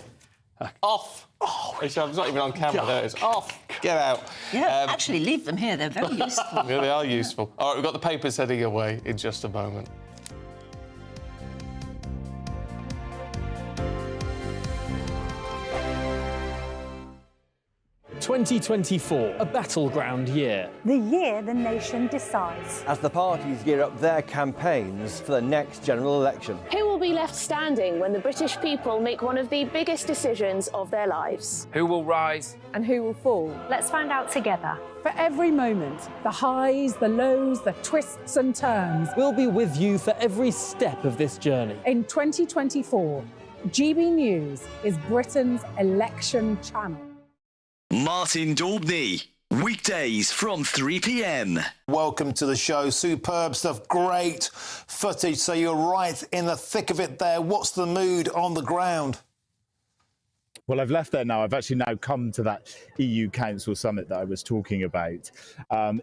[SPEAKER 2] Off. Oh, it's not even on camera. There it is. Off. Get out.
[SPEAKER 10] Yeah, actually, leave them here. They're very useful.
[SPEAKER 2] Yeah, they are useful. All right, we've got the papers heading away in just a moment.
[SPEAKER 9] 2024, a battleground year.
[SPEAKER 8] The year the nation decides.
[SPEAKER 3] As the parties gear up their campaigns for the next general election.
[SPEAKER 1] Who will be left standing when the British people make one of the biggest decisions of their lives?
[SPEAKER 25] Who will rise?
[SPEAKER 24] And who will fall?
[SPEAKER 8] Let's find out together.
[SPEAKER 24] For every moment, the highs, the lows, the twists and turns.
[SPEAKER 9] We'll be with you for every step of this journey.
[SPEAKER 24] In 2024, GB News is Britain's election channel.
[SPEAKER 18] Martin Daubney, weekdays from 3 p.m.
[SPEAKER 11] Welcome to the show. Superb stuff, great footage. So you're right in the thick of it there. What's the mood on the ground?
[SPEAKER 12] Well, I've left there now. I've actually now come to that EU Council summit that I was talking about.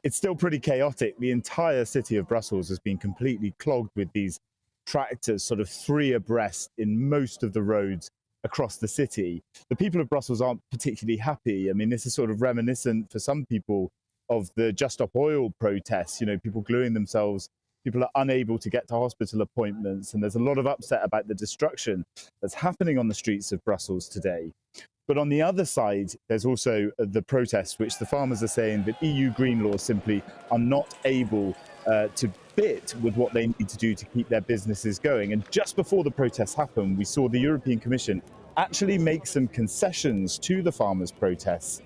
[SPEAKER 12] It's still pretty chaotic. The entire city of Brussels has been completely clogged with these tractors, sort of 3 abreast in most of the roads across the city. The people of Brussels aren't particularly happy. I mean, this is sort of reminiscent for some people of the Just Stop Oil protests, you know, people gluing themselves. People are unable to get to hospital appointments, and there's a lot of upset about the destruction that's happening on the streets of Brussels today. But on the other side, there's also the protests, which the farmers are saying that EU green laws simply are not able to fit with what they need to do to keep their businesses going. And just before the protests happened, we saw the European Commission actually make some concessions to the farmers' protests.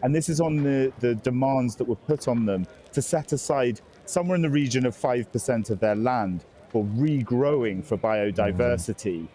[SPEAKER 12] And this is on the demands that were put on them to set aside somewhere in the region of 5% of their land for regrowing for biodiversity.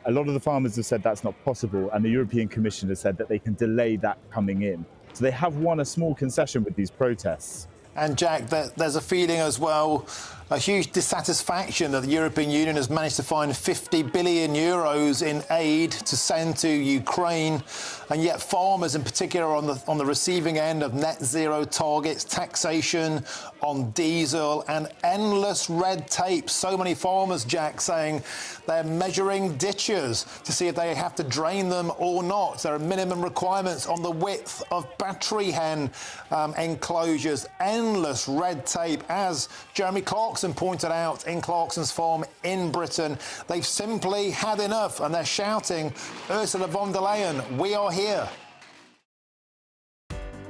[SPEAKER 12] A lot of the farmers have said that's not possible, and the European Commission has said that they can delay that coming in. So they have won a small concession with these protests.
[SPEAKER 11] And Jack, there's a feeling as well, a huge dissatisfaction that the European Union has managed to find 50 billion euros in aid to send to Ukraine, and yet farmers in particular are on the receiving end of net zero targets, taxation on diesel and endless red tape. So many farmers, Jack, saying they're measuring ditches to see if they have to drain them or not. There are minimum requirements on the width of battery hen enclosures. Endless red tape, as Jeremy Clarkson pointed out in Clarkson's farm in Britain. They've simply had enough, and they're shouting, Ursula von der Leyen, we are here.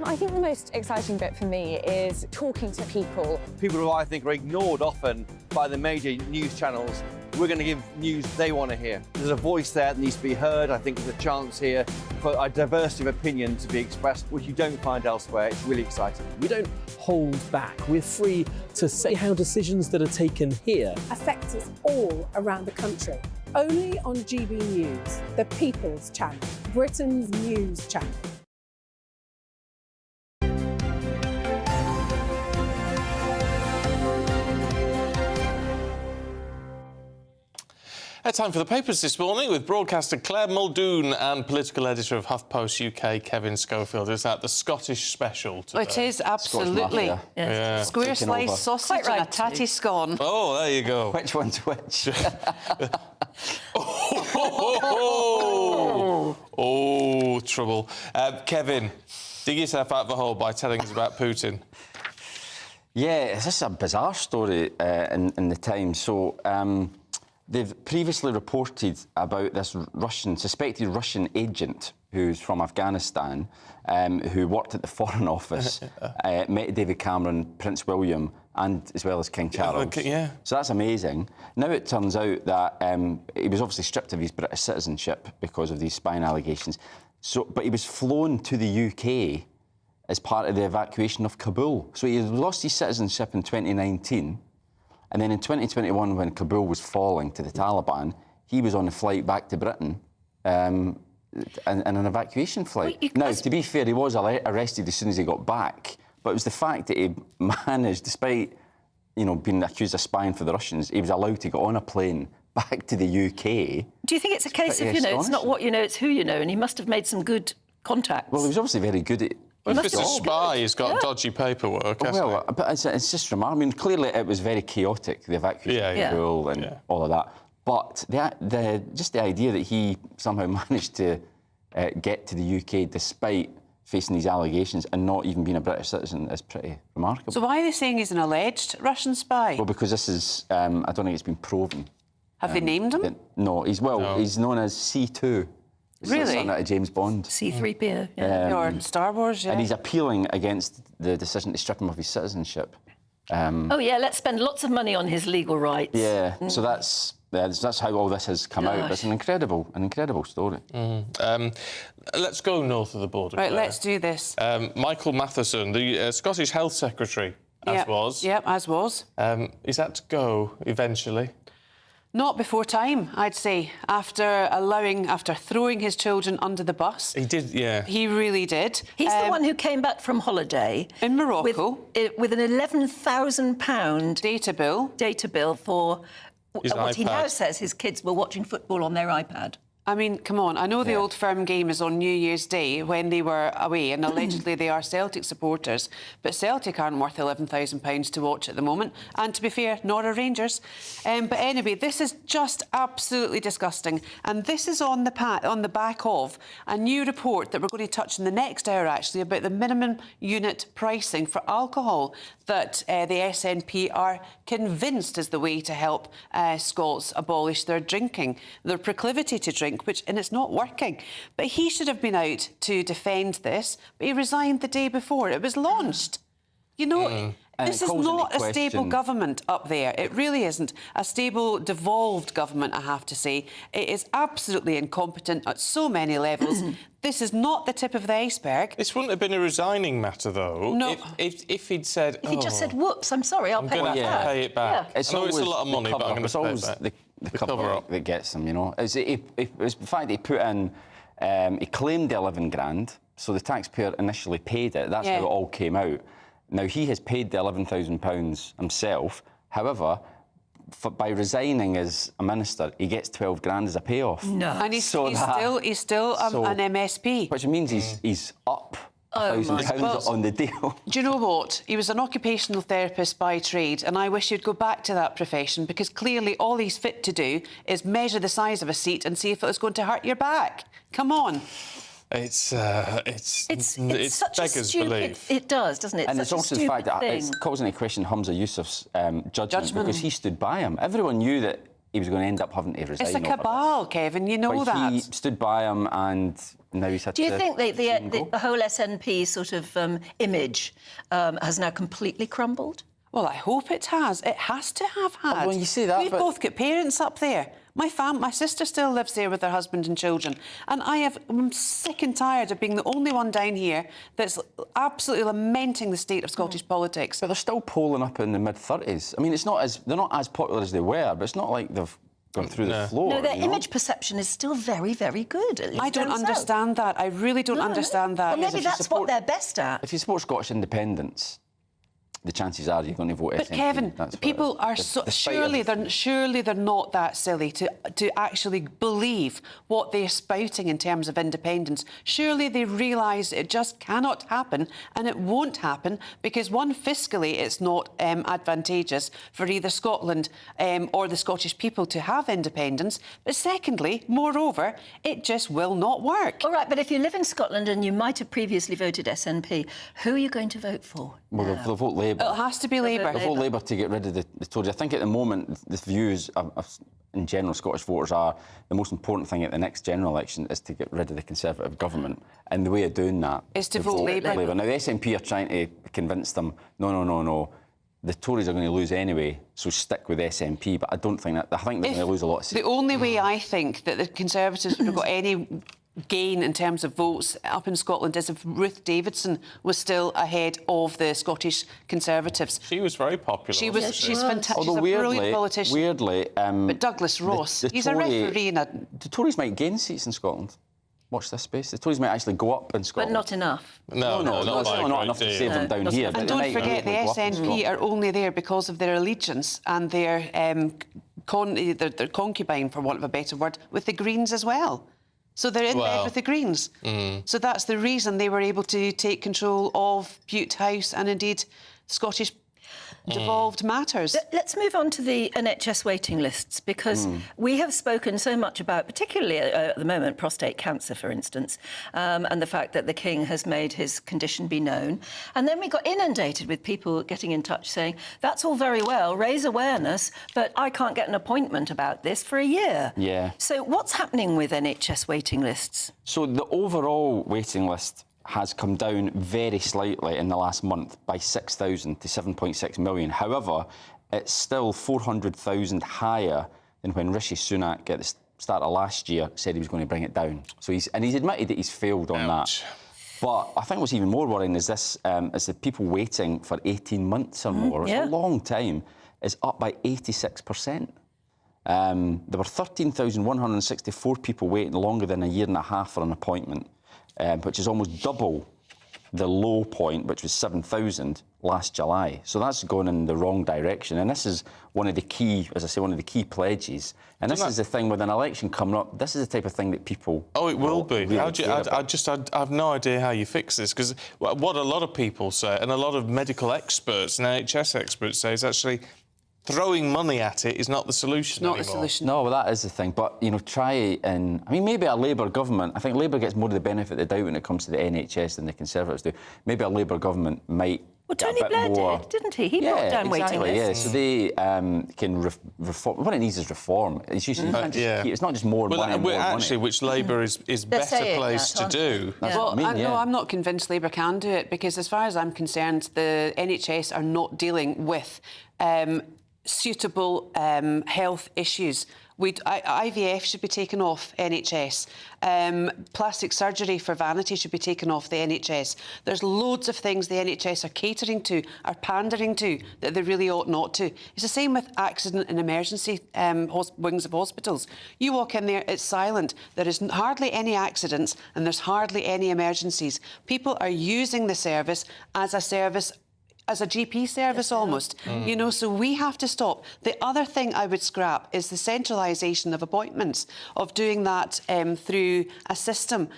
[SPEAKER 1] I think the most exciting bit for me is talking to people.
[SPEAKER 3] People who I think are ignored often by the major news channels. We're going to give news they want to hear. There's a voice there that needs to be heard. I think there's a chance here for a diversity of opinion to be expressed, which you don't find elsewhere. It's really exciting.
[SPEAKER 9] We don't hold back. We're free to say how decisions that are taken here
[SPEAKER 24] Affect us all around the country. Only on GB News, the People's Channel, Britain's news channel.
[SPEAKER 2] Time for the papers this morning with broadcaster Claire Muldoon and political editor of HuffPost UK, Kevin Schofield. Is that the Scottish special today?
[SPEAKER 13] It is, absolutely.
[SPEAKER 2] Yes. Yeah.
[SPEAKER 13] Square sliced sausage and a tatty scone.
[SPEAKER 2] Oh, there you go.
[SPEAKER 3] Which one's which?
[SPEAKER 2] Oh, trouble. Kevin, dig yourself out of a hole by telling us about Putin.
[SPEAKER 4] Yeah, this is a bizarre story in the Times. So they've previously reported about this suspected Russian agent who's from Afghanistan, who worked at the Foreign Office, met David Cameron, Prince William, and as well as King Charles.
[SPEAKER 2] Yeah.
[SPEAKER 4] So that's amazing. Now it turns out that he was obviously stripped of his British citizenship because of these spying allegations. But he was flown to the UK as part of the evacuation of Kabul. So he lost his citizenship in 2019, and then in 2021, when Kabul was falling to the Taliban, he was on a flight back to Britain, and an evacuation flight. Now, to be fair, he was arrested as soon as he got back, but it was the fact that he managed, despite being accused of spying for the Russians, he was allowed to get on a plane back to the UK.
[SPEAKER 10] Do you think it's a case of, it's not what you know, it's who you know, and he must have made some good contacts?
[SPEAKER 4] Well, he was obviously very good at...
[SPEAKER 2] Well, if it's a spy, he's got dodgy paperwork,
[SPEAKER 4] but it's just remarkable. I mean, clearly it was very chaotic, the evacuation of Kabul and all of that. But just the idea that he somehow managed to get to the UK despite facing these allegations and not even being a British citizen is pretty remarkable.
[SPEAKER 13] So why are they saying he's an alleged Russian spy?
[SPEAKER 4] Well, because this is, I don't think it's been proven.
[SPEAKER 13] Have they named him?
[SPEAKER 4] No, he's known as C2.
[SPEAKER 13] Really?
[SPEAKER 4] Something out of James Bond.
[SPEAKER 10] C-3PO,
[SPEAKER 13] or Star Wars,
[SPEAKER 4] And he's appealing against the decision to strip him of his citizenship.
[SPEAKER 10] Let's spend lots of money on his legal rights.
[SPEAKER 4] Yeah, so that's how all this has come out. It's an incredible story.
[SPEAKER 2] Let's go north of the border.
[SPEAKER 13] Right, let's do this.
[SPEAKER 2] Michael Matheson, the Scottish Health Secretary, as was.
[SPEAKER 13] Yep, as was.
[SPEAKER 2] Is that to go eventually?
[SPEAKER 13] Not before time, I'd say, after throwing his children under the bus.
[SPEAKER 2] He did, yeah.
[SPEAKER 13] He really did.
[SPEAKER 10] He's the one who came back from holiday
[SPEAKER 13] in Morocco
[SPEAKER 10] with an £11,000 data bill for what he now says his kids were watching football on their iPad.
[SPEAKER 13] I mean, come on. I know the Old Firm game is on New Year's Day when they were away, and allegedly they are Celtic supporters, but Celtic aren't worth £11,000 to watch at the moment, and to be fair, nor are Rangers. But anyway, this is just absolutely disgusting, and this is on the back of a new report that we're going to touch in the next hour, actually, about the minimum unit pricing for alcohol that the SNP are convinced is the way to help Scots abolish their proclivity to drink, and it's not working. But he should have been out to defend this, but he resigned the day before it was launched. This is not a stable government up there. It really isn't. A stable, devolved government, I have to say. It is absolutely incompetent at so many levels. This is not the tip of the iceberg.
[SPEAKER 2] This wouldn't have been a resigning matter, though.
[SPEAKER 13] No.
[SPEAKER 2] If he'd said...
[SPEAKER 10] If he just said, whoops, I'm sorry, I'll pay it back.
[SPEAKER 2] Pay it back.
[SPEAKER 4] Yeah.
[SPEAKER 2] I know it's a lot of money, but I'm going to pay it back.
[SPEAKER 4] The cover-up that gets him, It's the fact that he put in... he claimed the 11 grand, so the taxpayer initially paid it. That's how it all came out. Now, he has paid the £11,000 himself. However, by resigning as a minister, he gets 12 grand as a payoff.
[SPEAKER 10] No.
[SPEAKER 13] And he's still an MSP.
[SPEAKER 4] Which means he's up £1,000 on the deal.
[SPEAKER 13] Do you know what? He was an occupational therapist by trade, and I wish he'd go back to that profession, because clearly all he's fit to do is measure the size of a seat and see if it's going to hurt your back. Come on.
[SPEAKER 2] It's such beggars belief.
[SPEAKER 10] It does, doesn't it?
[SPEAKER 4] And it's also the fact that it's causing a question Hamza Yousaf's judgment because he stood by him. Everyone knew that he was going to end up having to resign.
[SPEAKER 13] It's a cabal, Kevin, you know that.
[SPEAKER 4] He stood by him, and now he's had to...
[SPEAKER 10] Do you think the whole SNP sort of image has now completely crumbled?
[SPEAKER 13] Well, I hope it has. It has to have had.
[SPEAKER 4] When you say that,
[SPEAKER 13] We've both got parents up there. My sister still lives there with her husband and children, and I'm sick and tired of being the only one down here that's absolutely lamenting the state of Scottish politics.
[SPEAKER 4] But they're still polling up in the mid-30s. I mean, they're not as popular as they were, but it's not like they've gone through the floor.
[SPEAKER 10] No, their image perception is still very, very good.
[SPEAKER 13] I don't understand that. I really don't understand that.
[SPEAKER 10] Well, maybe that's what they're best at.
[SPEAKER 4] If you support Scottish independence, the chances are you're going to vote SNP.
[SPEAKER 13] But Kevin, people are surely they're not that silly to actually believe what they're spouting in terms of independence. Surely they realise it just cannot happen, and it won't happen because, one, fiscally it's not advantageous for either Scotland or the Scottish people to have independence. But secondly, moreover, it just will not work.
[SPEAKER 10] All right, but if you live in Scotland and you might have previously voted SNP, who are you going to vote for?
[SPEAKER 4] Well, they'll vote Labour.
[SPEAKER 13] It has to be Labour.
[SPEAKER 4] They'll vote Labour to get rid of the Tories. I think at the moment the views in general Scottish voters are the most important thing at the next general election is to get rid of the Conservative government, and the way of doing that
[SPEAKER 13] is to vote Labour.
[SPEAKER 4] Now the SNP are trying to convince them, no. The Tories are going to lose anyway, so stick with SNP. But I don't think that. I think they're going to lose a lot of seats.
[SPEAKER 13] The only way I think that the Conservatives would have got any gain in terms of votes up in Scotland is if Ruth Davidson was still ahead of the Scottish Conservatives.
[SPEAKER 2] She was very popular.
[SPEAKER 13] She's fantastic. She's a brilliant politician.
[SPEAKER 4] Weirdly,
[SPEAKER 13] but Douglas Ross, he's a referee in a...
[SPEAKER 4] The Tories might gain seats in Scotland. Watch this space. The Tories might actually go up in Scotland.
[SPEAKER 10] But not enough.
[SPEAKER 2] No,
[SPEAKER 4] not enough to save them down here.
[SPEAKER 13] And don't forget, the SNP are only there because of their allegiance and their concubine, for want of a better word, with the Greens as well. So they're in bed with the Greens. So that's the reason they were able to take control of Bute House and indeed Scottish devolved matters.
[SPEAKER 10] Let's move on to the NHS waiting lists, because we have spoken so much about, particularly at the moment, prostate cancer, for instance, and the fact that the King has made his condition be known. And then we got inundated with people getting in touch saying, that's all very well, raise awareness, but I can't get an appointment about this for a year.
[SPEAKER 4] Yeah.
[SPEAKER 10] So what's happening with NHS waiting lists?
[SPEAKER 4] So the overall waiting list has come down very slightly in the last month by 6,000 to 7.6 million. However, it's still 400,000 higher than when Rishi Sunak at the start of last year said he was going to bring it down. So he's admitted that he's failed on that. But I think what's even more worrying is this: is the people waiting for 18 months or more. It's a long time. Is up by 86%. There were 13,164 people waiting longer than a year and a half for an appointment, which is almost double the low point, which was 7,000 last July. So that's going in the wrong direction. And this is one of the key, as I say, one of the key pledges. And this is the thing with an election coming up. This is the type of thing that people...
[SPEAKER 2] Oh, it will be.
[SPEAKER 4] Really
[SPEAKER 2] I have no idea how you fix this, because what a lot of people say, and a lot of medical experts and NHS experts say, is actually throwing money at it is not the solution anymore.
[SPEAKER 13] Not the solution.
[SPEAKER 4] No, well, that is the thing. But, you know, try and... I mean, maybe a Labour government... I think Labour gets more of the benefit of the doubt when it comes to the NHS than the Conservatives do. Maybe a Labour government might...
[SPEAKER 10] Well, Tony Blair did, didn't he? He brought down waiting lists.
[SPEAKER 4] So they can reform. What it needs is reform. It's just, it's not just more money and more
[SPEAKER 2] actually,
[SPEAKER 4] money.
[SPEAKER 2] Which Labour is better placed to do.
[SPEAKER 13] Well, no, I'm not convinced Labour can do it, because as far as I'm concerned, the NHS are not dealing with suitable health issues. IVF should be taken off NHS. Plastic surgery for vanity should be taken off the NHS. There's loads of things the NHS are catering to, are pandering to, that they really ought not to. It's the same with accident and emergency wings of hospitals. You walk in there, it's silent. There is hardly any accidents and there's hardly any emergencies. People are using the service as a service, as a GP service almost, you know, so we have to stop. The other thing I would scrap is the centralisation of appointments, of doing that through a system.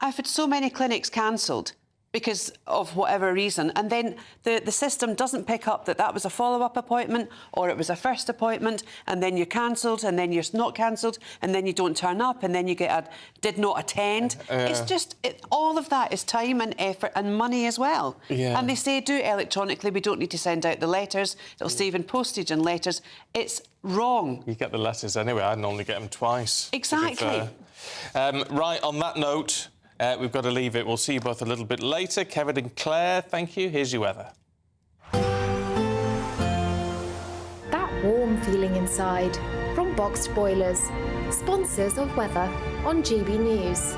[SPEAKER 13] I've had so many clinics cancelled because of whatever reason, and then the system doesn't pick up that was a follow-up appointment or it was a first appointment, and then you're cancelled, and then you're not cancelled, and then you don't turn up, and then you get a did not attend. It's just, all of that is time and effort and money as well. And they say do it electronically, we don't need to send out the letters, it'll save in postage and letters. It's wrong.
[SPEAKER 2] You get the letters anyway, I normally get them twice.
[SPEAKER 13] Exactly.
[SPEAKER 2] Right, on that note, we've got to leave it. We'll see you both a little bit later. Kevin and Claire, thank you. Here's your weather.
[SPEAKER 14] That warm feeling inside from Boxed Boilers, sponsors of weather on GB News.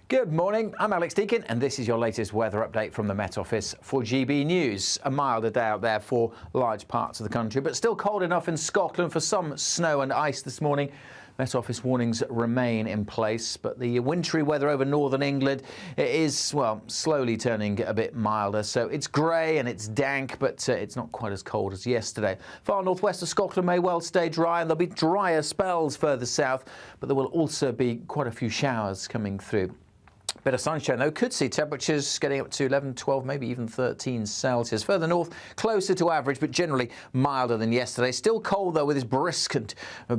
[SPEAKER 5] Good morning, I'm Alex Deakin, and this is your latest weather update from the Met Office for GB News. A milder day out there for large parts of the country, but still cold enough in Scotland for some snow and ice this morning.
[SPEAKER 15] Met Office warnings remain in place, but the wintry weather over northern England is, well, slowly turning a bit milder. So it's grey and it's dank, but it's not quite as cold as yesterday. Far northwest of Scotland may well stay dry, and there'll be drier spells further south, but there will also be quite a few showers coming through. Bit of sunshine, though. Could see temperatures getting up to 11, 12, maybe even 13 Celsius. Further north, closer to average, but generally milder than yesterday. Still cold, though, with this brisk and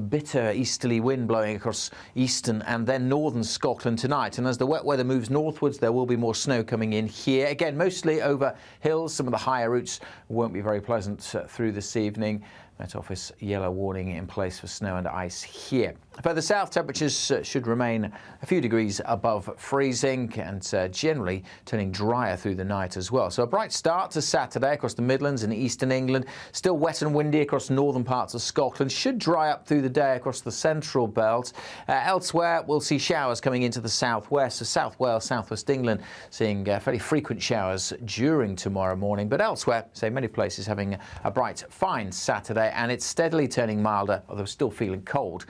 [SPEAKER 15] bitter easterly wind blowing across eastern and then northern Scotland tonight. And as the wet weather moves northwards, there will be more snow coming in here. Again, mostly over hills. Some of the higher routes won't be very pleasant through this evening. Met Office yellow warning in place for snow and ice here. Further south, temperatures should remain a few degrees above freezing and generally turning drier through the night as well. So a bright start to Saturday across the Midlands and eastern England. Still wet and windy across northern parts of Scotland. Should dry up through the day across the central belt. Elsewhere, we'll see showers coming into the southwest. So South Wales, southwest England, seeing fairly frequent showers during tomorrow morning. But elsewhere, say many places having a bright, fine Saturday. And it's steadily turning milder, although still feeling cold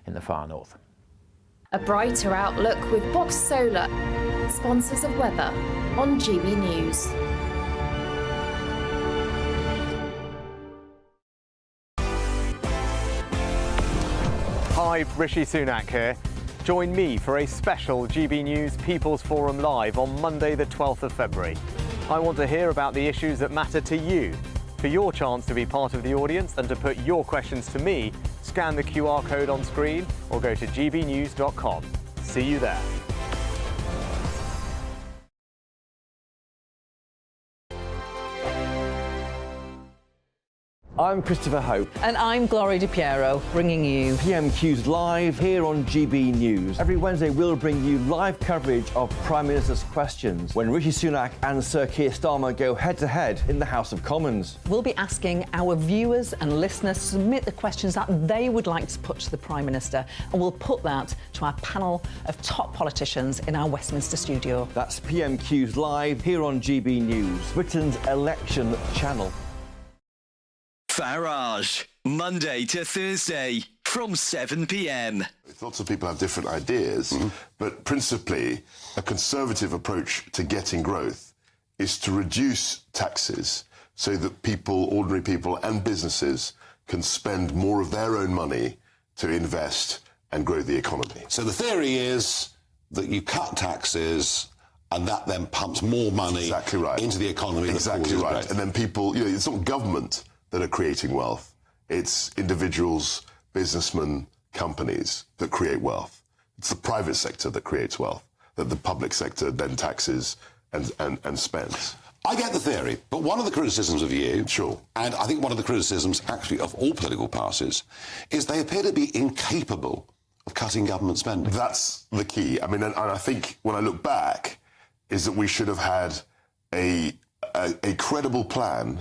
[SPEAKER 15] in the far north.
[SPEAKER 14] A brighter outlook with Box Solar, sponsors of weather on GB News.
[SPEAKER 16] Hi, Rishi Sunak here. Join me for a special GB News People's Forum Live on Monday the 12th of February. I want to hear about the issues that matter to you. For your chance to be part of the audience and to put your questions to me, scan the QR code on screen or go to gbnews.com. See you there.
[SPEAKER 3] I'm Christopher Hope.
[SPEAKER 17] And I'm Gloria Di Piero, bringing you
[SPEAKER 3] PMQ's Live here on GB News. Every Wednesday, we'll bring you live coverage of Prime Minister's questions when Rishi Sunak and Sir Keir Starmer go head-to-head in the House of Commons.
[SPEAKER 17] We'll be asking our viewers and listeners to submit the questions that they would like to put to the Prime Minister, and we'll put that to our panel of top politicians in our Westminster studio.
[SPEAKER 3] That's PMQ's Live here on GB News, Britain's election channel.
[SPEAKER 18] Farage, Monday to Thursday from 7 p.m.
[SPEAKER 19] Lots of people have different ideas, but principally a conservative approach to getting growth is to reduce taxes so that people, ordinary people and businesses can spend more of their own money to invest and grow the economy.
[SPEAKER 21] So the theory is that you cut taxes and that then pumps more money into the economy.
[SPEAKER 19] Exactly right. And then people, you know, it's not government that are creating wealth. It's individuals, businessmen, companies that create wealth. It's the private sector that creates wealth, that the public sector then taxes and spends.
[SPEAKER 21] I get the theory, but one of the criticisms of you, and I think one of the criticisms actually of all political parties, is they appear to be incapable of cutting government spending.
[SPEAKER 19] That's the key. I mean, and I think when I look back, is that we should have had a credible plan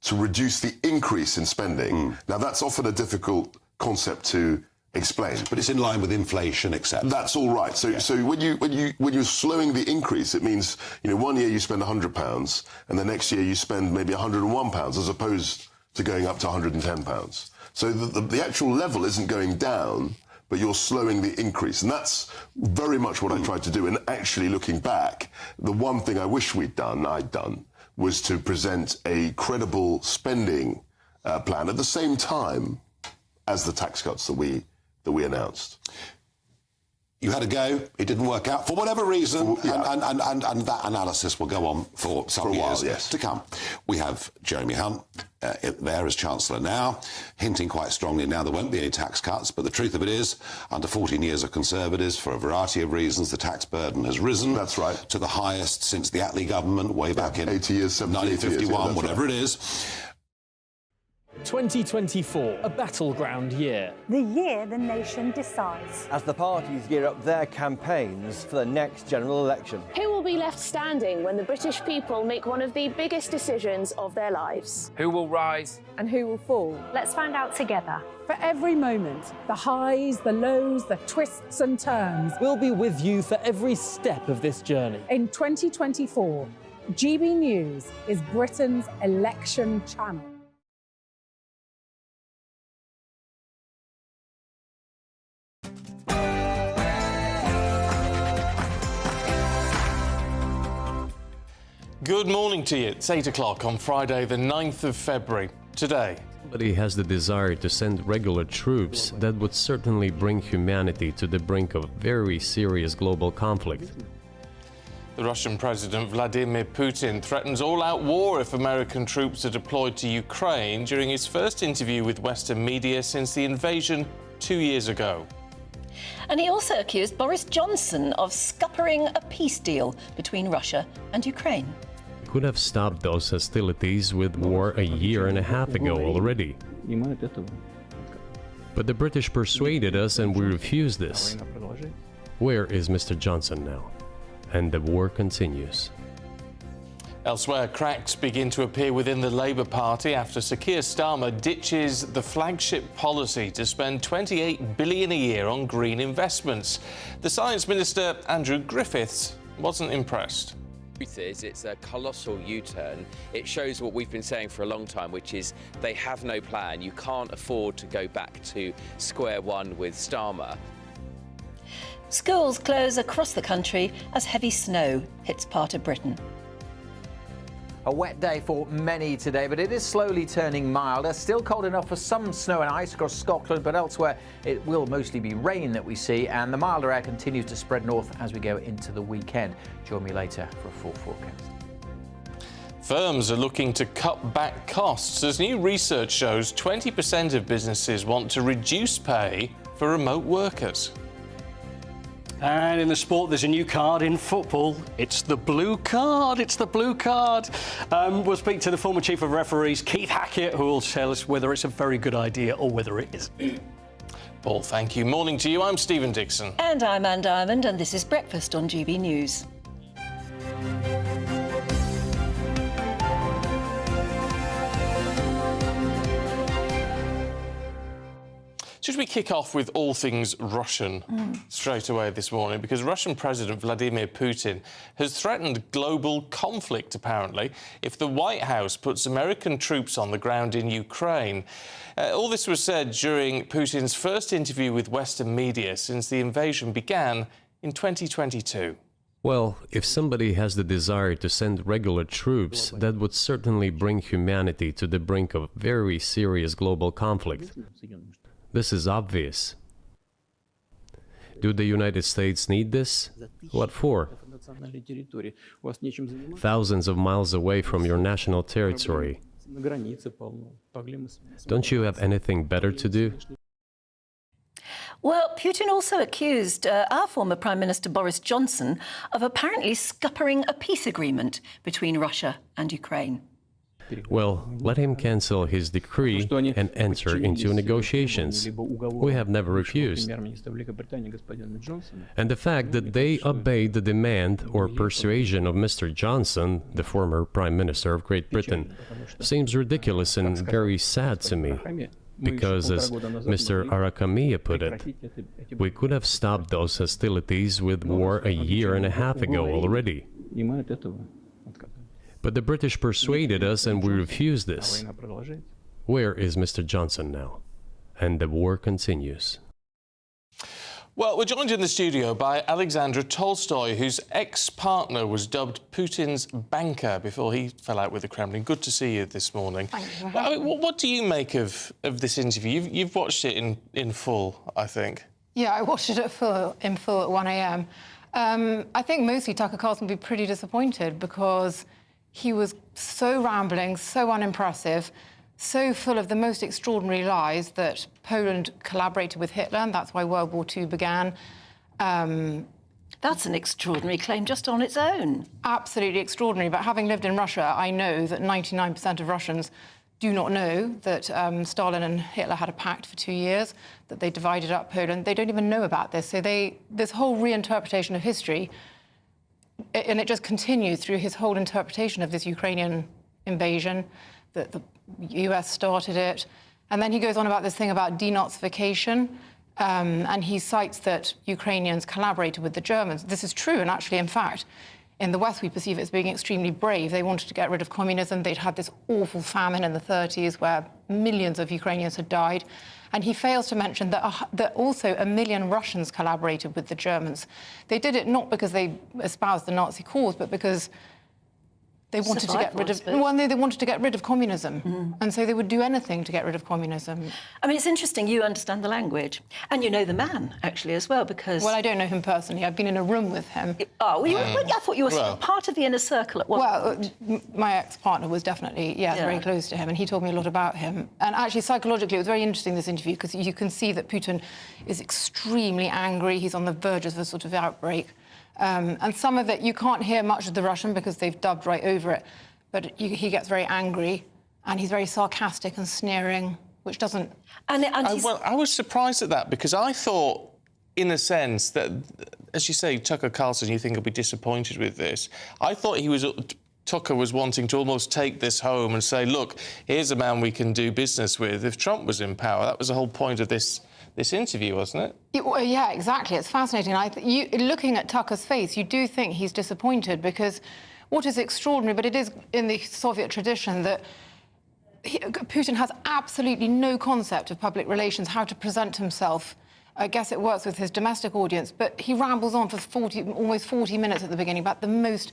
[SPEAKER 19] to reduce the increase in spending. Now, that's often a difficult concept to explain.
[SPEAKER 21] But it's in line with inflation, etc.
[SPEAKER 19] That's all right. So when you're slowing the increase, it means, you know, one year you spend £100 and the next year you spend maybe £101 as opposed to going up to £110. So the actual level isn't going down, but you're slowing the increase. And that's very much what I tried to do. And actually, looking back, the one thing I wish I'd done, was to present a credible spending plan at the same time as the tax cuts that we announced.
[SPEAKER 21] You had a go, it didn't work out for whatever reason, and that analysis will go on for some years to come. We have Jeremy Hunt there as Chancellor now, hinting quite strongly now there won't be any tax cuts, but the truth of it is, under 14 years of Conservatives, for a variety of reasons, the tax burden has risen to the highest since the Attlee government way back in
[SPEAKER 19] 80 years,
[SPEAKER 21] 1951, whatever it is.
[SPEAKER 9] 2024, a battleground year.
[SPEAKER 8] The year the nation decides.
[SPEAKER 3] As the parties gear up their campaigns for the next general election.
[SPEAKER 22] Who will be left standing when the British people make one of the biggest decisions of their lives?
[SPEAKER 23] Who will rise?
[SPEAKER 24] And who will fall?
[SPEAKER 8] Let's find out together.
[SPEAKER 24] For every moment, the highs, the lows, the twists and turns.
[SPEAKER 9] We'll be with you for every step of this journey.
[SPEAKER 24] In 2024, GB News is Britain's election channel.
[SPEAKER 2] Good morning to you. It's 8 o'clock on Friday, the 9th of February. Today,
[SPEAKER 6] somebody has the desire to send regular troops that would certainly bring humanity to the brink of very serious global conflict.
[SPEAKER 2] the Russian President Vladimir Putin threatens all-out war if American troops are deployed to Ukraine during his first interview with Western media since the invasion 2 years ago.
[SPEAKER 10] And he also accused Boris Johnson of scuppering a peace deal between Russia and Ukraine.
[SPEAKER 6] We could have stopped those hostilities with war a year and a half ago already. But the British persuaded us and we refused this. Where is Mr. Johnson now? And the war continues.
[SPEAKER 2] Elsewhere, cracks begin to appear within the Labour Party after Sir Keir Starmer ditches the flagship policy to spend $28 billion a year on green investments. The Science Minister, Andrew Griffith, wasn't impressed.
[SPEAKER 7] The truth is, it's a colossal U-turn. It shows what we've been saying for a long time, which is they have no plan. You can't afford to go back to square one with Starmer.
[SPEAKER 10] Schools close across the country as heavy snow hits part of Britain.
[SPEAKER 15] A wet day for many today, but it is slowly turning milder. Still cold enough for some snow and ice across Scotland, but elsewhere it will mostly be rain that we see, and the milder air continues to spread north as we go into the weekend. Join me later for a full forecast.
[SPEAKER 2] Firms are looking to cut back costs as new research shows 20% of businesses want to reduce pay for remote workers.
[SPEAKER 20] And in the sport, there's a new card in football. It's the blue card. It's the blue card. We'll speak to the former chief of referees, Keith Hackett, who will tell us whether it's a very good idea or whether it isn't.
[SPEAKER 2] Paul, thank you. Morning to you. I'm Stephen Dixon.
[SPEAKER 10] And I'm Anne Diamond, and this is Breakfast on GB News.
[SPEAKER 2] Should we kick off with all things Russian straight away this morning? Because Russian President Vladimir Putin has threatened global conflict, apparently, if the White House puts American troops on the ground in Ukraine. All this was said during Putin's first interview with Western media since the invasion began in 2022.
[SPEAKER 6] Well, if somebody has the desire to send regular troops, that would certainly bring humanity to the brink of very serious global conflict. This is obvious. Do the United States need this? What for? Thousands of miles away from your national territory. Don't you have anything better to do?
[SPEAKER 10] Well, Putin also accused our former Prime Minister Boris Johnson of apparently scuppering a peace agreement between Russia and Ukraine.
[SPEAKER 6] Well, let him cancel his decree and enter into negotiations. We have never refused. And the fact that they obeyed the demand or persuasion of Mr. Johnson, the former Prime Minister of Great Britain, seems ridiculous and very sad to me. Because, as Mr. Arakamiya put it, we could have stopped those hostilities with war a year and a half ago already. But the British persuaded us and we refused this. Where is Mr. Johnson now? And the war continues.
[SPEAKER 2] Well, we're joined in the studio by Alexandra Tolstoy, whose ex-partner was dubbed Putin's banker before he fell out with the Kremlin. Good to see you this morning.
[SPEAKER 23] Thank you.
[SPEAKER 2] I mean, what do you make of this interview? You've watched it in full, I think.
[SPEAKER 23] Yeah, I watched it in full at 1 a.m. I think mostly Tucker Carlson will be pretty disappointed because he was so rambling, so unimpressive, so full of the most extraordinary lies that Poland collaborated with Hitler, and that's why World War II began.
[SPEAKER 10] That's an extraordinary claim just on its own.
[SPEAKER 23] Absolutely extraordinary, but having lived in Russia, I know that 99% of Russians do not know that Stalin and Hitler had a pact for 2 years, that they divided up Poland. They don't even know about this. So this whole reinterpretation of history, and it just continues through his whole interpretation of this Ukrainian invasion, that the US started it. And then he goes on about this thing about denazification, and he cites that Ukrainians collaborated with the Germans. This is true, and actually, in fact, in the West, we perceive it as being extremely brave. They wanted to get rid of communism. They'd had this awful famine in the 30s where millions of Ukrainians had died. And he fails to mention that also 1 million Russians collaborated with the Germans. They did it not because they espoused the Nazi cause, but because They wanted to get rid of. Well, no, they wanted to get rid of communism, and so they would do anything to get rid of communism.
[SPEAKER 10] I mean, it's interesting. You understand the language, and you know the man actually as well, because.
[SPEAKER 23] Well, I don't know him personally. I've been in a room with him.
[SPEAKER 10] Oh, well, I thought you were part of the inner circle at one point.
[SPEAKER 23] Well, my ex-partner was definitely very close to him, and he told me a lot about him. And actually, psychologically, it was very interesting this interview because you can see that Putin is extremely angry. He's on the verge of a sort of outbreak. And some of it, you can't hear much of the Russian because they've dubbed right over it, but he gets very angry and he's very sarcastic and sneering, which doesn't...
[SPEAKER 2] Well, I was surprised at that because I thought, in a sense, that, as you say, Tucker Carlson, you think he'll be disappointed with this. I thought Tucker was wanting to almost take this home and say, look, here's a man we can do business with if Trump was in power. That was the whole point of this interview, wasn't it?
[SPEAKER 23] Yeah, exactly. It's fascinating. Looking at Tucker's face, you do think he's disappointed because what is extraordinary, but it is in the Soviet tradition that Putin has absolutely no concept of public relations, how to present himself. I guess it works with his domestic audience, but he rambles on for almost 40 minutes at the beginning about the most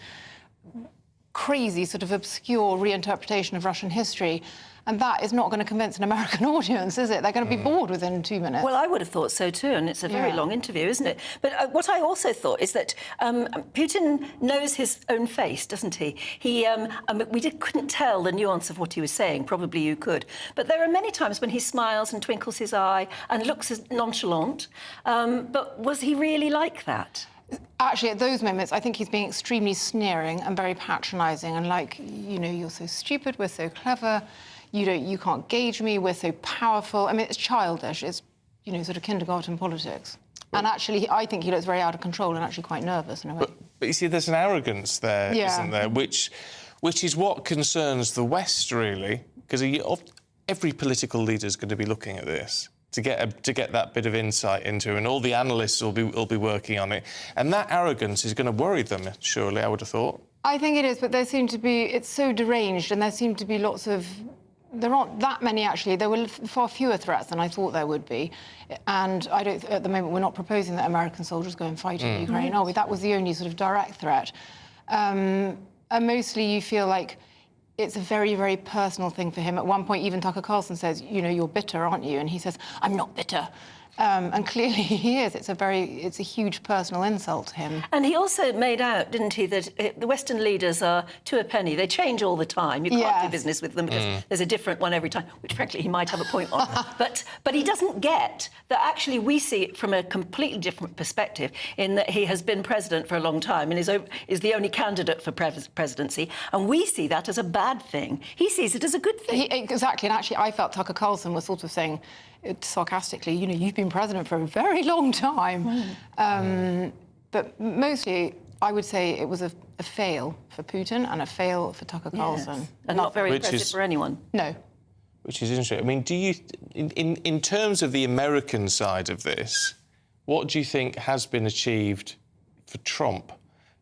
[SPEAKER 23] crazy, sort of obscure reinterpretation of Russian history. And that is not going to convince an American audience, is it? They're going to be bored within 2 minutes.
[SPEAKER 10] Well, I would have thought so too, and it's a very long interview, isn't it? But what I also thought is that Putin knows his own face, doesn't he? Couldn't tell the nuance of what he was saying. Probably you could. But there are many times when he smiles and twinkles his eye and looks as nonchalant. But was he really like that?
[SPEAKER 23] Actually, at those moments, I think he's being extremely sneering and very patronising and like, you know, you're so stupid, we're so clever. You can't gauge me, we're so powerful. I mean, it's childish. It's, you know, sort of kindergarten politics. And actually, I think he looks very out of control and actually quite nervous in a way.
[SPEAKER 2] But you see, there's an arrogance there, isn't there? Which is what concerns the West, really. Because every political leader is going to be looking at this to get that bit of insight into, and all the analysts will be working on it. And that arrogance is going to worry them, surely, I would have thought.
[SPEAKER 23] I think it is, but it's so deranged, and there seem to be lots of... There aren't that many, actually. There were far fewer threats than I thought there would be. And at the moment, we're not proposing that American soldiers go and fight in Ukraine, are we? That was the only sort of direct threat. And mostly you feel like it's a very, very personal thing for him. At one point, even Tucker Carlson says, you know, you're bitter, aren't you? And he says, I'm not bitter. And clearly he is. It's a huge personal insult to him.
[SPEAKER 10] And he also made out, didn't he, that the Western leaders are to a penny. They change all the time. You can't do business with them because there's a different one every time, which, frankly, he might have a point on. But he doesn't get that actually we see it from a completely different perspective in that he has been president for a long time and is the only candidate for presidency, and we see that as a bad thing. He sees it as a good thing.
[SPEAKER 23] Exactly, and actually I felt Tucker Carlson was sort of saying, sarcastically, you know, you've been president for a very long time. But mostly, I would say it was a fail for Putin and a fail for Tucker Carlson.
[SPEAKER 10] Yes. And not very impressive for anyone.
[SPEAKER 23] No.
[SPEAKER 2] Which is interesting. I mean, do you, in terms of the American side of this, what do you think has been achieved for Trump?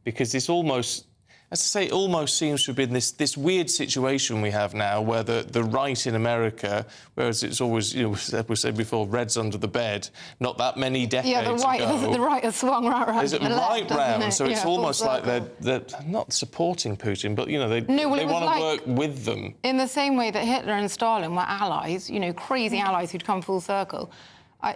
[SPEAKER 2] Because this almost... As I say, it almost seems to have been this weird situation we have now where the right in America, whereas it's always, you know, as we said before, Red's under the bed, not that many decades ago.
[SPEAKER 23] The right has swung right round to the left,
[SPEAKER 2] round, so it's almost like they're not supporting Putin, but, you know, they want to work with them.
[SPEAKER 23] In the same way that Hitler and Stalin were allies, you know, crazy allies who'd come full circle.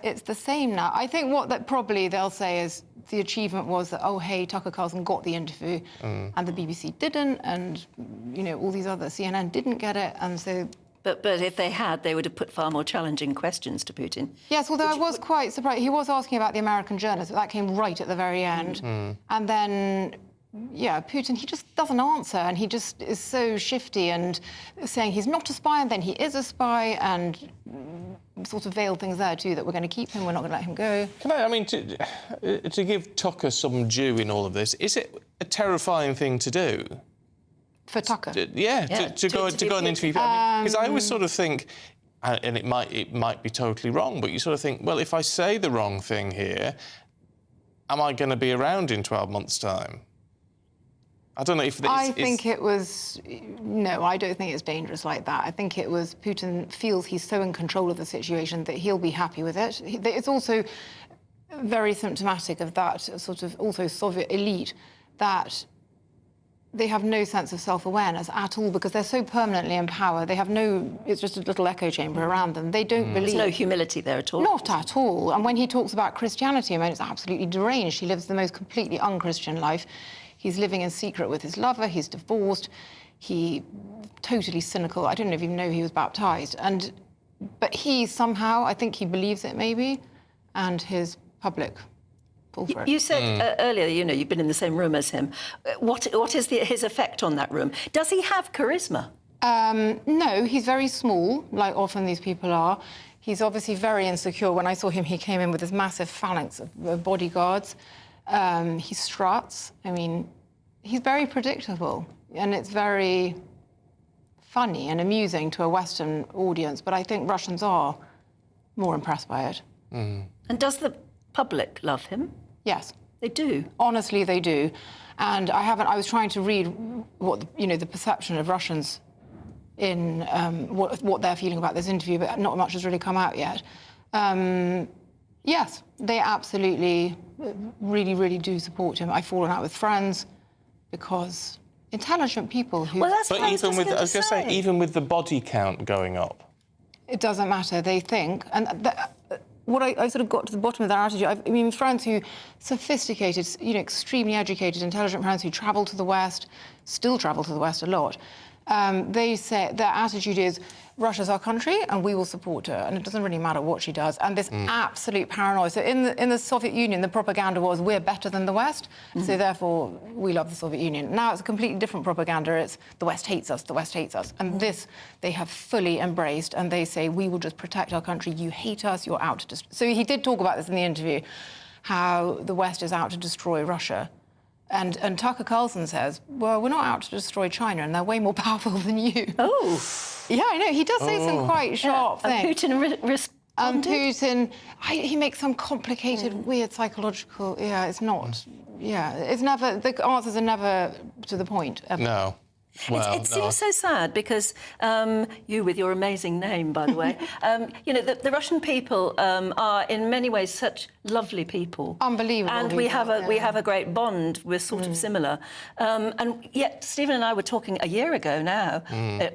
[SPEAKER 23] It's the same now. I think what probably they'll say is the achievement was that, oh, hey, Tucker Carlson got the interview and the BBC didn't, and, you know, all these other CNN didn't get it, and so...
[SPEAKER 10] But if they had, they would have put far more challenging questions to Putin.
[SPEAKER 23] Yes, although I was quite surprised. He was asking about the American journalists, but that came right at the very end. And then... Yeah, Putin, he just doesn't answer, and he just is so shifty and saying he's not a spy, and then he is a spy, and sort of veiled things there, too, that we're going to keep him, we're not going to let him go.
[SPEAKER 2] I mean, to give Tucker some due in all of this, is it a terrifying thing to do?
[SPEAKER 23] For Tucker?
[SPEAKER 2] To go and interview... Because I always sort of think, and it might be totally wrong, but you sort of think, well, if I say the wrong thing here, am I going to be around in 12 months' time? I don't know if...
[SPEAKER 23] I think it was... No, I don't think it's dangerous like that. I think it was Putin feels he's so in control of the situation that he'll be happy with it. It's also very symptomatic of that sort of also Soviet elite that they have no sense of self-awareness at all because they're so permanently in power. They have no... It's just a little echo chamber around them. They don't believe...
[SPEAKER 10] There's no humility there at all.
[SPEAKER 23] Not at all. And when he talks about Christianity, I mean, it's absolutely deranged. He lives the most completely un-Christian life. He's living in secret with his lover. He's divorced. He... totally cynical. I don't even know he was baptised. But he somehow, I think he believes it maybe, and his public...
[SPEAKER 10] You said earlier, you know, you've been in the same room as him. What is his effect on that room? Does he have charisma?
[SPEAKER 23] No, he's very small, like often these people are. He's obviously very insecure. When I saw him, he came in with this massive phalanx of bodyguards. He struts. I mean, he's very predictable, and it's very funny and amusing to a Western audience, but I think Russians are more impressed by it.
[SPEAKER 10] And does the public love him?
[SPEAKER 23] Yes.
[SPEAKER 10] They do?
[SPEAKER 23] Honestly, they do. And I was trying to read what, you know, the perception of Russians in what they're feeling about this interview, but not much has really come out yet. Yes, they absolutely, really, really do support him. I've fallen out with friends because intelligent people who...
[SPEAKER 10] Well, that's
[SPEAKER 2] but
[SPEAKER 10] what
[SPEAKER 2] even with, I was going to say, even with the body count going up,
[SPEAKER 23] it doesn't matter. They think, and what I sort of got to the bottom of their attitude. I mean, friends who sophisticated, you know, extremely educated, intelligent friends who travel to the West, still travel to the West a lot. They say their attitude is, Russia's our country and we will support her, and it doesn't really matter what she does. And this absolute paranoia. So in the Soviet Union, the propaganda was we're better than the West, so therefore we love the Soviet Union. Now it's a completely different propaganda. It's the West hates us, the West hates us. And this they have fully embraced, and they say we will just protect our country. You hate us, you're out to destroy. So he did talk about this in the interview, how the West is out to destroy Russia. And Tucker Carlson says, well, we're not out to destroy China, and they're way more powerful than you.
[SPEAKER 10] Oh.
[SPEAKER 23] Yeah, I know. He does say some quite sharp things.
[SPEAKER 10] And Putin responded?
[SPEAKER 23] Putin, he makes some complicated, weird psychological... Yeah, it's not... Yeah, it's never... The answers are never to the point, ever.
[SPEAKER 2] No. Well,
[SPEAKER 10] it seems so sad because you, with your amazing name, by the way, you know, the Russian people are in many ways such lovely people.
[SPEAKER 23] Unbelievable.
[SPEAKER 10] And we have a great bond. We're sort of similar. And yet, Stephen and I were talking a year ago now,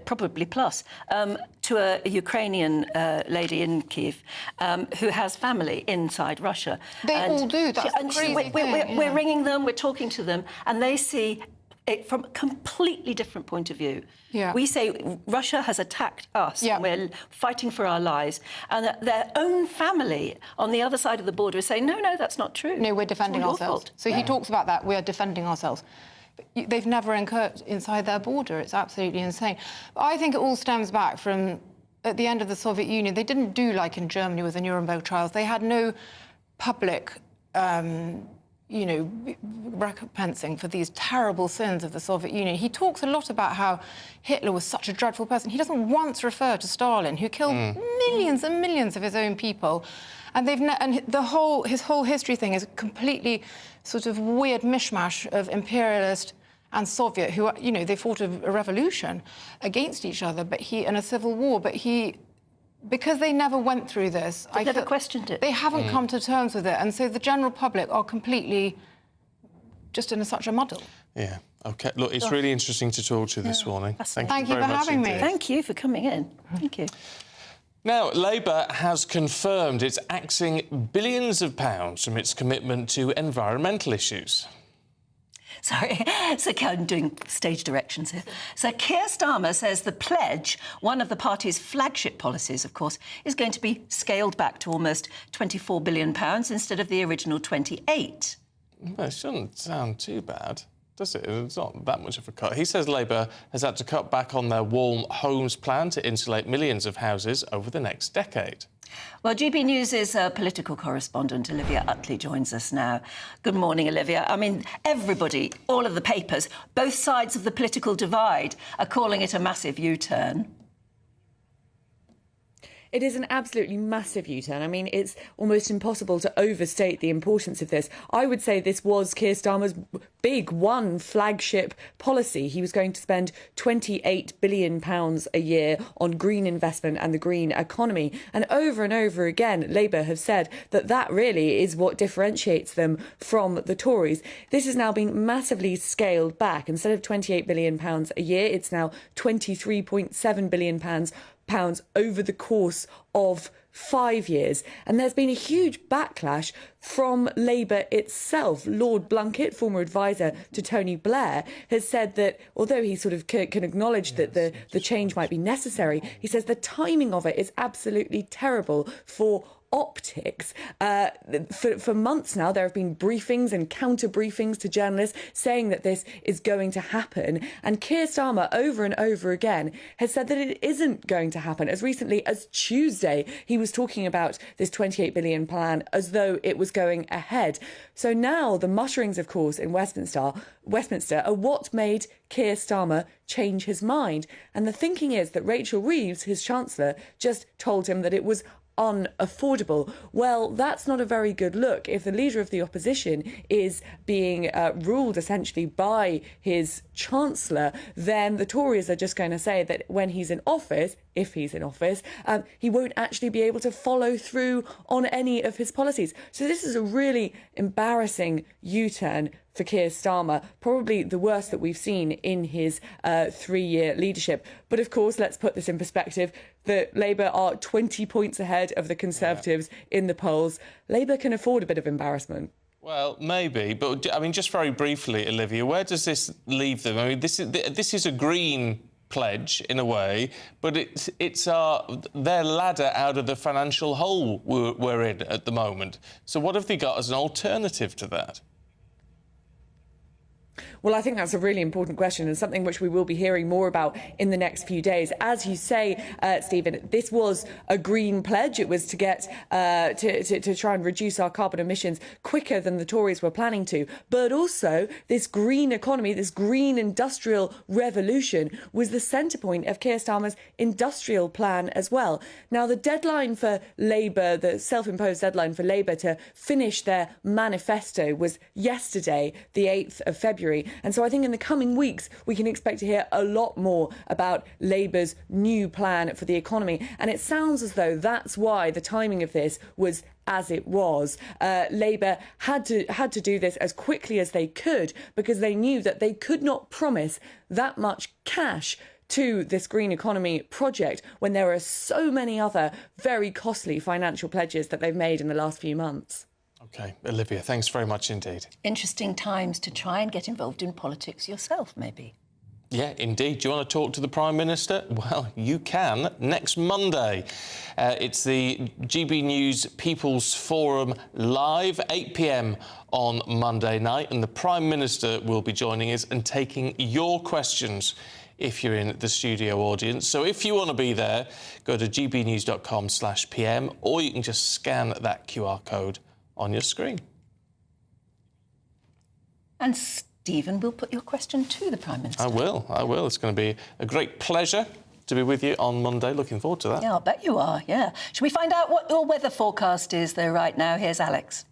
[SPEAKER 10] probably plus, to a Ukrainian lady in Kiev who has family inside Russia.
[SPEAKER 23] They all do. That's the crazy thing.
[SPEAKER 10] We're ringing them, we're talking to them, and they see it from a completely different point of view.
[SPEAKER 23] Yeah.
[SPEAKER 10] We say Russia has attacked us, and we're fighting for our lives, and their own family on the other side of the border is saying, no, that's not true.
[SPEAKER 23] No, we're defending ourselves. So he talks about that, we are defending ourselves. But they've never incurred inside their border. It's absolutely insane. But I think it all stems back from, at the end of the Soviet Union, they didn't do like in Germany with the Nuremberg trials. They had no public... you know, recompensing for these terrible sins of the Soviet Union. He talks a lot about how Hitler was such a dreadful person. He doesn't once refer to Stalin, who killed millions and millions of his own people. And his whole history thing is a completely sort of weird mishmash of imperialist and Soviet, who, you know, they fought a revolution against each other, and a civil war, but because they never went through this...
[SPEAKER 10] They never questioned it.
[SPEAKER 23] They haven't come to terms with it, and so the general public are completely just in such a muddle.
[SPEAKER 2] Yeah, OK. Look, it's really interesting to talk to you this morning.
[SPEAKER 23] Thank you for having me.
[SPEAKER 10] Thank you for coming in. Thank you.
[SPEAKER 2] Now, Labour has confirmed it's axing billions of pounds from its commitment to environmental issues.
[SPEAKER 10] Sorry, so I'm doing stage directions here. So Keir Starmer says the pledge, one of the party's flagship policies, of course, is going to be scaled back to almost £24 billion instead of the original 28.
[SPEAKER 2] Well, it shouldn't sound too bad, does it? It's not that much of a cut. He says Labour has had to cut back on their warm homes plan to insulate millions of houses over the next decade.
[SPEAKER 10] Well, GB News' political correspondent Olivia Utley joins us now. Good morning, Olivia. I mean, everybody, all of the papers, both sides of the political divide are calling it a massive U-turn.
[SPEAKER 1] It is an absolutely massive U-turn. I mean, it's almost impossible to overstate the importance of this. I would say this was Keir Starmer's big one flagship policy. He was going to spend £28 billion a year on green investment and the green economy. And over again, Labour have said that that really is what differentiates them from the Tories. This has now been massively scaled back. Instead of £28 billion a year, it's now £23.7 billion over the course of 5 years. And there's been a huge backlash from Labour itself. Lord Blunkett, former advisor to Tony Blair, has said that although he sort of can acknowledge that the change might be necessary, he says the timing of it is absolutely terrible for optics. For months now, there have been briefings and counter briefings to journalists saying that this is going to happen. And Keir Starmer, over and over again, has said that it isn't going to happen. As recently as Tuesday, he was talking about this £28 billion plan as though it was going ahead. So now the mutterings, of course, in Westminster are what made Keir Starmer change his mind. And the thinking is that Rachel Reeves, his Chancellor, just told him that it was unaffordable. Well, that's not a very good look. If the leader of the opposition is being ruled essentially by his Chancellor, then the Tories are just going to say that when he's in office, if he's in office, he won't actually be able to follow through on any of his policies. So this is a really embarrassing U-turn for Keir Starmer, probably the worst that we've seen in his 3-year leadership. But of course, let's put this in perspective, that Labour are 20 points ahead of the Conservatives in the polls. Labour can afford a bit of embarrassment.
[SPEAKER 2] Well, maybe, but I mean, just very briefly, Olivia, where does this leave them? I mean, this is a green pledge in a way, but it's their ladder out of the financial hole we're in at the moment. So what have they got as an alternative to that?
[SPEAKER 1] Well, I think that's a really important question and something which we will be hearing more about in the next few days. As you say, Stephen, this was a green pledge. It was to get to try and reduce our carbon emissions quicker than the Tories were planning to. But also, this green economy, this green industrial revolution was the centre point of Keir Starmer's industrial plan as well. Now, the deadline for Labour, the self-imposed deadline for Labour to finish their manifesto was yesterday, the 8th of February. And so I think in the coming weeks, we can expect to hear a lot more about Labour's new plan for the economy. And it sounds as though that's why the timing of this was as it was. Labour had to do this as quickly as they could because they knew that they could not promise that much cash to this green economy project when there are so many other very costly financial pledges that they've made in the last few months.
[SPEAKER 2] OK, Olivia, thanks very much indeed.
[SPEAKER 10] Interesting times to try and get involved in politics yourself, maybe.
[SPEAKER 2] Yeah, indeed. Do you want to talk to the Prime Minister? Well, you can next Monday. It's the GB News People's Forum Live, 8 p.m. on Monday night, and the Prime Minister will be joining us and taking your questions if you're in the studio audience. So if you want to be there, go to gbnews.com/pm, or you can just scan that QR code on your screen.
[SPEAKER 10] And Stephen will put your question to the Prime Minister.
[SPEAKER 2] I will. It's going to be a great pleasure to be with you on Monday. Looking forward to that.
[SPEAKER 10] Yeah, I'll bet you are, yeah. Should we find out what your weather forecast is, though, right now? Here's Alex.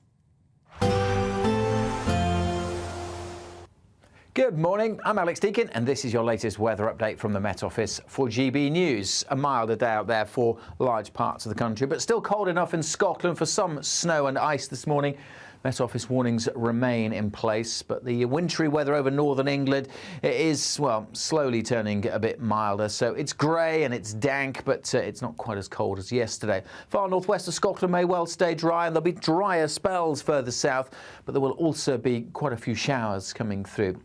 [SPEAKER 15] Good morning, I'm Alex Deakin, and this is your latest weather update from the Met Office for GB News. A milder day out there for large parts of the country, but still cold enough in Scotland for some snow and ice this morning. Met Office warnings remain in place, but the wintry weather over northern England is, well, slowly turning a bit milder. So it's grey and it's dank, but it's not quite as cold as yesterday. Far northwest of Scotland may well stay dry, and there'll be drier spells further south, but there will also be quite a few showers coming through.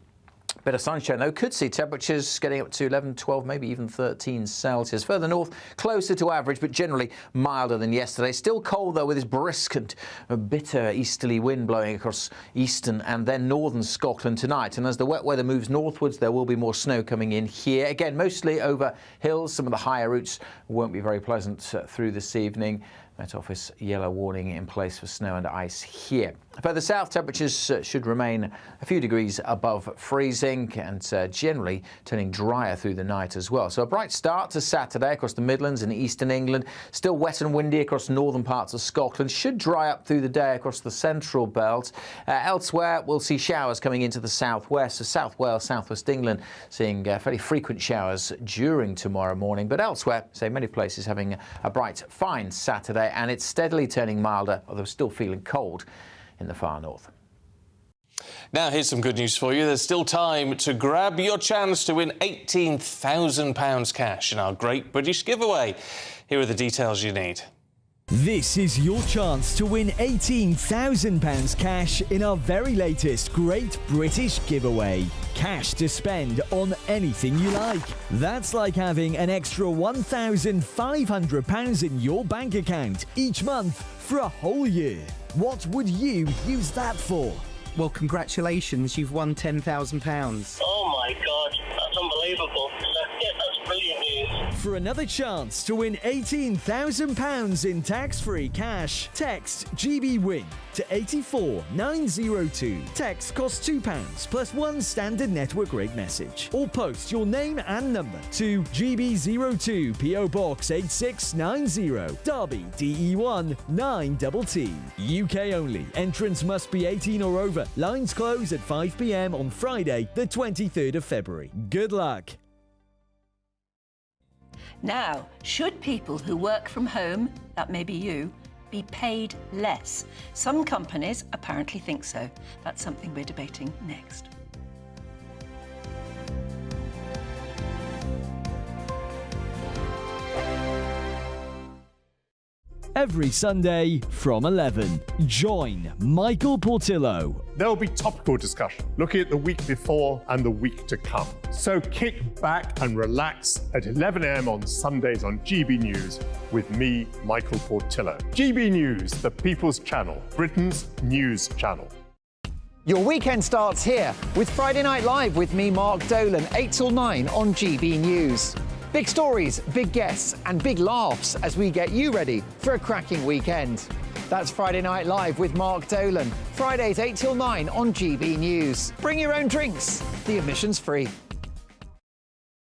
[SPEAKER 15] Bit of sunshine, though. Could see temperatures getting up to 11, 12, maybe even 13 Celsius. Further north, closer to average, but generally milder than yesterday. Still cold, though, with this brisk and bitter easterly wind blowing across eastern and then northern Scotland tonight. And as the wet weather moves northwards, there will be more snow coming in here. Again, mostly over hills. Some of the higher routes won't be very pleasant through this evening. Met Office yellow warning in place for snow and ice here. Further south, temperatures should remain a few degrees above freezing and generally turning drier through the night as well. So a bright start to Saturday across the Midlands and eastern England. Still wet and windy across northern parts of Scotland. Should dry up through the day across the central belt. Elsewhere, we'll see showers coming into the southwest. So South Wales, southwest England, seeing fairly frequent showers during tomorrow morning. But elsewhere, say many places having a bright, fine Saturday. And it's steadily turning milder, although still feeling cold in the far north.
[SPEAKER 2] Now, here's some good news for you. There's still time to grab your chance to win £18,000 cash in our Great British Giveaway. Here are the details you need.
[SPEAKER 4] This is your chance to win £18,000 cash in our very latest Great British Giveaway. Cash to spend on anything you like. That's like having an extra £1,500 in your bank account each month for a whole year. What would you use that for?
[SPEAKER 11] Well, congratulations, you've won £10,000.
[SPEAKER 12] Oh my God, that's unbelievable. That's brilliant news.
[SPEAKER 4] For another chance to win £18,000 in tax-free cash, text GBWIN to 84902. Text costs £2 plus one standard network rate message. Or post your name and number to GB02 PO Box 8690 Derby DE1 9TT. UK only. Entrants must be 18 or over. Lines close at 5 p.m. on Friday, the 23rd of February. Good luck.
[SPEAKER 10] Now, should people who work from home, that may be you, be paid less? Some companies apparently think so. That's something we're debating next.
[SPEAKER 4] Every Sunday from 11, join Michael Portillo.
[SPEAKER 13] There will be topical discussion, looking at the week before and the week to come. So kick back and relax at 11 a.m. on Sundays on GB News with me, Michael Portillo. GB News, the People's Channel, Britain's news channel.
[SPEAKER 25] Your weekend starts here with Friday Night Live with me, Mark Dolan, 8 till 9 on GB News. Big stories, big guests, and big laughs as we get you ready for a cracking weekend. That's Friday Night Live with Mark Dolan. Fridays 8 till 9 on GB News. Bring your own drinks. The admission's free.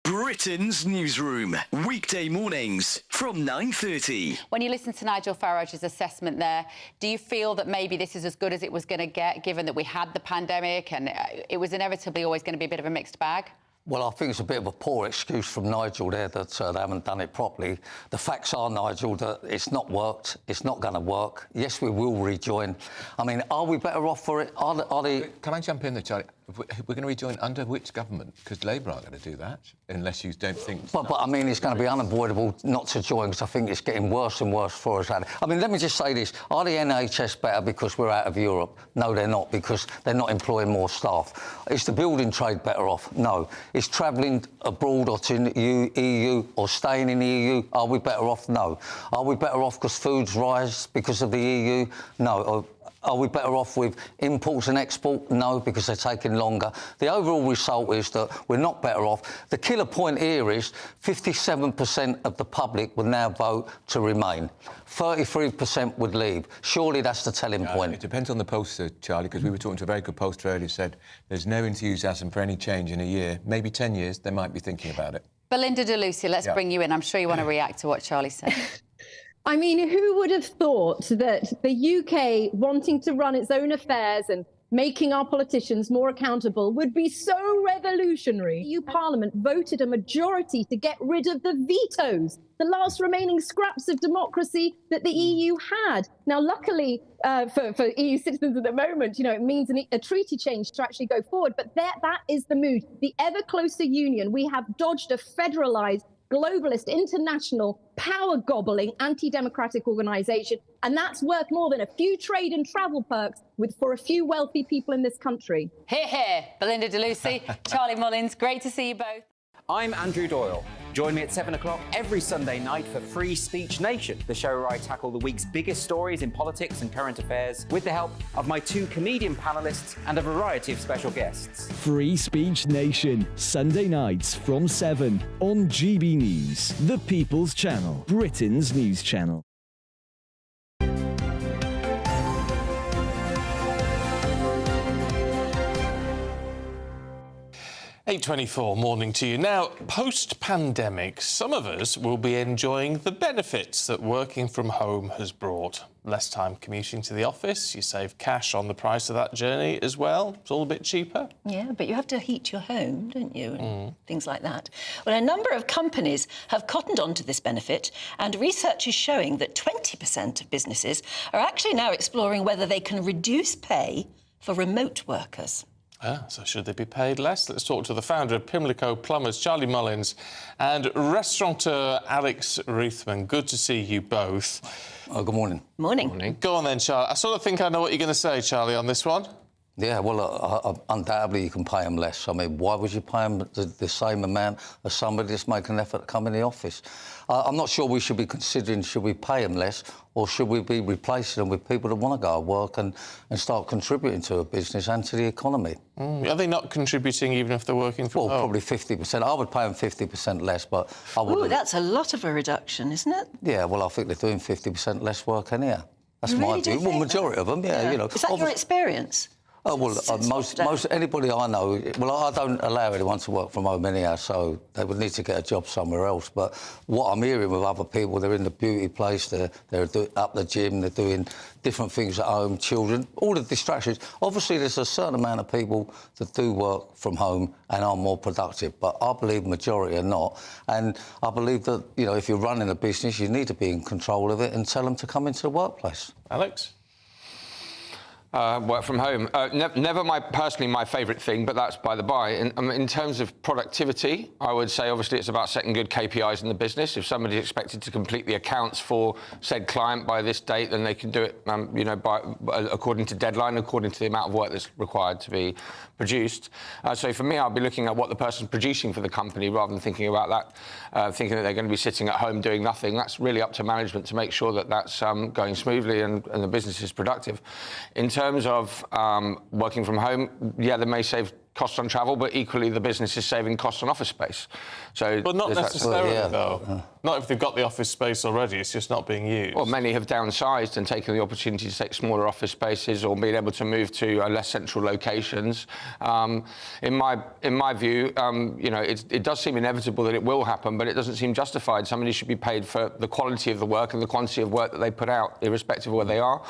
[SPEAKER 18] Britain's newsroom, weekday mornings from 9:30.
[SPEAKER 26] When you listen to Nigel Farage's assessment there, do you feel that maybe this is as good as it was going to get, given that we had the pandemic and it was inevitably always going to be a bit of a mixed bag?
[SPEAKER 27] Well, I think it's a bit of a poor excuse from Nigel there that they haven't done it properly. The facts are, Nigel, that it's not worked. It's not going to work. Yes, we will rejoin. I mean, are we better off for it? Are they...
[SPEAKER 28] Can I jump in there, Charlie? We're going to rejoin under which government? Because Labour aren't going to do that, unless you don't think...
[SPEAKER 27] But I mean, it's going to be unavoidable not to join, because I think it's getting worse and worse for us. I mean, let me just say this. Are the NHS better because we're out of Europe? No, they're not, because they're not employing more staff. Is the building trade better off? No. Is travelling abroad or to the EU or staying in the EU, are we better off? No. Are we better off because foods rise because of the EU? No. Are we better off with imports and export? No, because they're taking longer. The overall result is that we're not better off. The killer point here is 57% of the public would now vote to remain. 33% would leave. Surely that's the telling point.
[SPEAKER 28] It depends on the pollster, Charlie, because we were talking to a very good pollster earlier who said there's no enthusiasm for any change in a year. Maybe 10 years, they might be thinking about it.
[SPEAKER 26] Belinda de Lucia, let's bring you in. I'm sure you want to react to what Charlie said.
[SPEAKER 29] I mean, who would have thought that the UK wanting to run its own affairs and making our politicians more accountable would be so revolutionary? EU Parliament voted a majority to get rid of the vetoes, the last remaining scraps of democracy that the EU had. Now, luckily for EU citizens at the moment, you know, it means a treaty change to actually go forward. But that is the mood. The ever closer union. We have dodged a federalised, globalist, international, power-gobbling, anti-democratic organisation, and that's worth more than a few trade and travel perks for a few wealthy people in this country.
[SPEAKER 26] Hear, hear. Belinda de Lucia, Charlie Mullins, great to see you both.
[SPEAKER 5] I'm Andrew Doyle. Join me at 7 o'clock every Sunday night for Free Speech Nation, the show where I tackle the week's biggest stories in politics and current affairs with the help of my two comedian panellists and a variety of special guests.
[SPEAKER 4] Free Speech Nation, Sunday nights from 7 on GB News, the People's Channel, Britain's news channel.
[SPEAKER 2] 8:24, morning to you. Now, post-pandemic, some of us will be enjoying the benefits that working from home has brought. Less time commuting to the office, you save cash on the price of that journey as well. It's all a bit cheaper.
[SPEAKER 10] Yeah, but you have to heat your home, don't you, and things like that. Well, a number of companies have cottoned on to this benefit, and research is showing that 20% of businesses are actually now exploring whether they can reduce pay for remote workers.
[SPEAKER 2] So should they be paid less? Let's talk to the founder of Pimlico Plumbers, Charlie Mullins, and restaurateur Alex Ruthman. Good to see you both.
[SPEAKER 27] Oh, good morning.
[SPEAKER 10] Morning.
[SPEAKER 2] Go on then, Charlie. I sort of think I know what you're going to say, Charlie, on this one.
[SPEAKER 27] Yeah, well, undoubtedly you can pay them less. I mean, why would you pay them the same amount as somebody that's making an effort to come in the office? I'm not sure we should be considering should we pay them less or should we be replacing them with people that want to go to work and start contributing to a business and to the economy.
[SPEAKER 2] Are they not contributing even if they're working from home?
[SPEAKER 27] Well, probably 50%. I would pay them 50% less, but I would.
[SPEAKER 10] Oh, that's a lot of a reduction, isn't it?
[SPEAKER 27] Yeah, well, I think they're doing 50% less work anyhow. That's
[SPEAKER 10] You
[SPEAKER 27] my
[SPEAKER 10] really do
[SPEAKER 27] view. Well,
[SPEAKER 10] think
[SPEAKER 27] majority
[SPEAKER 10] that?
[SPEAKER 27] of them, yeah. You know.
[SPEAKER 10] Is that your experience?
[SPEAKER 27] Oh, well, most anybody I know... Well, I don't allow anyone to work from home anyhow, so they would need to get a job somewhere else. But what I'm hearing with other people, they're in the beauty place, they're up the gym, they're doing different things at home, children, all the distractions. Obviously, there's a certain amount of people that do work from home and are more productive, but I believe majority are not. And I believe that, you know, if you're running a business, you need to be in control of it and tell them to come into the workplace.
[SPEAKER 2] Alex?
[SPEAKER 3] Work from home. Never personally my favourite thing, but that's by the by. In terms of productivity, I would say obviously it's about setting good KPIs in the business. If somebody's expected to complete the accounts for said client by this date, then they can do it, you know, according to deadline, according to the amount of work that's required to be produced. So for me, I'll be looking at what the person's producing for the company rather than thinking about that, thinking that they're going to be sitting at home doing nothing. That's really up to management to make sure that that's going smoothly and the business is productive. In terms of working from home, yeah, they may save costs on travel, but equally the business is saving costs on office space. So,
[SPEAKER 2] but not necessarily, though. Not if they've got the office space already, it's just not being used.
[SPEAKER 3] Well, many have downsized and taken the opportunity to take smaller office spaces or being able to move to less central locations. In my view, you know, it does seem inevitable that it will happen, but it doesn't seem justified. Somebody should be paid for the quality of the work and the quantity of work that they put out, irrespective of where they are.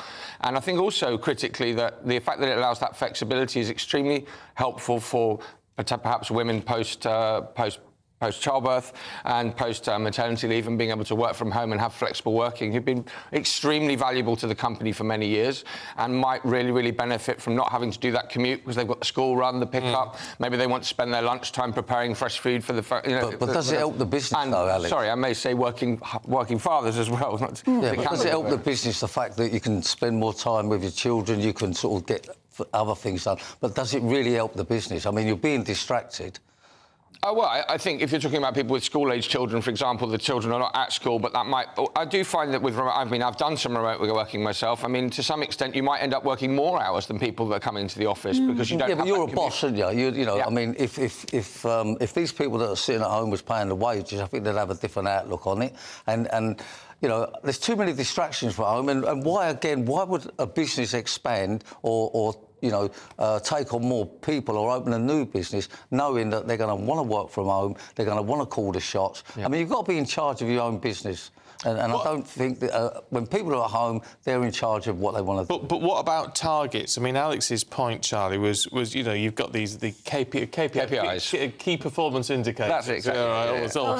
[SPEAKER 3] And I think also, critically, that the fact that it allows that flexibility is extremely helpful for perhaps women post-childbirth and post-maternity leave and being able to work from home and have flexible working, who've been extremely valuable to the company for many years and might really, really benefit from not having to do that commute because they've got the school run, the pick-up. Maybe they want to spend their lunchtime preparing fresh food for the... You know,
[SPEAKER 27] but does it help the business, though, Alex?
[SPEAKER 3] Sorry, I may say working fathers as well. Not
[SPEAKER 27] yeah, but does it help the business, the fact that you can spend more time with your children, you can sort of get other things done, but does it really help the business? I mean, you're being distracted.
[SPEAKER 3] Well, I think if you're talking about people with school-age children, for example, the children are not at school, but that might... I do find that with remote... I mean, I've done some remote working myself. I mean, to some extent, you might end up working more hours than people that come into the office because you don't have
[SPEAKER 27] but you're a
[SPEAKER 3] that
[SPEAKER 27] boss, aren't you? You know, I mean, if these people that are sitting at home was paying the wages, I think they'd have a different outlook on it. And you know, there's too many distractions for home. And why would a business expand or you know, take on more people or open a new business knowing that they're going to want to work from home, they're going to want to call the shots? Yeah. I mean, you've got to be in charge of your own business. And I don't think that when people are at home, they're in charge of what they want to do.
[SPEAKER 2] But what about targets? I mean, Alex's point, Charlie, was you know, you've got the KPIs, key performance indicators.
[SPEAKER 3] That's it, exactly.
[SPEAKER 2] It's all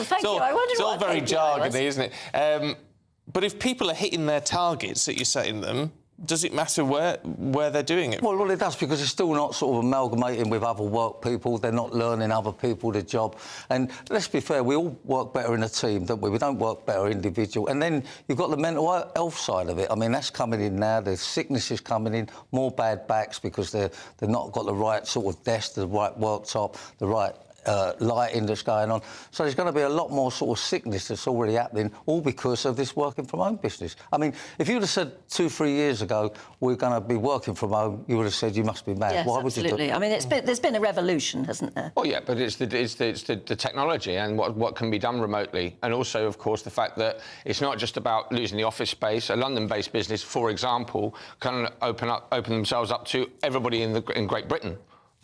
[SPEAKER 2] very jargony, isn't it? But if people are hitting their targets that you're setting them, does it matter where they're doing it?
[SPEAKER 27] Well, it does, because they're still not sort of amalgamating with other work people. They're not learning other people the job. And let's be fair, we all work better in a team, don't we? We don't work better individual. And then you've got the mental health side of it. I mean, that's coming in now. There's sicknesses coming in, more bad backs because they've not got the right sort of desk, the right worktop, the right lighting that's going on. So there's going to be a lot more sort of sickness that's already happening, all because of this working from home business. I mean, if you'd have said 2-3 years ago we're going to be working from home, you would have said you must be mad.
[SPEAKER 10] Yes,
[SPEAKER 27] why would
[SPEAKER 10] absolutely.
[SPEAKER 27] you do it?
[SPEAKER 10] I mean, there's been a revolution, hasn't there?
[SPEAKER 3] Well, yeah, but it's the technology and what can be done remotely, and also, of course, the fact that it's not just about losing the office space. A London-based business, for example, can open themselves up to everybody in Great Britain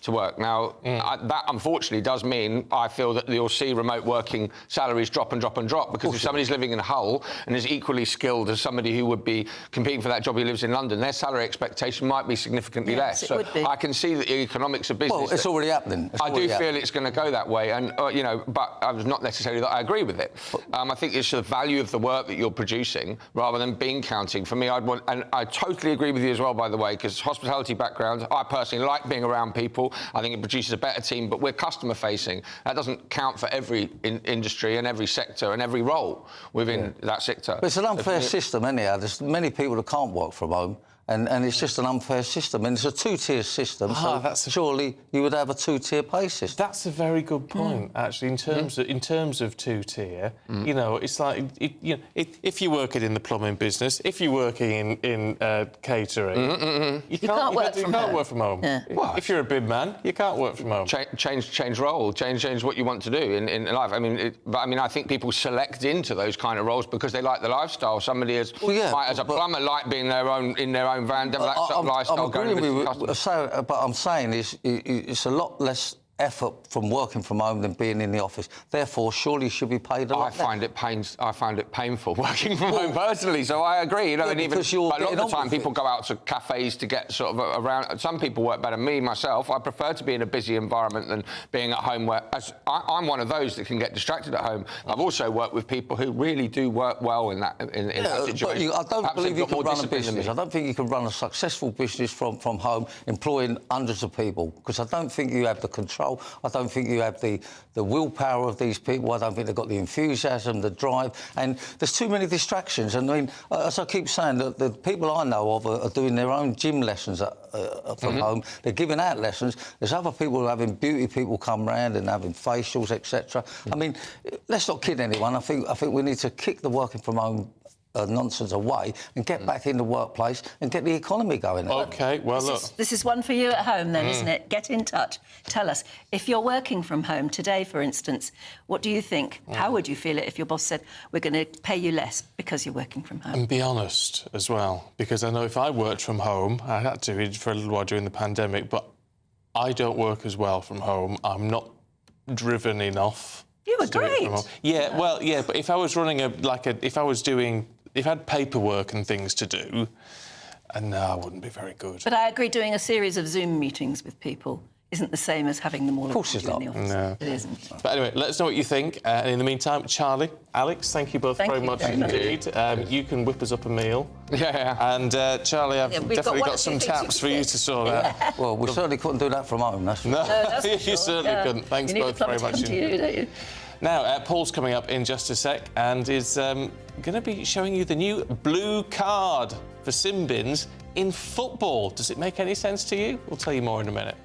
[SPEAKER 3] to work. Now, that unfortunately does mean I feel that you'll see remote working salaries drop and drop and drop, because if somebody's living in Hull and is equally skilled as somebody who would be competing for that job who lives in London, their salary expectation might be significantly less.
[SPEAKER 10] It would be.
[SPEAKER 3] I can see that the economics of business...
[SPEAKER 27] Well, it's already happening.
[SPEAKER 3] I do feel it's going to go that way, and, you know, but not necessarily that I agree with it. I think it's the value of the work that you're producing rather than bean counting. For me, I'd want... And I totally agree with you as well, by the way, because hospitality background, I personally like being around people. I think it produces a better team, but we're customer-facing. That doesn't count for every industry and every sector and every role within that sector.
[SPEAKER 27] But it's an unfair system, anyhow. There's many people that can't work from home. And it's just an unfair system. And it's a two-tier system, surely you would have a two-tier pay system.
[SPEAKER 2] That's a very good point, actually, in terms of two-tier. You know, it's like, if you're working in the plumbing business, if you're working in catering, you can't work from home.
[SPEAKER 3] Yeah.
[SPEAKER 2] If you're a big man, you can't work from home.
[SPEAKER 3] Change role, change what you want to do in life. I mean, I think people select into those kind of roles because they like the lifestyle. Somebody might, as a plumber, like being in their own van, that sort of lifestyle.
[SPEAKER 27] I'm agreeing with you, but I'm saying it's a lot less effort from working from home than being in the office. Therefore, surely you should be paid a lot.
[SPEAKER 3] I find it painful working from home personally. So I agree. You know, and even a lot of the time, people go out to cafes to get sort of around. Some people work better. Me myself, I prefer to be in a busy environment than being at home. Where I'm one of those that can get distracted at home. I've also worked with people who really do work well in that situation.
[SPEAKER 27] But I don't believe you can run a business. I don't think you can run a successful business from home, employing hundreds of people, because I don't think you have the control. I don't think you have the willpower of these people. I don't think they've got the enthusiasm, the drive, and there's too many distractions. And I mean, as I keep saying, the people I know of are doing their own gym lessons from home. They're giving out lessons. There's other people who are having beauty people come round and having facials, etc. I mean, let's not kid anyone. I think we need to kick the working from home nonsense away and get back in the workplace and get the economy going.
[SPEAKER 2] OK, well, look...
[SPEAKER 10] This is one for you at home, then, isn't it? Get in touch. Tell us, if you're working from home today, for instance, what do you think? How would you feel it if your boss said, we're going to pay you less because you're working from home?
[SPEAKER 2] And be honest as well, because I know if I worked from home, I had to for a little while during the pandemic, but I don't work as well from home. I'm not driven enough.
[SPEAKER 10] You were great.
[SPEAKER 2] Yeah, well, yeah, but if I was running if I had paperwork and things to do, and no, I wouldn't be very good.
[SPEAKER 10] But I agree, doing a series of Zoom meetings with people isn't the same as having them all in the office.
[SPEAKER 2] No.
[SPEAKER 10] It isn't.
[SPEAKER 2] But anyway, let us know what you think. And in the meantime, Charlie, Alex, thank you both very much indeed. You can whip us up a meal.
[SPEAKER 3] Yeah.
[SPEAKER 2] And Charlie, I've definitely got some taps for you to sort out.
[SPEAKER 27] Well, we certainly couldn't do that from home, that's
[SPEAKER 2] No,
[SPEAKER 27] that's
[SPEAKER 2] you certainly couldn't. Thanks both very much indeed. Now, Paul's coming up in just a sec and is going to be showing you the new blue card for sin bins in football. Does it make any sense to you? We'll tell you more in a minute.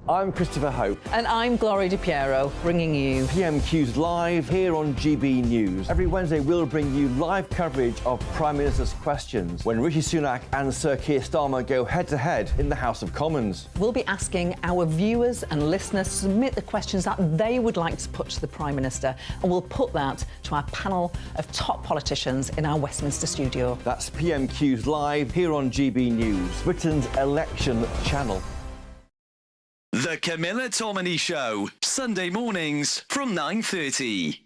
[SPEAKER 8] I'm Christopher Hope.
[SPEAKER 9] And I'm Gloria Di Piero, bringing you
[SPEAKER 8] PMQ's Live here on GB News. Every Wednesday, we'll bring you live coverage of Prime Minister's questions when Rishi Sunak and Sir Keir Starmer go head-to-head in the House of Commons.
[SPEAKER 9] We'll be asking our viewers and listeners to submit the questions that they would like to put to the Prime Minister, and we'll put that to our panel of top politicians in our Westminster studio.
[SPEAKER 8] That's PMQ's Live here on GB News, Britain's election channel.
[SPEAKER 18] The Camilla Tominey Show, Sunday mornings from 9:30.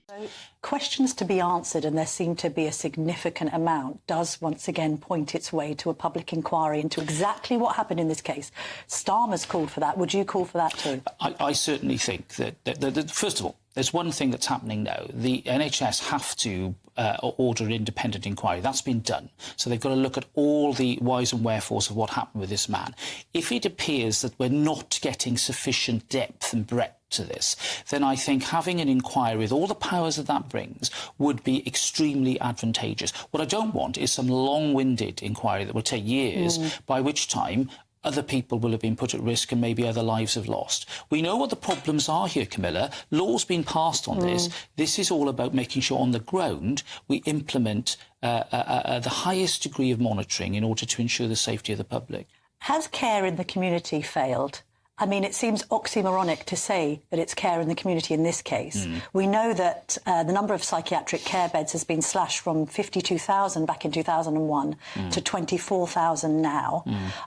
[SPEAKER 14] Questions to be answered, and there seemed to be a significant amount, does once again point its way to a public inquiry into exactly what happened in this case. Starmer's called for that. Would you call for that too?
[SPEAKER 16] I certainly think that first of all, there's one thing that's happening now. The NHS have to order an independent inquiry. That's been done. So they've got to look at all the whys and wherefores of what happened with this man. If it appears that we're not getting sufficient depth and breadth to this, then I think having an inquiry with all the powers that brings would be extremely advantageous. What I don't want is some long-winded inquiry that will take years, by which time other people will have been put at risk and maybe other lives have lost. We know what the problems are here, Camilla. Law's been passed on this. This is all about making sure on the ground we implement the highest degree of monitoring in order to ensure the safety of the public.
[SPEAKER 14] Has care in the community failed I mean, it seems oxymoronic to say that it's care in the community in this case. We know that the number of psychiatric care beds has been slashed from 52,000 back in 2001 to 24,000 now.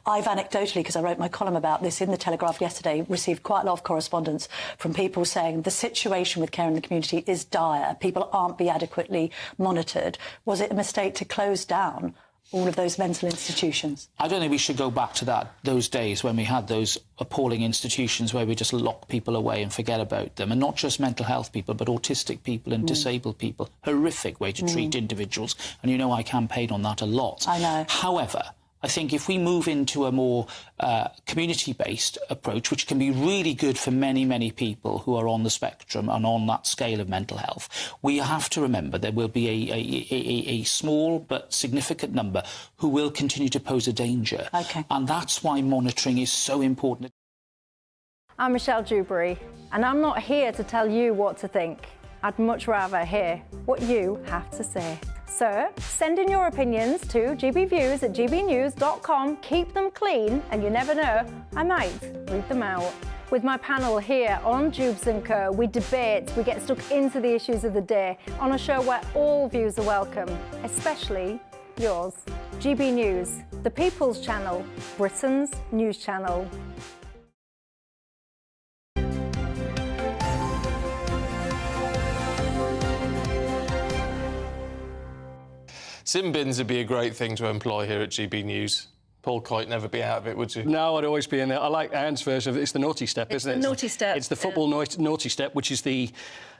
[SPEAKER 14] I've anecdotally, because I wrote my column about this in the Telegraph yesterday, received quite a lot of correspondence from people saying the situation with care in the community is dire. People aren't being adequately monitored. Was it a mistake to close down all of those mental institutions?
[SPEAKER 16] I don't think we should go back to those days when we had those appalling institutions where we just lock people away and forget about them, and not just mental health people, but autistic people and disabled people. Horrific way to treat individuals, and you know I campaign on that a lot.
[SPEAKER 14] I know.
[SPEAKER 16] However, I think if we move into a more community-based approach, which can be really good for many, many people who are on the spectrum and on that scale of mental health, we have to remember there will be a small but significant number who will continue to pose a danger.
[SPEAKER 14] Okay.
[SPEAKER 16] And that's why monitoring is so important.
[SPEAKER 29] I'm Michelle Dewberry, and I'm not here to tell you what to think. I'd much rather hear what you have to say. So, send in your opinions to gbviews@gbnews.com. Keep them clean, and you never know, I might read them out. With my panel here on Jubes & Co, we debate, we get stuck into the issues of the day on a show where all views are welcome, especially yours. GB News, the People's Channel, Britain's news channel.
[SPEAKER 2] Sin bins would be a great thing to employ here at GB News. Paul Coyte, never be out of it, would you?
[SPEAKER 6] No, I'd always be in there. I like Anne's version of it. It's the naughty step, isn't it?
[SPEAKER 10] Naughty step.
[SPEAKER 6] It's the football naughty step, which is the...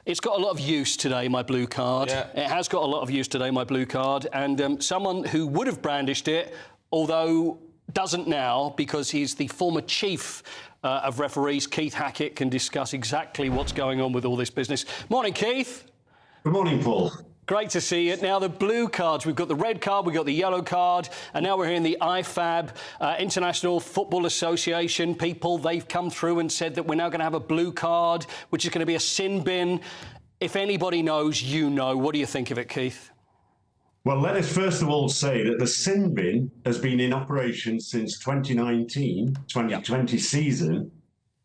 [SPEAKER 6] It's got a lot of use today, my blue card.
[SPEAKER 2] Yeah.
[SPEAKER 6] It has got a lot of use today, my blue card. And someone who would have brandished it, although doesn't now, because he's the former chief of referees, Keith Hackett, can discuss exactly what's going on with all this business. Morning, Keith.
[SPEAKER 7] Good morning, Paul.
[SPEAKER 6] Great to see you. Now, the blue cards, we've got the red card, we've got the yellow card, and now we're hearing the IFAB, International Football Association people. They've come through and said that we're now going to have a blue card, which is going to be a sin bin. If anybody knows, you know. What do you think of it, Keith?
[SPEAKER 7] Well, let us first of all say that the sin bin has been in operation since 2019-2020 season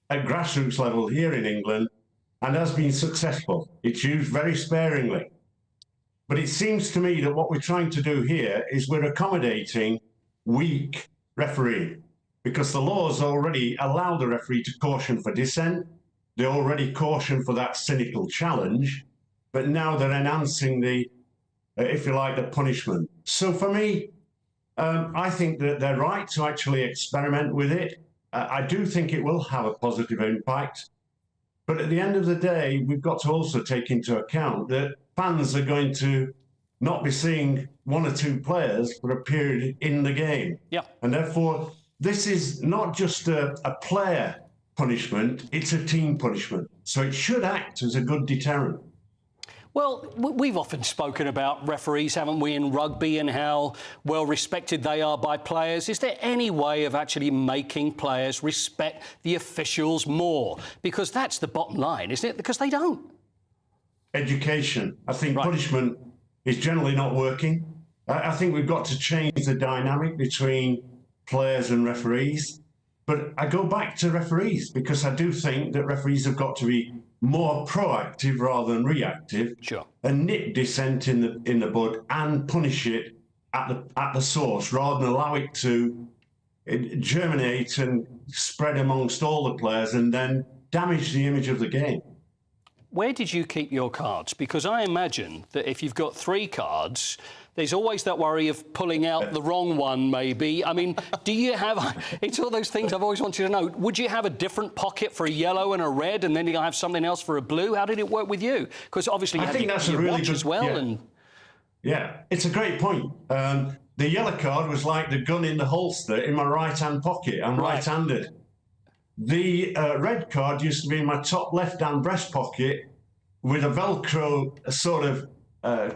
[SPEAKER 7] at grassroots level here in England and has been successful. It's used very sparingly. But it seems to me that what we're trying to do here is we're accommodating weak refereeing, because the laws already allow the referee to caution for dissent. They already caution for that cynical challenge, but now they're enhancing the, if you like, the punishment. So for me, I think that they're right to actually experiment with it. I do think it will have a positive impact. But at the end of the day, we've got to also take into account that fans are going to not be seeing one or two players for a period in the game.
[SPEAKER 6] Yeah.
[SPEAKER 7] And therefore, this is not just a player punishment, it's a team punishment. So it should act as a good deterrent.
[SPEAKER 6] Well, we've often spoken about referees, haven't we, in rugby and how well respected they are by players. Is there any way of actually making players respect the officials more? Because that's the bottom line, isn't it? Because they don't.
[SPEAKER 7] Education. I think punishment is generally not working. I think we've got to change the dynamic between players and referees. But I go back to referees because I do think that referees have got to be more proactive rather than reactive.
[SPEAKER 6] Sure.
[SPEAKER 7] And nip dissent in the bud and punish it at the source rather than allow it to germinate and spread amongst all the players and then damage the image of the game.
[SPEAKER 6] Where did you keep your cards? Because I imagine that if you've got 3 cards, there's always that worry of pulling out the wrong one, maybe. I mean, do you have... It's all those things I've always wanted to know. Would you have a different pocket for a yellow and a red, and then you'll have something else for a blue? How did it work with you? Because obviously you have your watch as well.
[SPEAKER 7] Yeah.
[SPEAKER 6] And
[SPEAKER 7] yeah, it's a great point. The yellow card was like the gun in the holster in my right-hand pocket. I'm right-handed. The red card used to be in my top left-hand breast pocket with a Velcro sort of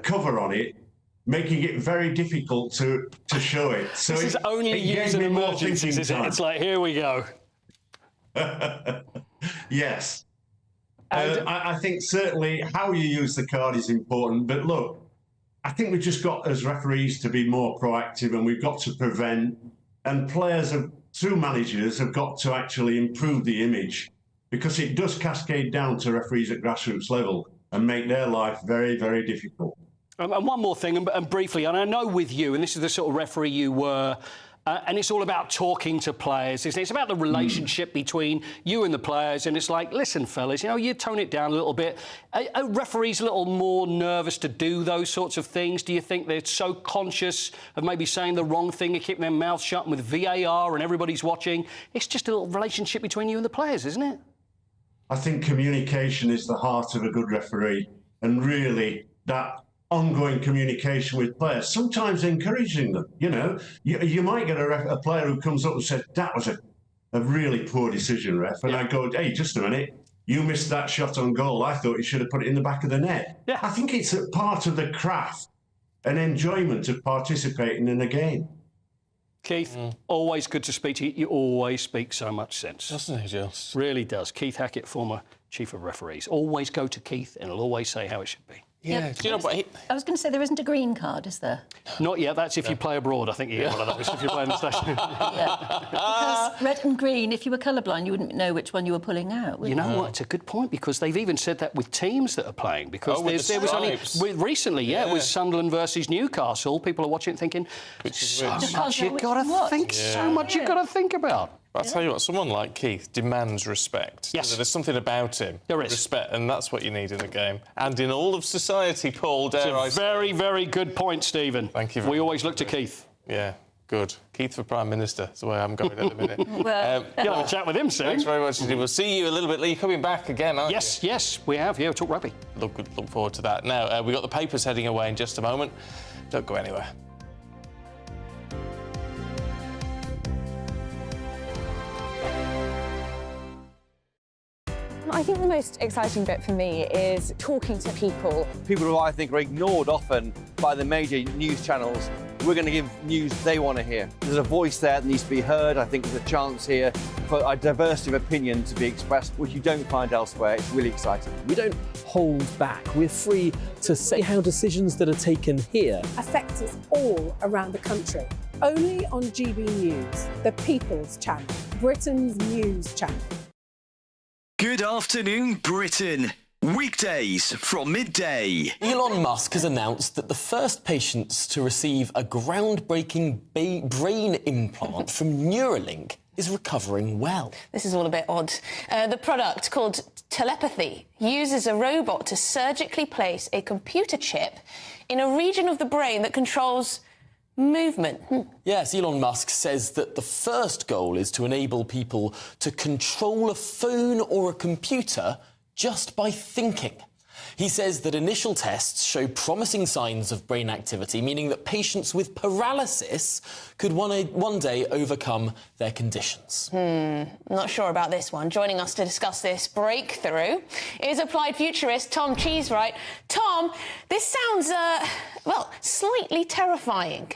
[SPEAKER 7] cover on it, making it very difficult to show it. So
[SPEAKER 6] this is only used in emergencies, isn't it? It's like, here we go.
[SPEAKER 7] Yes. I think certainly how you use the card is important. But look, I think we've just got, as referees, to be more proactive, and we've got to prevent. And players have through managers, have got to actually improve the image, because it does cascade down to referees at grassroots level and make their life very, very difficult.
[SPEAKER 6] And one more thing, and briefly, and I know with you, and this is the sort of referee you were, and it's all about talking to players, isn't it? It's about the relationship between you and the players, and it's like, listen, fellas, you know, you tone it down a little bit. Are referees a little more nervous to do those sorts of things? Do you think they're so conscious of maybe saying the wrong thing and keeping their mouth shut, and with VAR and everybody's watching? It's just a little relationship between you and the players, isn't it?
[SPEAKER 7] I think communication is the heart of a good referee, and really that ongoing communication with players, sometimes encouraging them. You know, you might get a player who comes up and says, that was a really poor decision, ref. And I go, hey, just a minute, you missed that shot on goal. I thought you should have put it in the back of the net. Yeah. I think it's a part of the craft and enjoyment of participating in a game.
[SPEAKER 6] Keith, always good to speak to you. You always speak so much sense.
[SPEAKER 2] Doesn't he just?
[SPEAKER 6] Really does. Keith Hackett, former chief of referees. Always go to Keith and he'll always say how it should be.
[SPEAKER 10] Yeah.
[SPEAKER 2] Do you know what?
[SPEAKER 10] I was going to say, there isn't a green card, is there?
[SPEAKER 6] Not yet. That's if you play abroad. I think you get one of those if you're playing the station.
[SPEAKER 10] Because red and green, if you were colourblind, you wouldn't know which one you were pulling out, would
[SPEAKER 6] You know what? It's a good point, because they've even said that with teams that are playing. Because there was only recently, it was Sunderland versus Newcastle. People are watching it thinking, so much you've got to think, so much you've got to think about.
[SPEAKER 2] I'll tell you what, someone like Keith demands respect.
[SPEAKER 6] Yes.
[SPEAKER 2] There's something about him.
[SPEAKER 6] There is.
[SPEAKER 2] Respect, and that's what you need in a game. And in all of society, Paul, dare I say.
[SPEAKER 6] Very, very good point, Stephen.
[SPEAKER 2] Thank you very much.
[SPEAKER 6] We always look to Keith.
[SPEAKER 2] Yeah, good. Keith for Prime Minister. That's the way I'm going at the minute.
[SPEAKER 6] Well, you'll have a chat with him soon.
[SPEAKER 2] Thanks very much indeed. We'll see you a little bit later. You're coming back again, aren't you?
[SPEAKER 6] Yes, we have. Yeah, we'll talk rugby.
[SPEAKER 2] Look forward to that. Now, we've got the papers heading away in just a moment. Don't go anywhere.
[SPEAKER 1] I think the most exciting bit for me is talking to people.
[SPEAKER 8] People who I think are ignored often by the major news channels. We're going to give news they want to hear. There's a voice there that needs to be heard. I think there's a chance here for a diversity of opinion to be expressed, which you don't find elsewhere. It's really exciting.
[SPEAKER 15] We don't hold back. We're free to say how decisions that are taken here
[SPEAKER 17] affect us all around the country. Only on GB News, the People's Channel, Britain's news channel.
[SPEAKER 18] Good afternoon, Britain. Weekdays from midday.
[SPEAKER 19] Elon Musk has announced that the first patients to receive a groundbreaking brain implant from Neuralink is recovering well.
[SPEAKER 20] This is all a bit odd. The product, called Telepathy, uses a robot to surgically place a computer chip in a region of the brain that controls movement.
[SPEAKER 19] Yes, Elon Musk says that the first goal is to enable people to control a phone or a computer just by thinking. He says that initial tests show promising signs of brain activity, meaning that patients with paralysis could one day overcome their conditions.
[SPEAKER 20] Not sure about this one. Joining us to discuss this breakthrough is applied futurist Tom Cheesewright. Tom, this sounds, well, slightly terrifying.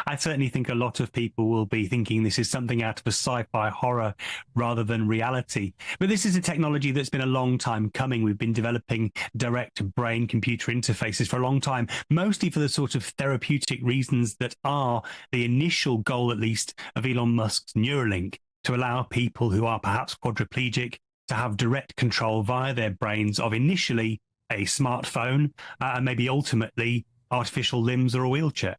[SPEAKER 21] I certainly think a lot of people will be thinking this is something out of a sci-fi horror rather than reality. But this is a technology that's been a long time coming. We've been developing direct brain-computer interfaces for a long time, mostly for the sort of therapeutic reasons that are the initial goal, at least, of Elon Musk's Neuralink, to allow people who are perhaps quadriplegic to have direct control via their brains of initially a smartphone and maybe ultimately artificial limbs or a wheelchair.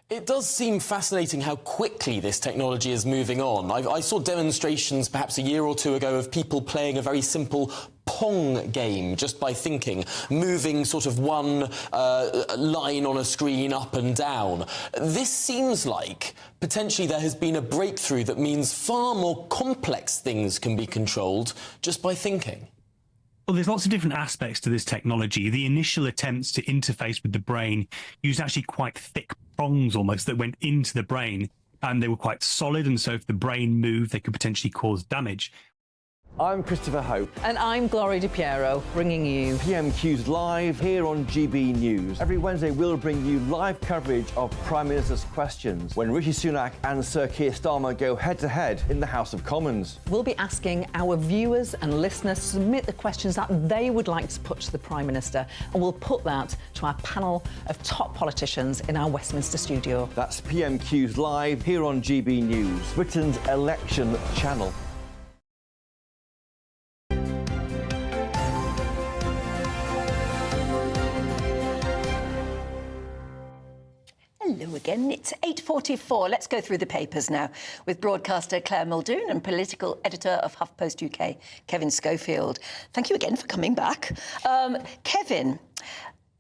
[SPEAKER 19] It does seem fascinating how quickly this technology is moving on. I saw demonstrations perhaps a year or two ago of people playing a very simple Pong game just by thinking, moving sort of one line on a screen up and down. This seems like potentially there has been a breakthrough that means far more complex things can be controlled just by thinking.
[SPEAKER 21] Well, there's lots of different aspects to this technology. The initial attempts to interface with the brain used actually quite thick prongs almost that went into the brain, and they were quite solid, and so if the brain moved, they could potentially cause damage.
[SPEAKER 8] I'm Christopher Hope.
[SPEAKER 9] And I'm Gloria Di Piero, bringing you
[SPEAKER 8] PMQ's Live here on GB News. Every Wednesday, we'll bring you live coverage of Prime Minister's questions when Rishi Sunak and Sir Keir Starmer go head-to-head in the House of Commons.
[SPEAKER 9] We'll be asking our viewers and listeners to submit the questions that they would like to put to the Prime Minister, and we'll put that to our panel of top politicians in our Westminster studio.
[SPEAKER 8] That's PMQ's Live here on GB News, Britain's election channel.
[SPEAKER 10] Hello again, it's 8:44. Let's go through the papers now with broadcaster Claire Muldoon and political editor of HuffPost UK, Kevin Schofield. Thank you again for coming back. Kevin,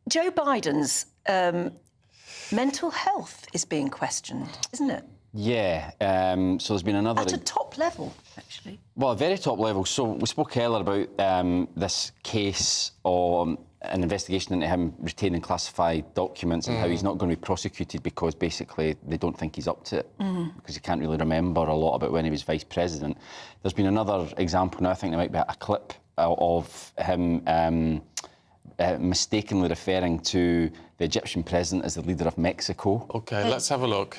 [SPEAKER 10] Joe Biden's mental health is being questioned, isn't it?
[SPEAKER 11] Yeah, so there's been another...
[SPEAKER 10] At a top level, actually.
[SPEAKER 11] Well, a very top level. So we spoke earlier about this case or an investigation into him retaining classified documents and how he's not going to be prosecuted because basically they don't think he's up to it because he can't really remember a lot about when he was vice president. There's been another example now, I think there might be a clip of him mistakenly referring to the Egyptian president as the leader of Mexico.
[SPEAKER 2] OK, let's have a look.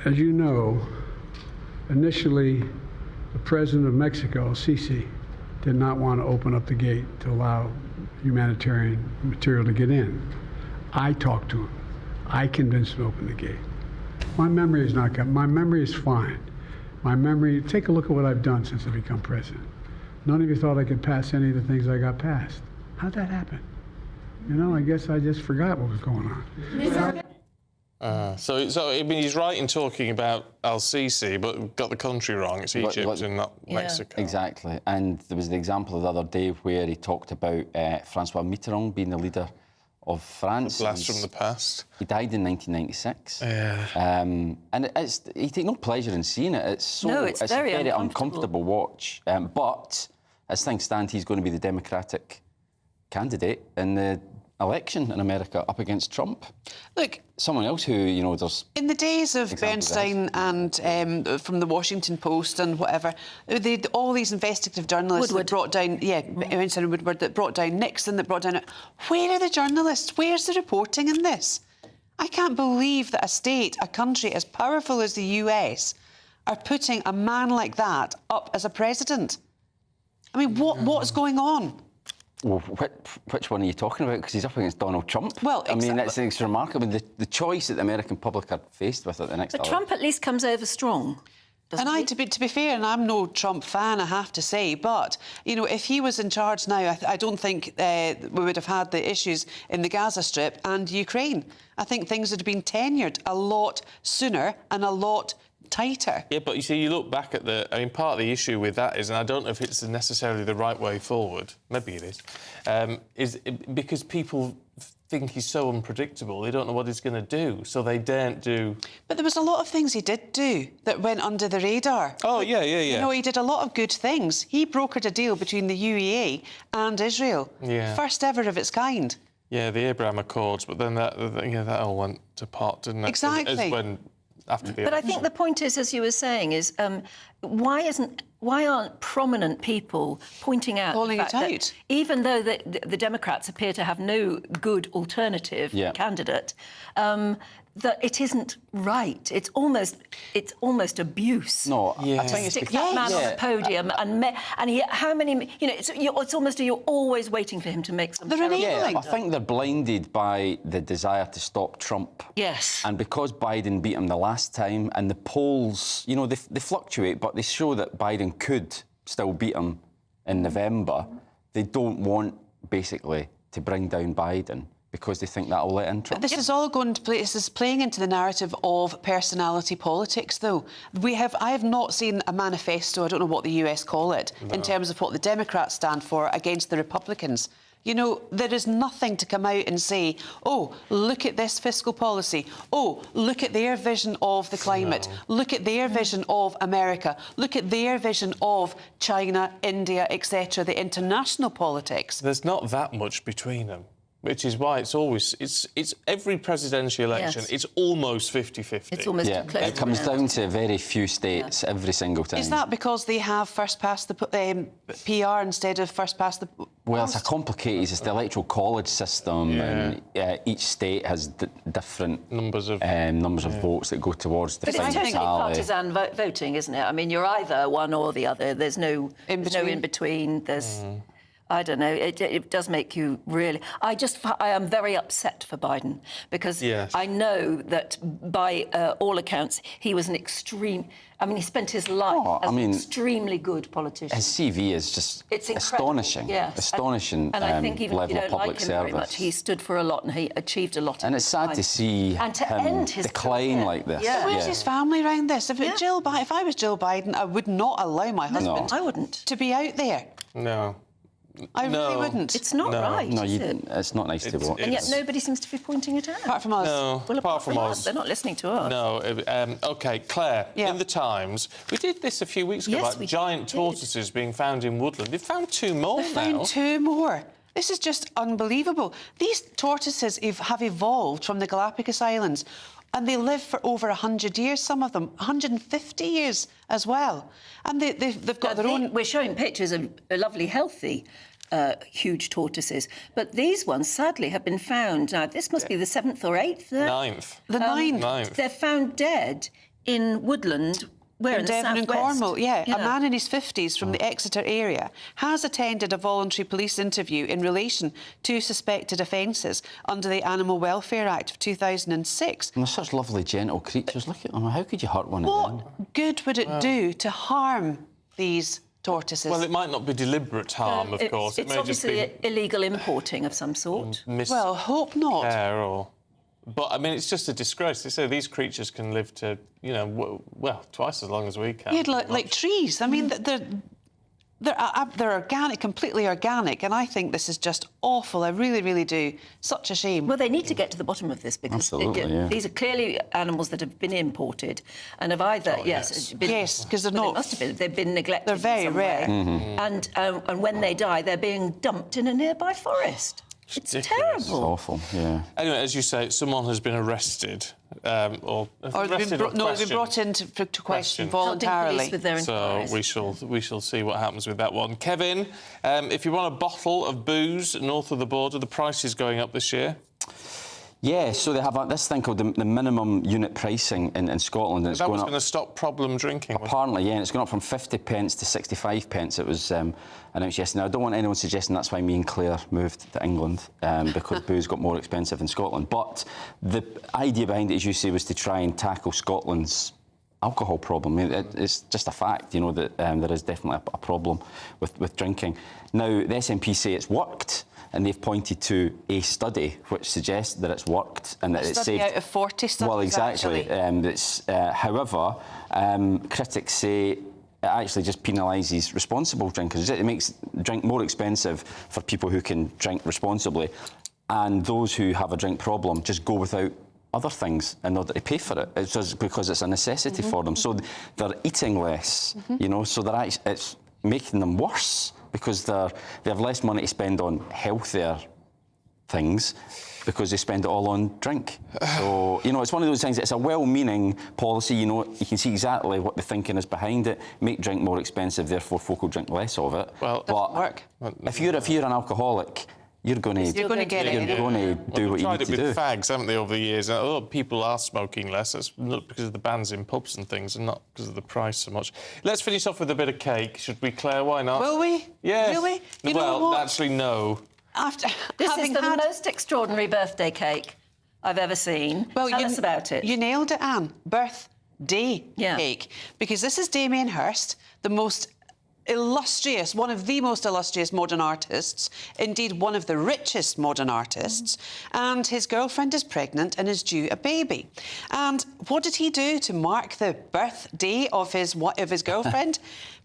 [SPEAKER 12] As you know, initially, the president of Mexico, Sisi, did not want to open up the gate to allow humanitarian material to get in. I talked to him. I convinced him to open the gate. My memory is not good. My memory is fine. My memory, take a look at what I've done since I've become president. None of you thought I could pass any of the things I got passed. How'd that happen? You know, I guess I just forgot what was going on.
[SPEAKER 2] So I mean, he's right in talking about Al-Sisi, but got the country wrong. It's Egypt and not Mexico.
[SPEAKER 11] Exactly. And there was the example the other day where he talked about Francois Mitterrand being the leader of France.
[SPEAKER 2] A blast from the past.
[SPEAKER 11] He died in 1996.
[SPEAKER 2] Yeah.
[SPEAKER 11] And you take no pleasure in seeing it. It's so
[SPEAKER 10] No, it's
[SPEAKER 11] a
[SPEAKER 10] very
[SPEAKER 11] uncomfortable watch. But as things stand, he's going to be the Democratic candidate in the election in America up against Trump.
[SPEAKER 13] Look,
[SPEAKER 11] someone else who, you know, there's...
[SPEAKER 13] In the days of Bernstein and from the Washington Post and whatever, all these investigative journalists that brought down... Bernstein and Woodward that brought down Nixon, that brought down... Where are the journalists? Where's the reporting in this? I can't believe that a country as powerful as the US are putting a man like that up as a president. I mean, what's going on?
[SPEAKER 11] Well, which one are you talking about? Because he's up against Donald Trump.
[SPEAKER 10] Well,
[SPEAKER 11] I mean, it's remarkable. The choice that the American public are faced with at the next election.
[SPEAKER 10] But Trump at least comes over strong.
[SPEAKER 13] And to be fair, and I'm no Trump fan, I have to say, but, you know, if he was in charge now, I don't think we would have had the issues in the Gaza Strip and Ukraine. I think things would have been tenured a lot sooner and a lot tighter.
[SPEAKER 2] Yeah, but you see, you look back at I mean, part of the issue with that is, and I don't know if it's necessarily the right way forward, maybe it is because people think he's so unpredictable, they don't know what he's going to do, so they daren't do...
[SPEAKER 13] But there was a lot of things he did do that went under the radar.
[SPEAKER 2] Oh, yeah.
[SPEAKER 13] You know, he did a lot of good things. He brokered a deal between the UAE and Israel.
[SPEAKER 2] Yeah.
[SPEAKER 13] First ever of its kind.
[SPEAKER 2] Yeah, the Abraham Accords, but then that all went to pot, didn't it?
[SPEAKER 13] Exactly.
[SPEAKER 10] But I think the point is, as you were saying, is why aren't prominent people pointing out
[SPEAKER 13] calling
[SPEAKER 10] the fact
[SPEAKER 13] it out?
[SPEAKER 10] That even though the Democrats appear to have no good alternative candidate, that it isn't right. It's almost abuse.
[SPEAKER 11] No,
[SPEAKER 10] I think stick that man on the podium how many? You know, it's almost you're always waiting for him to make some.
[SPEAKER 11] I think they're blinded by the desire to stop Trump.
[SPEAKER 10] Yes.
[SPEAKER 11] And because Biden beat him the last time, and the polls, you know, they fluctuate, but they show that Biden could still beat him in November. They don't want basically to bring down Biden, because they think that'll let in Trump.
[SPEAKER 13] This is all going to play. This is playing into the narrative of personality politics, though. I have not seen a manifesto. I don't know what the US call it in terms of what the Democrats stand for against the Republicans. You know, there is nothing to come out and say, oh, look at this fiscal policy. Oh, look at their vision of the climate. Look at their vision of America. Look at their vision of China, India, etc., the international politics.
[SPEAKER 2] There's not that much between them. Which is why it's always it's every presidential election.
[SPEAKER 10] Yes.
[SPEAKER 2] It's almost 50-50.
[SPEAKER 10] It's almost close.
[SPEAKER 11] It comes down to very few states every single time.
[SPEAKER 13] Is that because they have first past the PR instead of first past the
[SPEAKER 11] Well, it's a complicated. It's the electoral college system, and each state has different numbers of votes that go towards the
[SPEAKER 10] But
[SPEAKER 11] final
[SPEAKER 10] it's totally
[SPEAKER 11] tally.
[SPEAKER 10] partisan voting, isn't it? I mean, you're either one or the other. There's no in between. There's. I don't know. It does make you really. I am very upset for Biden because I know that by all accounts he was an extreme. I mean, he spent his life as an extremely good politician.
[SPEAKER 11] His CV is just astonishing.
[SPEAKER 10] Yes.
[SPEAKER 11] Astonishing
[SPEAKER 10] and I think even if you
[SPEAKER 11] level
[SPEAKER 10] don't
[SPEAKER 11] of public
[SPEAKER 10] like him
[SPEAKER 11] service.
[SPEAKER 10] very much, he stood for a lot and he achieved a lot.
[SPEAKER 11] And it's sad to see
[SPEAKER 10] and to
[SPEAKER 11] him
[SPEAKER 10] end his
[SPEAKER 11] decline
[SPEAKER 10] career.
[SPEAKER 11] like this.
[SPEAKER 13] But where's his family around this? If I was Jill Biden, I would not allow my husband
[SPEAKER 10] I wouldn't.
[SPEAKER 13] to be out there.
[SPEAKER 2] No.
[SPEAKER 13] I really wouldn't.
[SPEAKER 10] It's not right,
[SPEAKER 11] No,
[SPEAKER 10] is it?
[SPEAKER 11] it's not nice to watch.
[SPEAKER 10] And yet nobody seems to be pointing it out.
[SPEAKER 13] Apart from us.
[SPEAKER 2] No,
[SPEAKER 10] Well,
[SPEAKER 2] apart from us.
[SPEAKER 10] They're not listening to us.
[SPEAKER 2] No. OK, Claire, in the Times, we did this a few weeks ago about giant tortoises being found in woodland. They've found 2 more now.
[SPEAKER 13] They found 2 more. This is just unbelievable. These tortoises have evolved from the Galapagos Islands, and they live for over 100 years, some of them, 150 years as well. And they've got their own...
[SPEAKER 10] We're showing pictures of lovely, healthy, huge tortoises. But these ones, sadly, have been found... Now, this must be the 7th or 8th.
[SPEAKER 2] Ninth.
[SPEAKER 13] The 9th.
[SPEAKER 10] They're found dead in woodland... Where, in
[SPEAKER 13] Devon and
[SPEAKER 10] southwest?
[SPEAKER 13] Cornwall, A man in his 50s from the Exeter area has attended a voluntary police interview in relation to suspected offences under the Animal Welfare Act of 2006.
[SPEAKER 11] And they're such lovely, gentle creatures. Look at them. How could you hurt one of them?
[SPEAKER 13] What good would it do to harm these tortoises?
[SPEAKER 2] Well, it might not be deliberate harm, of course.
[SPEAKER 10] It's
[SPEAKER 2] may
[SPEAKER 10] obviously
[SPEAKER 2] just be
[SPEAKER 10] illegal importing of some sort.
[SPEAKER 13] Well, hope not.
[SPEAKER 2] Or... But, I mean, it's just a disgrace. They say these creatures can live to, you know, well, twice as long as we can.
[SPEAKER 13] Yeah, like trees. I mean, they're organic, completely organic, and I think this is just awful. I really, really do. Such a shame.
[SPEAKER 10] Well, they need to get to the bottom of this because these are clearly animals that have been imported and have either,
[SPEAKER 13] yes, because they're not...
[SPEAKER 10] They must have been. They've been neglected.
[SPEAKER 13] They're very rare.
[SPEAKER 10] And when they die, they're being dumped in a nearby forest. It's terrible.
[SPEAKER 11] It's awful, yeah.
[SPEAKER 2] Anyway, as you say, someone has been arrested, or
[SPEAKER 13] they've been brought in to question voluntarily.
[SPEAKER 10] With their
[SPEAKER 2] so we shall see what happens with that one. Kevin, if you want a bottle of booze north of the border, the price is going up this year.
[SPEAKER 11] Yeah, so they have this thing called the minimum unit pricing in Scotland. And
[SPEAKER 2] that was going to stop problem drinking.
[SPEAKER 11] Apparently, yeah, and it's gone up from 50 pence to 65 pence. It was announced yesterday. Now, I don't want anyone suggesting that's why me and Claire moved to England, because booze got more expensive in Scotland. But the idea behind it, as you say, was to try and tackle Scotland's alcohol problem. I mean, it's just a fact, you know, that there is definitely a problem with drinking. Now, the SNP say it's worked, and they've pointed to a study which suggests that it's worked and that it's saved...
[SPEAKER 13] A study out of 40 studies,
[SPEAKER 11] well, exactly. However, critics say it actually just penalises responsible drinkers. It makes drink more expensive for people who can drink responsibly, and those who have a drink problem just go without other things in order to pay for it. It's just because it's a necessity for them. So they're eating less, you know, so it's making them worse because they have less money to spend on healthier things because they spend it all on drink. So, you know, it's one of those things, it's a well-meaning policy, you know, you can see exactly what the thinking is behind it, make drink more expensive, therefore folk will drink less of it.
[SPEAKER 2] Well,
[SPEAKER 11] but if you're an alcoholic, you're going to do what you need to do.
[SPEAKER 2] They've tried it with fags, haven't they, over the years? People are smoking less. That's not because of the bans in pubs and things, and not because of the price so much. Let's finish off with a bit of cake, should we, Claire? Why not?
[SPEAKER 13] Will we?
[SPEAKER 2] Yes.
[SPEAKER 13] Really?
[SPEAKER 2] Well, actually, no.
[SPEAKER 10] This is the most extraordinary birthday cake I've ever seen.
[SPEAKER 13] Well,
[SPEAKER 10] Tell us about it.
[SPEAKER 13] You nailed it, Anne. Birthday cake. Because this is Damien Hirst, the most illustrious, one of the most illustrious modern artists, indeed one of the richest modern artists, and his girlfriend is pregnant and is due a baby. And what did he do to mark the birthday of his girlfriend?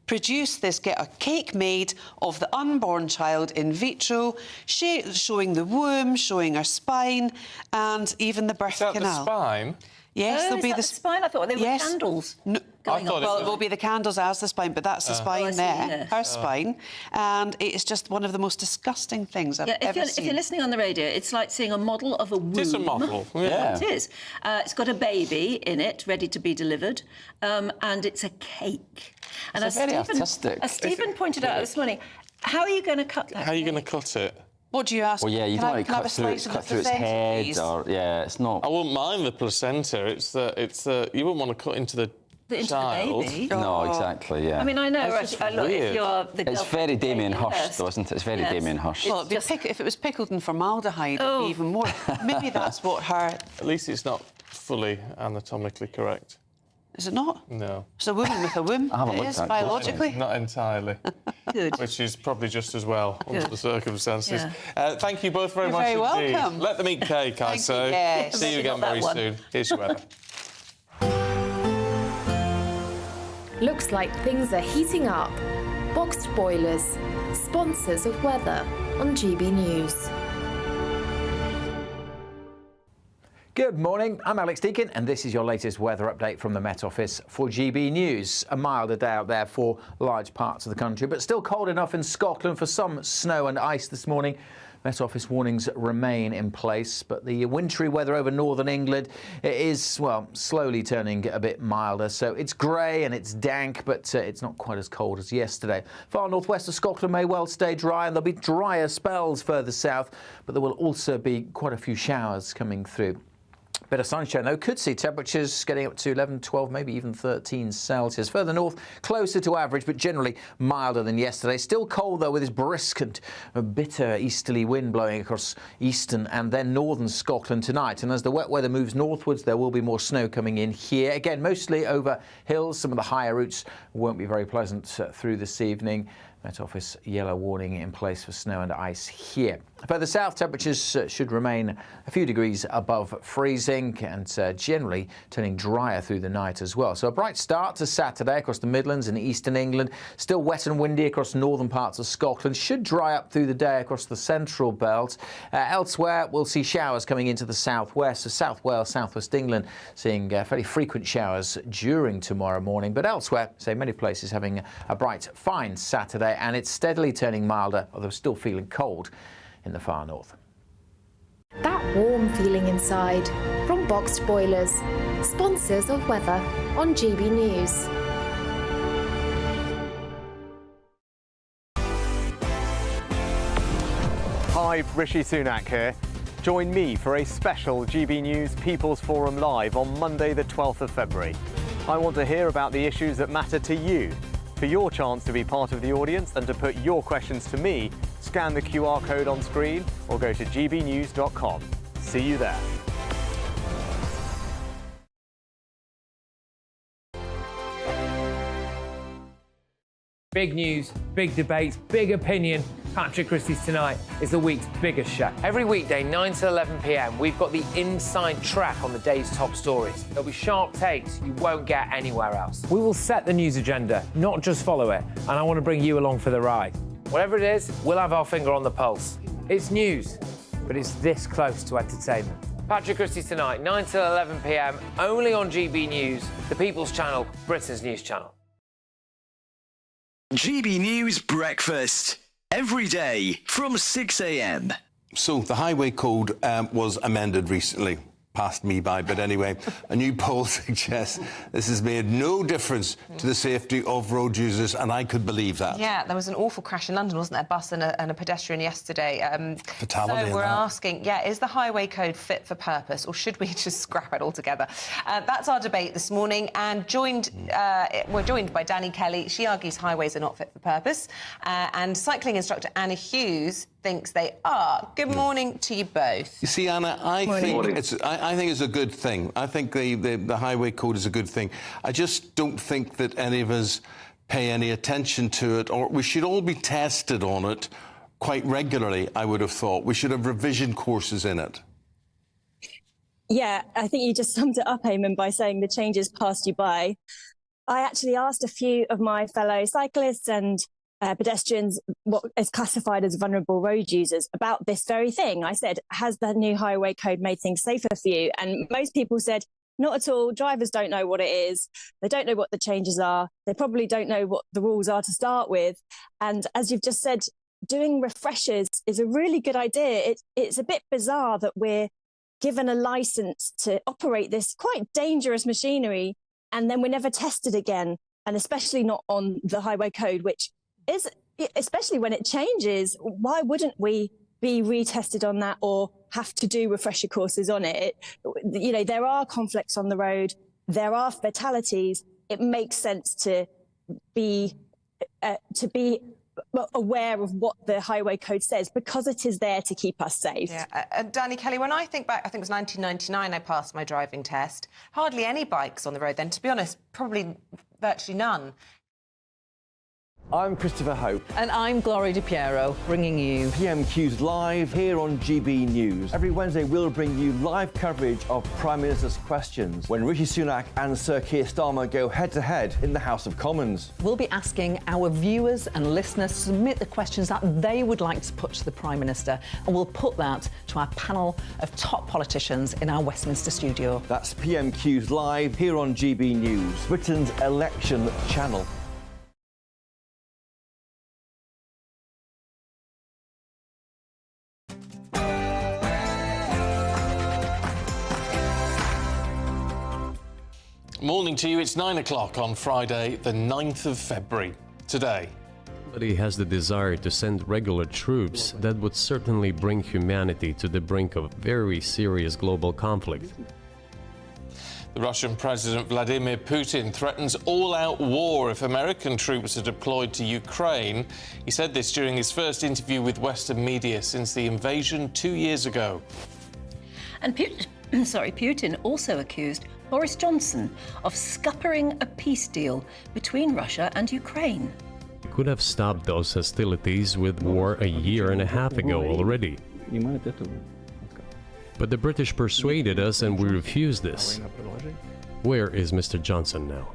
[SPEAKER 13] Get a cake made of the unborn child in vitro, showing the womb, showing her spine, and even the birth canal.
[SPEAKER 2] The spine?
[SPEAKER 13] Yes, there'll be
[SPEAKER 10] the spine. I thought they were candles.
[SPEAKER 13] No,
[SPEAKER 10] Well,
[SPEAKER 13] it will be the candles as the spine, but that's the spine her spine, and it's just one of the most disgusting things I've ever seen.
[SPEAKER 10] If you're listening on the radio, it's like seeing a model of a womb.
[SPEAKER 2] It is a model.
[SPEAKER 10] It is. It's got a baby in it, ready to be delivered, and it's a cake. And
[SPEAKER 11] It's very artistic.
[SPEAKER 10] As Stephen pointed out this morning, how are you going to cut that?
[SPEAKER 2] How are you going to cut it?
[SPEAKER 13] What do you ask?
[SPEAKER 11] Well, yeah, you don't want to cut through its head,
[SPEAKER 13] please?
[SPEAKER 11] or it's not.
[SPEAKER 2] I wouldn't mind the placenta. It's the you wouldn't want to cut into the child.
[SPEAKER 10] The baby.
[SPEAKER 11] No, exactly, yeah.
[SPEAKER 10] I mean, I know.
[SPEAKER 2] That's just
[SPEAKER 10] Look, if
[SPEAKER 2] weird.
[SPEAKER 10] you're the
[SPEAKER 11] It's very Damien Hirst, though, isn't it? It's very Damien Hirst.
[SPEAKER 13] Well, if it was pickled in formaldehyde, it'd be even more. Maybe that's what her...
[SPEAKER 2] At least it's not fully anatomically correct.
[SPEAKER 13] Is it not?
[SPEAKER 2] No.
[SPEAKER 13] It's a woman with a womb.
[SPEAKER 11] I haven't
[SPEAKER 13] It
[SPEAKER 11] looked
[SPEAKER 13] is
[SPEAKER 11] at it
[SPEAKER 13] biologically.
[SPEAKER 2] Not entirely.
[SPEAKER 10] Good.
[SPEAKER 2] Which is probably just as well under the circumstances.
[SPEAKER 10] Yeah.
[SPEAKER 2] Thank you both very
[SPEAKER 13] You're
[SPEAKER 2] much
[SPEAKER 13] very
[SPEAKER 2] indeed.
[SPEAKER 13] welcome.
[SPEAKER 2] Let them eat cake, I
[SPEAKER 13] Thank you,
[SPEAKER 2] say.
[SPEAKER 13] yes.
[SPEAKER 2] See you again very soon. Here's your weather.
[SPEAKER 3] Looks like things are heating up. Boxed boilers, sponsors of weather on GB News.
[SPEAKER 4] Good morning, I'm Alex Deakin and this is your latest weather update from the Met Office for GB News. A milder day out there for large parts of the country, but still cold enough in Scotland for some snow and ice this morning. Met Office warnings remain in place, but the wintry weather over northern England is, well, slowly turning a bit milder. So it's grey and it's dank, but it's not quite as cold as yesterday. Far northwest of Scotland may well stay dry, and there'll be drier spells further south, but there will also be quite a few showers coming through. Bit of sunshine, though. Could see temperatures getting up to 11, 12, maybe even 13 Celsius. Further north, closer to average, but generally milder than yesterday. Still cold, though, with this brisk and bitter easterly wind blowing across eastern and then northern Scotland tonight. And as the wet weather moves northwards, there will be more snow coming in here. Again, mostly over hills. Some of the higher routes won't be very pleasant through this evening. Met Office yellow warning in place for snow and ice here. Further south, temperatures should remain a few degrees above freezing and generally turning drier through the night as well. So a bright start to Saturday across the Midlands and eastern England. Still wet and windy across northern parts of Scotland. Should dry up through the day across the central belt. Elsewhere, we'll see showers coming into the southwest. So South Wales, southwest England, seeing fairly frequent showers during tomorrow morning. But elsewhere, say many places having a bright, fine Saturday. And it's steadily turning milder, although still feeling cold in the far north.
[SPEAKER 3] That warm feeling inside from Boxed Boilers, sponsors of weather on GB News.
[SPEAKER 5] Hi, Rishi Sunak here. Join me for a special GB News People's Forum Live on Monday the 12th of February. I want to hear about the issues that matter to you. For your chance to be part of the audience and to put your questions to me, scan the QR code on screen or go to gbnews.com. See you there.
[SPEAKER 22] Big news, big debates, big opinion. Patrick Christie's Tonight is the week's biggest show. Every weekday, 9 to 11 p.m, we've got the inside track on the day's top stories. There'll be sharp takes you won't get anywhere else. We will set the news agenda, not just follow it, and I want to bring you along for the ride. Whatever it is, we'll have our finger on the pulse. It's news, but it's this close to entertainment. Patrick Christie's Tonight, 9 to 11 p.m, only on GB News, the People's Channel, Britain's news channel.
[SPEAKER 18] GB News Breakfast. Every day from 6 a.m.
[SPEAKER 23] So the highway code was amended recently. Passed me by, but anyway, a new poll suggests this has made no difference to the safety of road users, and I could believe that.
[SPEAKER 24] Yeah, there was an awful crash in London, wasn't there? A bus and a pedestrian yesterday.
[SPEAKER 23] Fatality.
[SPEAKER 24] So we're asking, is the highway code fit for purpose, or should we just scrap it altogether? That's our debate this morning, and we're joined by Danny Kelly. She argues highways are not fit for purpose, and cycling instructor Anna Hughes thinks they are. Good morning to you both.
[SPEAKER 23] You see, Anna, I think it's a good thing. I think the highway code is a good thing. I just don't think that any of us pay any attention to it, or we should all be tested on it quite regularly, I would have thought. We should have revision courses in it.
[SPEAKER 25] Yeah, I think you just summed it up, Eamon, by saying the changes passed you by. I actually asked a few of my fellow cyclists and pedestrians, what is classified as vulnerable road users, about this very thing. I said, has the new highway code made things safer for you? And most people said, Not at all. Drivers don't know what it is. They don't know what the changes are. They probably don't know what the rules are to start with. And as you've just said, doing refreshers is a really good idea. It's a bit bizarre that we're given a license to operate this quite dangerous machinery, and then we're never tested again, and especially not on the highway code, which is, especially when it changes, why wouldn't we be retested on that or have to do refresher courses on it? You know, there are conflicts on the road, there are fatalities. It makes sense to be aware of what the highway code says, because it is there to keep us safe.
[SPEAKER 24] Yeah, Danny Kelly, when I think back, I think it was 1999 I passed my driving test. Hardly any bikes on the road then, to be honest, probably virtually none.
[SPEAKER 8] I'm Christopher Hope.
[SPEAKER 9] And I'm Gloria DiPiero, bringing you
[SPEAKER 8] PMQ's Live here on GB News. Every Wednesday, we'll bring you live coverage of Prime Minister's questions when Rishi Sunak and Sir Keir Starmer go head-to-head in the House of Commons.
[SPEAKER 9] We'll be asking our viewers and listeners to submit the questions that they would like to put to the Prime Minister, and we'll put that to our panel of top politicians in our Westminster studio.
[SPEAKER 8] That's PMQ's Live here on GB News, Britain's election channel.
[SPEAKER 2] Morning to you. It's 9 o'clock on Friday, the 9th of February. Today,
[SPEAKER 1] somebody has the desire to send regular troops that would certainly bring humanity to the brink of very serious global conflict.
[SPEAKER 2] the Russian President Vladimir Putin threatens all-out war if American troops are deployed to Ukraine. He said this during his first interview with Western media since the invasion 2 years ago.
[SPEAKER 10] And Putin also accused Boris Johnson of scuppering a peace deal between Russia and Ukraine.
[SPEAKER 1] We could have stopped those hostilities with war a year and a half ago already. But the British persuaded us and we refused this. Where is Mr. Johnson now?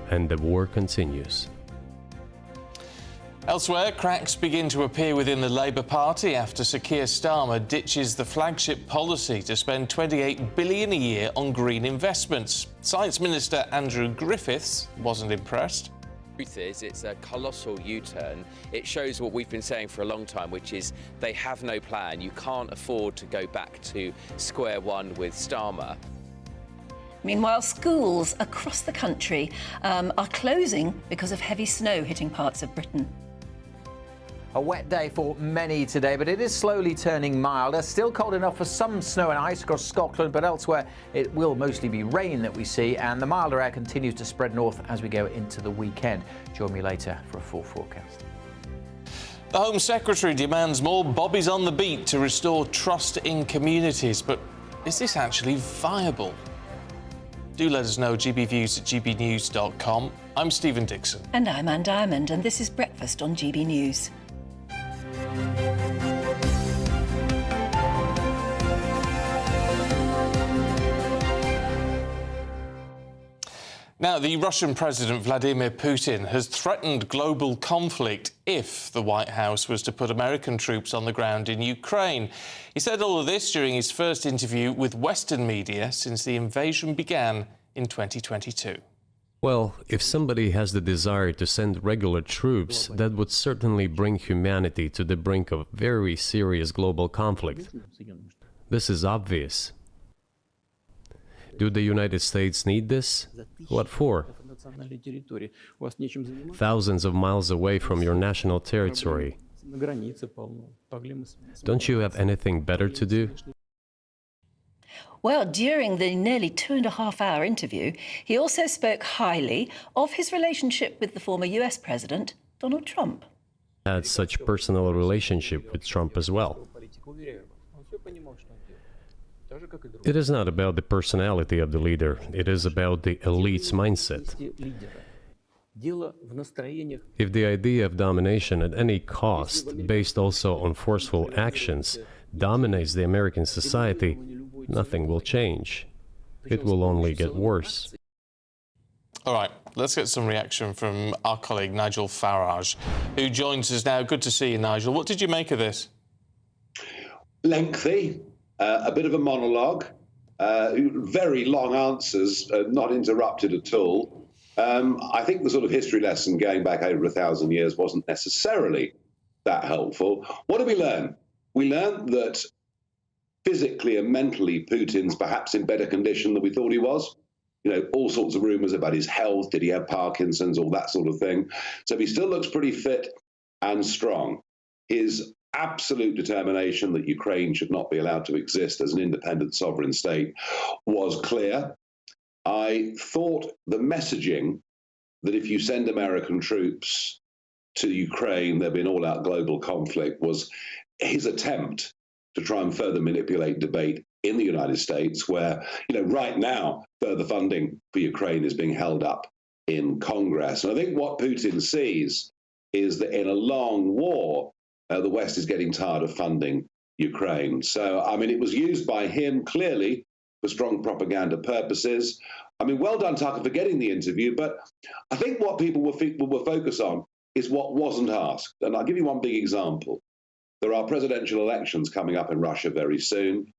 [SPEAKER 1] And the war continues.
[SPEAKER 2] Elsewhere, cracks begin to appear within the Labour Party after Sir Keir Starmer ditches the flagship policy to spend $28 billion a year on green investments. Science Minister Andrew Griffith wasn't impressed.
[SPEAKER 6] The truth is, it's a colossal U-turn. It shows what we've been saying for a long time, which is they have no plan. You can't afford to go back to square one with Starmer.
[SPEAKER 10] Meanwhile, schools across the country are closing because of heavy snow hitting parts of Britain.
[SPEAKER 4] A wet day for many today, but it is slowly turning milder. Still cold enough for some snow and ice across Scotland, but elsewhere it will mostly be rain that we see, and the milder air continues to spread north as we go into the weekend. Join me later for a full forecast.
[SPEAKER 2] The Home Secretary demands more bobbies on the beat to restore trust in communities, but is this actually viable? Do let us know, gbviews@gbnews.com. I'm Stephen Dixon.
[SPEAKER 10] And I'm Anne Diamond, and this is Breakfast on GB News.
[SPEAKER 2] Now, the Russian President Vladimir Putin has threatened global conflict if the White House was to put American troops on the ground in Ukraine. He said all of this during his first interview with Western media since the invasion began in 2022.
[SPEAKER 1] Well, if somebody has the desire to send regular troops, that would certainly bring humanity to the brink of very serious global conflict. This is obvious. Do the United States need this? What for? Thousands of miles away from your national territory. Don't you have anything better to do?
[SPEAKER 10] Well, during the nearly 2.5-hour interview, he also spoke highly of his relationship with the former US President, Donald Trump.
[SPEAKER 1] Had such personal relationship with Trump as well. It is not about the personality of the leader, it is about the elite's mindset. If the idea of domination at any cost, based also on forceful actions, dominates the American society, nothing will change. It will only get worse.
[SPEAKER 2] All right, let's get some reaction from our colleague Nigel Farage, who joins us now. Good to see you, Nigel. What did you make of this?
[SPEAKER 7] Lengthy, a bit of a monologue, very long answers, not interrupted at all. I think the sort of history lesson going back over 1,000 years wasn't necessarily that helpful. What did we learn? We learned that physically and mentally, Putin's perhaps in better condition than we thought he was. You know, all sorts of rumours about his health. Did he have Parkinson's? All that sort of thing. So he still looks pretty fit and strong. His absolute determination that Ukraine should not be allowed to exist as an independent sovereign state was clear. I thought the messaging that if you send American troops to Ukraine, there'll be an all-out global conflict was his attempt to try and further manipulate debate in the United States, where, you know, right now, further funding for Ukraine is being held up in Congress. And I think what Putin sees is that in a long war, the West is getting tired of funding Ukraine. So, I mean, it was used by him clearly for strong propaganda purposes. I mean, well done, Tucker, for getting the interview. But I think what people will focus on is what wasn't asked. And I'll give you one big example. There are presidential elections coming up in Russia very soon.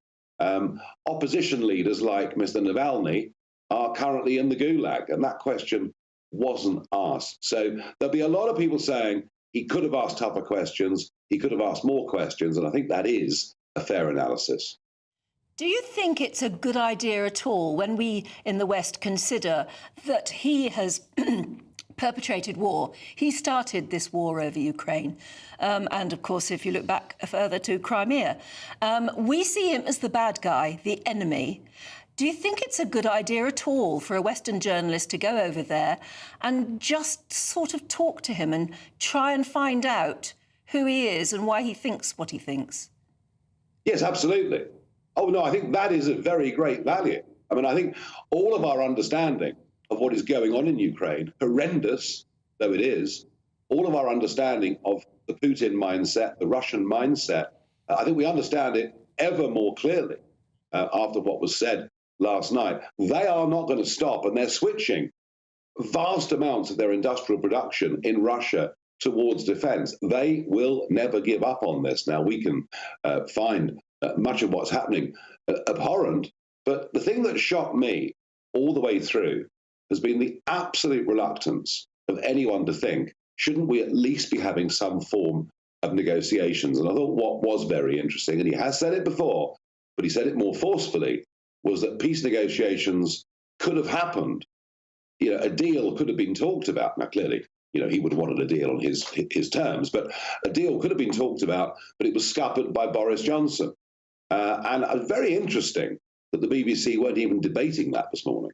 [SPEAKER 7] Opposition leaders like Mr. Navalny are currently in the gulag, and that question wasn't asked. So there'll be a lot of people saying he could have asked tougher questions, he could have asked more questions, and I think that is a fair analysis.
[SPEAKER 10] Do you think it's a good idea at all when we in the West consider that he has perpetrated war? He started this war over Ukraine. And, of course, if you look back further to Crimea, we see him as the bad guy, the enemy. Do you think it's a good idea at all for a Western journalist to go over there and just sort of talk to him and try and find out who he is and why he thinks what he thinks?
[SPEAKER 7] Yes, absolutely. Oh, no, I think that is a very great value. I mean, I think all of our understanding of what is going on in Ukraine, horrendous though it is, all of our understanding of the Putin mindset, the Russian mindset, I think we understand it ever more clearly after what was said last night. They are not going to stop, and they're switching vast amounts of their industrial production in Russia towards defense. They will never give up on this. Now, we can find much of what's happening abhorrent, but the thing that shocked me all the way through has been the absolute reluctance of anyone to think, shouldn't we at least be having some form of negotiations? And I thought what was very interesting, and he has said it before, but he said it more forcefully, was that peace negotiations could have happened. You know, a deal could have been talked about. Now, clearly, you know, he would have wanted a deal on his terms, but a deal could have been talked about, but it was scuppered by Boris Johnson. And very interesting that the BBC weren't even debating that this morning.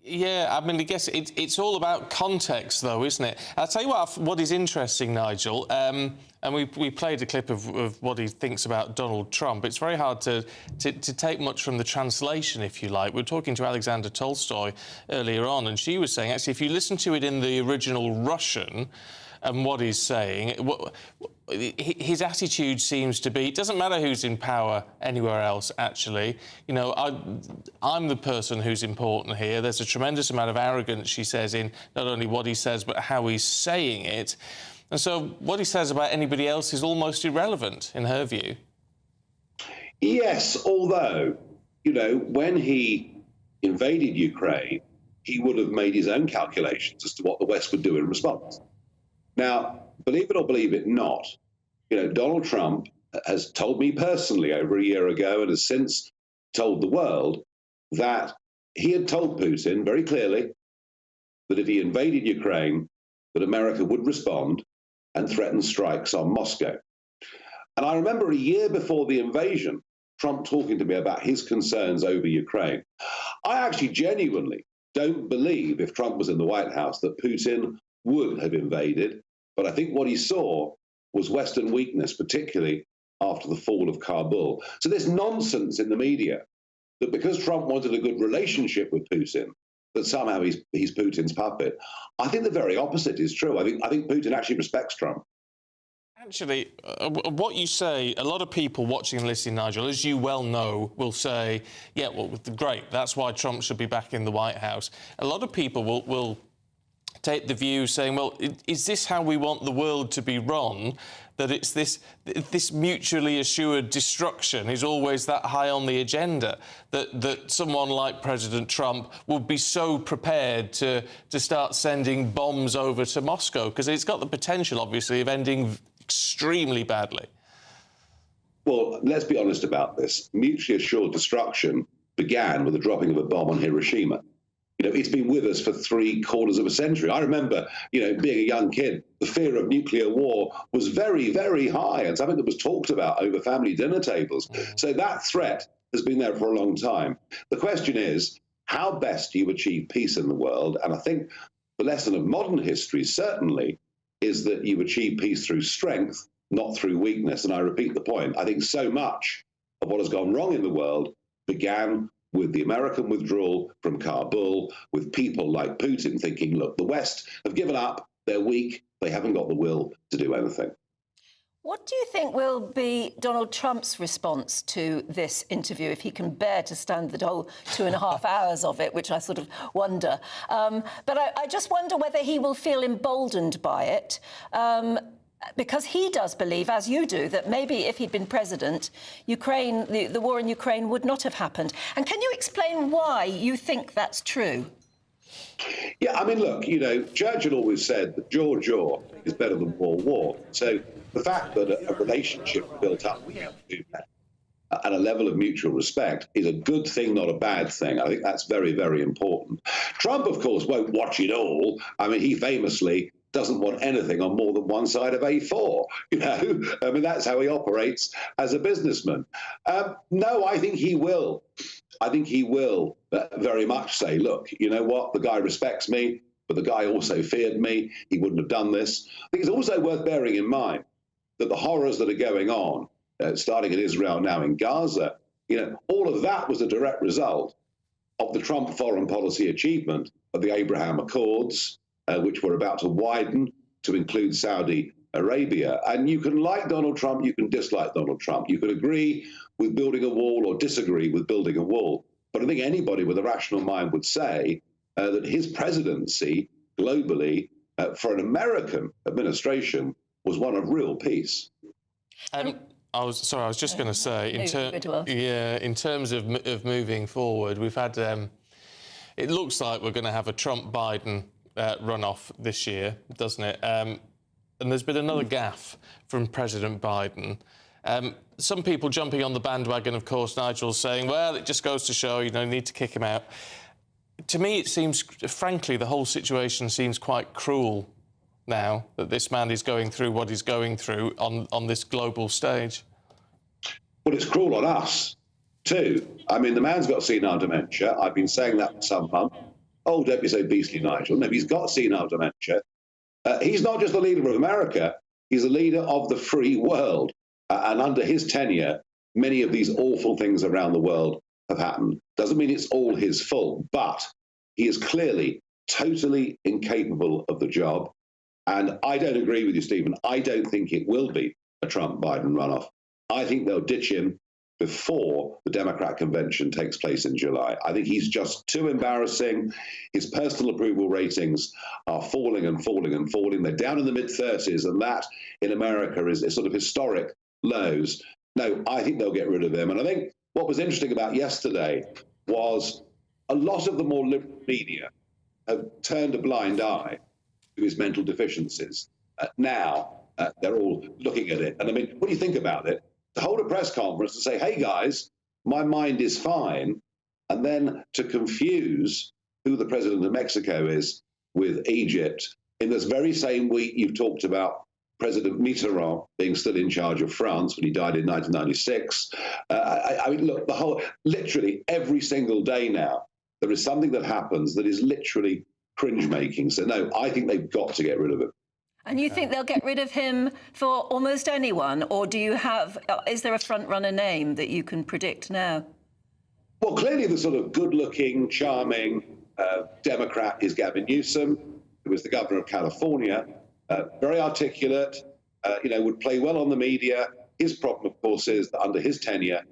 [SPEAKER 2] Yeah, I mean, I guess it's all about context, though, isn't it? I'll tell you what is interesting, Nigel, and we played a clip of what he thinks about Donald Trump. It's very hard to take much from the translation, if you like. We were talking to Alexander Tolstoy earlier on, and she was saying, actually, if you listen to it in the original Russian and what he's saying, his attitude seems to be, it doesn't matter who's in power anywhere else, actually. You know, I'm the person who's important here. There's a tremendous amount of arrogance, she says, in not only what he says, but how he's saying it. And so what he says about anybody else is almost irrelevant, in her view.
[SPEAKER 7] Yes, although, you know, when he invaded Ukraine, he would have made his own calculations as to what the West would do in response. Now, believe it or believe it not, you know, Donald Trump has told me personally over a year ago and has since told the world that he had told Putin very clearly that if he invaded Ukraine, that America would respond and threaten strikes on Moscow. And I remember a year before the invasion, Trump talking to me about his concerns over Ukraine. I actually genuinely don't believe, if Trump was in the White House, that Putin would have invaded. But I think what he saw was Western weakness, particularly after the fall of Kabul. So there's nonsense in the media that because Trump wanted a good relationship with Putin, that somehow he's Putin's puppet. I think the very opposite is true. I think Putin actually respects Trump.
[SPEAKER 2] Actually, what you say, a lot of people watching and listening, Nigel, as you well know, will say, yeah, well, great, that's why Trump should be back in the White House. A lot of people will take the view saying, well, is this how we want the world to be run? that it's this mutually assured destruction is always that high on the agenda, that someone like President Trump would be so prepared to start sending bombs over to Moscow, because it's got the potential, obviously, of ending extremely badly.
[SPEAKER 7] Well, let's be honest about this. Mutually assured destruction began with the dropping of a bomb on Hiroshima. It's been with us for 3/4 of a century. I remember, being a young kid, the fear of nuclear war was very, very high and something that was talked about over family dinner tables. So that threat has been there for a long time. The question is, how best do you achieve peace in the world? And I think the lesson of modern history certainly is that you achieve peace through strength, not through weakness. And I repeat the point. I think so much of what has gone wrong in the world began with the American withdrawal from Kabul, with people like Putin thinking, look, the West have given up, they're weak, they haven't got the will to do anything.
[SPEAKER 10] What do you think will be Donald Trump's response to this interview, if he can bear to stand the whole 2.5 hours of it, which I sort of wonder. But I just wonder whether he will feel emboldened by it, because he does believe, as you do, that maybe if he'd been president, Ukraine, the war in Ukraine would not have happened. And can you explain why you think that's true?
[SPEAKER 7] Yeah, I mean, look, Churchill always said that jaw is better than war. So the fact that a relationship built up and a level of mutual respect is a good thing, not a bad thing. I think that's very, very important. Trump, of course, won't watch it all. I mean, he famously doesn't want anything on more than one side of A4, I mean, that's how he operates as a businessman. No, I think he will. I think he will very much say, look, you know what, the guy respects me, but the guy also feared me. He wouldn't have done this. I think it's also worth bearing in mind that the horrors that are going on, starting in Israel, now in Gaza, all of that was a direct result of the Trump foreign policy achievement of the Abraham Accords, which were about to widen to include Saudi Arabia. And you can like Donald Trump, you can dislike Donald Trump. You can agree with building a wall or disagree with building a wall. But I think anybody with a rational mind would say that his presidency globally for an American administration was one of real peace.
[SPEAKER 2] I was just going to say, in terms of moving forward, we've had, it looks like we're going to have a Trump-Biden runoff this year, doesn't it? And there's been another gaffe from President Biden. Some people jumping on the bandwagon, of course, Nigel, saying, well, it just goes to show, you need to kick him out. To me, it seems, frankly, the whole situation seems quite cruel now that this man is going through what he's going through on this global stage.
[SPEAKER 7] Well, it's cruel on us, too. I mean, the man's got senile dementia. I've been saying that for some months. Oh, don't be so beastly, Nigel. No, he's got senile dementia. He's not just the leader of America, he's the leader of the free world. And under his tenure, many of these awful things around the world have happened. Doesn't mean it's all his fault, but he is clearly totally incapable of the job. And I don't agree with you, Stephen. I don't think it will be a Trump-Biden runoff. I think they'll ditch him before the Democrat convention takes place in July. I think he's just too embarrassing. His personal approval ratings are falling and falling and falling. They're down in the mid-30s, and that in America is sort of historic lows. No, I think they'll get rid of him. And I think what was interesting about yesterday was a lot of the more liberal media have turned a blind eye to his mental deficiencies. Now they're all looking at it. And I mean, what do you think about it? To hold a press conference and say, hey, guys, my mind is fine, and then to confuse who the president of Mexico is with Egypt. In this very same week, you've talked about President Mitterrand being still in charge of France when he died in 1996. I mean, look, literally every single day now, there is something that happens that is literally cringe-making. So, no, I think they've got to get rid of him.
[SPEAKER 10] And you think they'll get rid of him for almost anyone? Or do you have, is there a front-runner name that you can predict now?
[SPEAKER 7] Well, clearly the sort of good-looking, charming Democrat is Gavin Newsom, who was the governor of California, very articulate, would play well on the media. His problem, of course, is that under his tenure,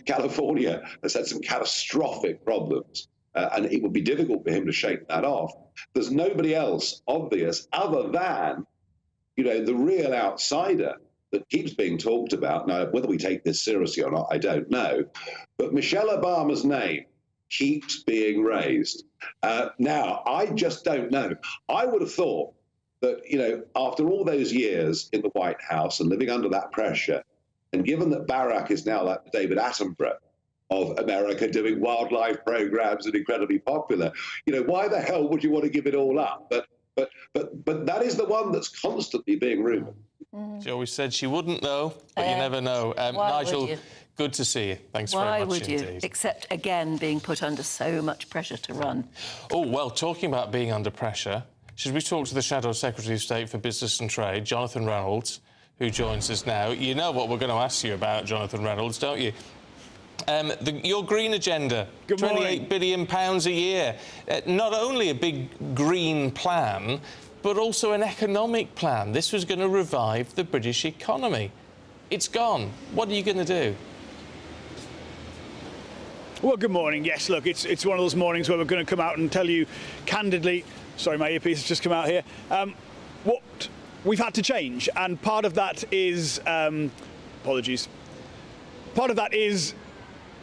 [SPEAKER 7] California has had some catastrophic problems. And it would be difficult for him to shake that off. There's nobody else obvious other than you know, the real outsider that keeps being talked about, now whether we take this seriously or not, I don't know, but Michelle Obama's name keeps being raised. Now, I just don't know. I would have thought that, you know, after all those years in the White House and living under that pressure, and given that Barack is now like David Attenborough of America, doing wildlife programs and incredibly popular, you know, why the hell would you want to give it all up? But that is the one that's constantly being rumoured.
[SPEAKER 2] She always said she wouldn't, though, but you never know. Nigel, good to see you. Thanks very much.
[SPEAKER 10] Why would you?
[SPEAKER 2] Indeed.
[SPEAKER 10] Except, again, being put under so much pressure to run.
[SPEAKER 2] Oh, well, talking about being under pressure, should we talk to the Shadow Secretary of State for Business and Trade, Jonathan Reynolds, who joins us now? You know what we're going to ask you about, Jonathan Reynolds, don't you? Your green agenda, £28 billion a year. Not only a big green plan, but also an economic plan. This was going to revive the British economy. It's gone. What are you going to do?
[SPEAKER 14] Well, good morning. Yes, look, it's one of those mornings where we're going to come out and tell you candidly, sorry, my earpiece has just come out here, what we've had to change. And part of that is, apologies, part of that is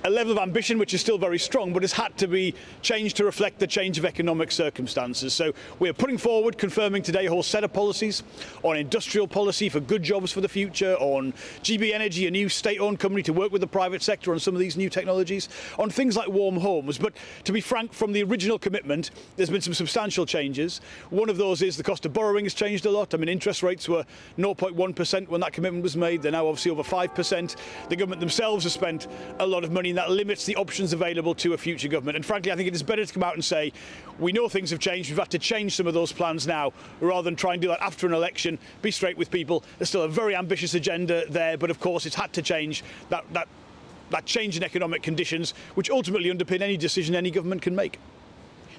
[SPEAKER 14] a level of ambition which is still very strong, but has had to be changed to reflect the change of economic circumstances. So we're putting forward, confirming today, a whole set of policies on industrial policy for good jobs for the future, on GB Energy, a new state-owned company to work with the private sector on some of these new technologies, on things like warm homes. But to be frank, from the original commitment, there's been some substantial changes. One of those is the cost of borrowing has changed a lot. I mean, interest rates were 0.1% when that commitment was made. They're now obviously over 5%. The government themselves have spent a lot of money, and that limits the options available to a future government. And frankly, I think it is better to come out and say, we know things have changed, we've had to change some of those plans now, rather than try and do that after an election, be straight with people. There's still a very ambitious agenda there, but of course it's had to change that change in economic conditions, which ultimately underpin any decision any government can make.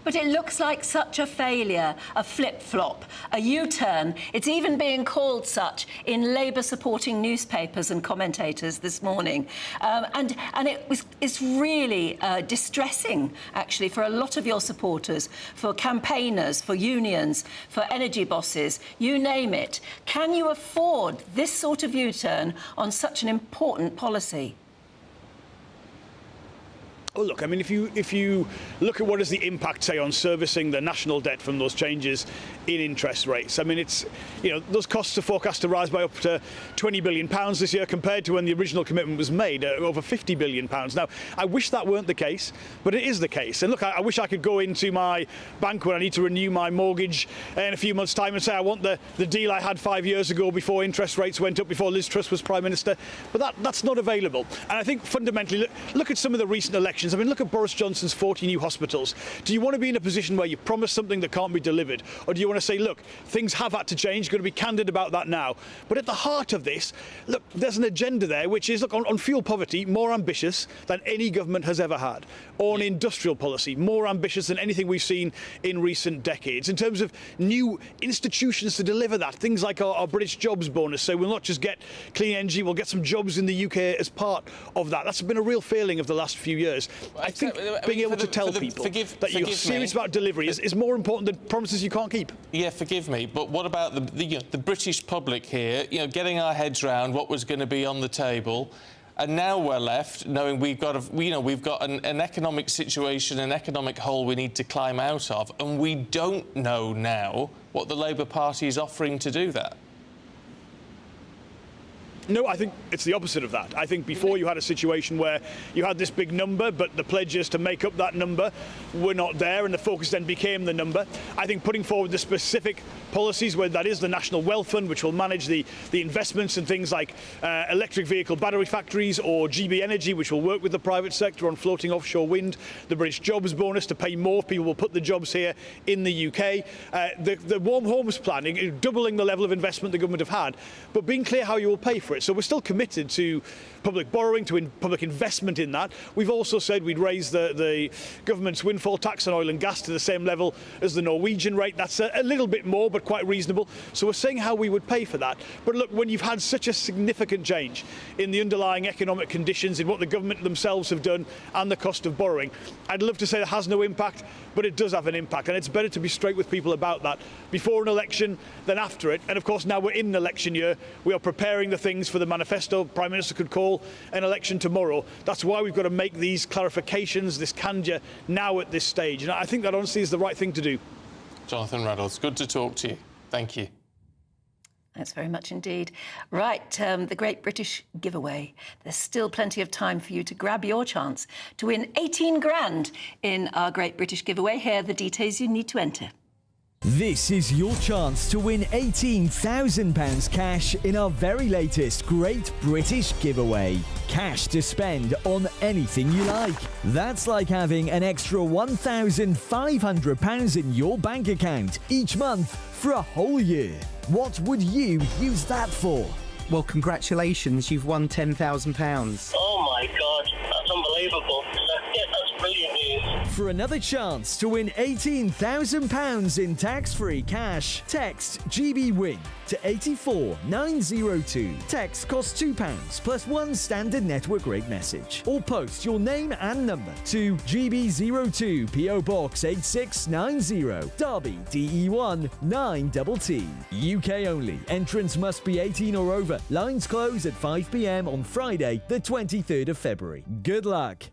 [SPEAKER 10] But it looks like such a failure, a flip-flop, a U-turn. It's even being called in Labour-supporting newspapers and commentators this morning. And it's really distressing, actually, for a lot of your supporters, for campaigners, for unions, for energy bosses, you name it. Can you afford this sort of U-turn on such an important policy?
[SPEAKER 14] Well, look, I mean, if you look at what is the impact, say, on servicing the national debt from those changes in interest rates, I mean, it's, you know, those costs are forecast to rise by up to £20 billion this year compared to when the original commitment was made, over £50 billion. Now, I wish that weren't the case, but it is the case. And look, I wish I could go into my bank when I need to renew my mortgage in a few months' time and say I want the deal I had 5 years ago before interest rates went up, before Liz Truss was Prime Minister. But that's not available. And I think fundamentally, look at some of the recent elections. I mean, look at Boris Johnson's 40 new hospitals. Do you want to be in a position where you promise something that can't be delivered? Or do you want to say, look, things have had to change, going to be candid about that now? But at the heart of this, look, there's an agenda there which is, look, on fuel poverty, more ambitious than any government has ever had. On industrial policy, more ambitious than anything we've seen in recent decades. In terms of new institutions to deliver that, things like our British jobs bonus. So we'll not just get clean energy, we'll get some jobs in the UK as part of that. That's been a real failing of the last few years. I think being able to tell people that you're serious about delivery is more important than promises you can't keep.
[SPEAKER 2] Yeah, forgive me, but what about the British public here? You know, getting our heads around what was going to be on the table, and now we're left knowing we've got an economic situation, an economic hole we need to climb out of, and we don't know now what the Labour Party is offering to do that.
[SPEAKER 14] No, I think it's the opposite of that. I think before you had a situation where you had this big number, but the pledges to make up that number were not there, and the focus then became the number. I think putting forward the specific policies, whether that is the National Wealth Fund, which will manage the investments in things like electric vehicle battery factories, or GB Energy, which will work with the private sector on floating offshore wind, the British jobs bonus to pay more people will put the jobs here in the UK, the warm homes plan, doubling the level of investment the government have had, but being clear how you will pay for it. for it. So we're still committed to public borrowing, to public investment in that. We've also said we'd raise the government's windfall tax on oil and gas to the same level as the Norwegian rate. That's a little bit more, but quite reasonable. So we're saying how we would pay for that. But look, when you've had such a significant change in the underlying economic conditions, in what the government themselves have done and the cost of borrowing, I'd love to say it has no impact, but it does have an impact. And it's better to be straight with people about that before an election than after it. And of course, now we're in an election year. We are preparing the things for the manifesto Prime Minister could call an election tomorrow. That's why we've got to make these clarifications, this candor, now at this stage. And I think that honestly is the right thing to do.
[SPEAKER 2] Jonathan Reynolds, good to talk to you. Thank you.
[SPEAKER 10] Thanks very much indeed. Right, the Great British Giveaway. There's still plenty of time for you to grab your chance to win 18 grand in our Great British Giveaway. Here are the details you need to enter.
[SPEAKER 15] This is your chance to win £18,000 cash in our very latest Great British Giveaway. Cash to spend on anything you like. That's like having an extra £1,500 in your bank account each month for a whole year. What would you use that for?
[SPEAKER 16] Well, congratulations, you've won £10,000.
[SPEAKER 17] Oh my God, that's unbelievable. That's brilliant news.
[SPEAKER 15] For another chance to win £18,000 in tax-free cash, text GBWIN to 84902. Text costs £2 plus one standard network rate message. Or post your name and number to GB02 PO Box 8690, Derby DE1 9TT. UK only. Entrance must be 18 or over. Lines close at 5 p.m. on Friday, the 23rd of February. Good luck.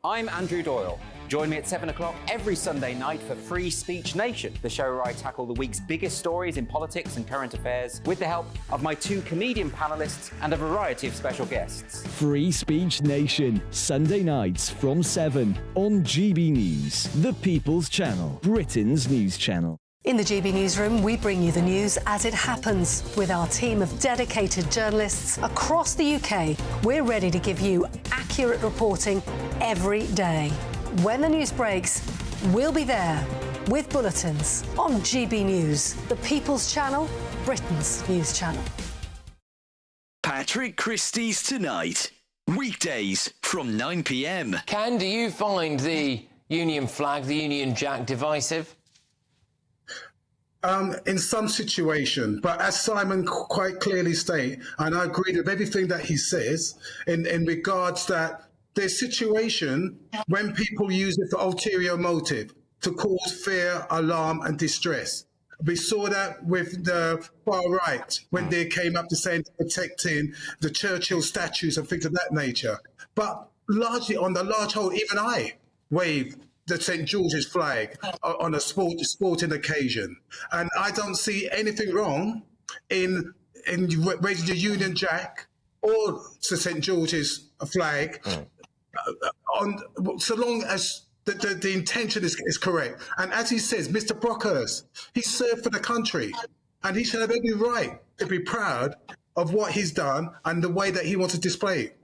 [SPEAKER 19] I'm Andrew Doyle. Join me at 7 o'clock every Sunday night for Free Speech Nation, the show where I tackle the week's biggest stories in politics and current affairs with the help of my two comedian panellists and a variety of special guests.
[SPEAKER 15] Free Speech Nation, Sunday nights from 7 on GB News, the People's Channel, Britain's news channel.
[SPEAKER 20] In the GB Newsroom, we bring you the news as it happens with our team of dedicated journalists across the UK. We're ready to give you accurate reporting every day. When the news breaks, we'll be there with bulletins on GB News, the People's Channel, Britain's news channel.
[SPEAKER 18] Patrick Christie's Tonight. Weekdays from 9 p.m.
[SPEAKER 22] Ken, do you find the Union flag, the Union Jack, divisive?
[SPEAKER 26] In some situation, but as Simon quite clearly stated, and I agree with everything that he says in regards that there's situation when people use it for ulterior motive to cause fear, alarm and distress. We saw that with the far right when they came up to saying protecting the Churchill statues and things of that nature. But largely on the large whole, even I wave the St. George's flag on a sporting occasion. And I don't see anything wrong in raising the Union Jack or the St. George's flag, so long as the intention is correct. And as he says, Mr. Brockhurst, he served for the country and he should have every right to be proud of what he's done and the way that he wants to display it.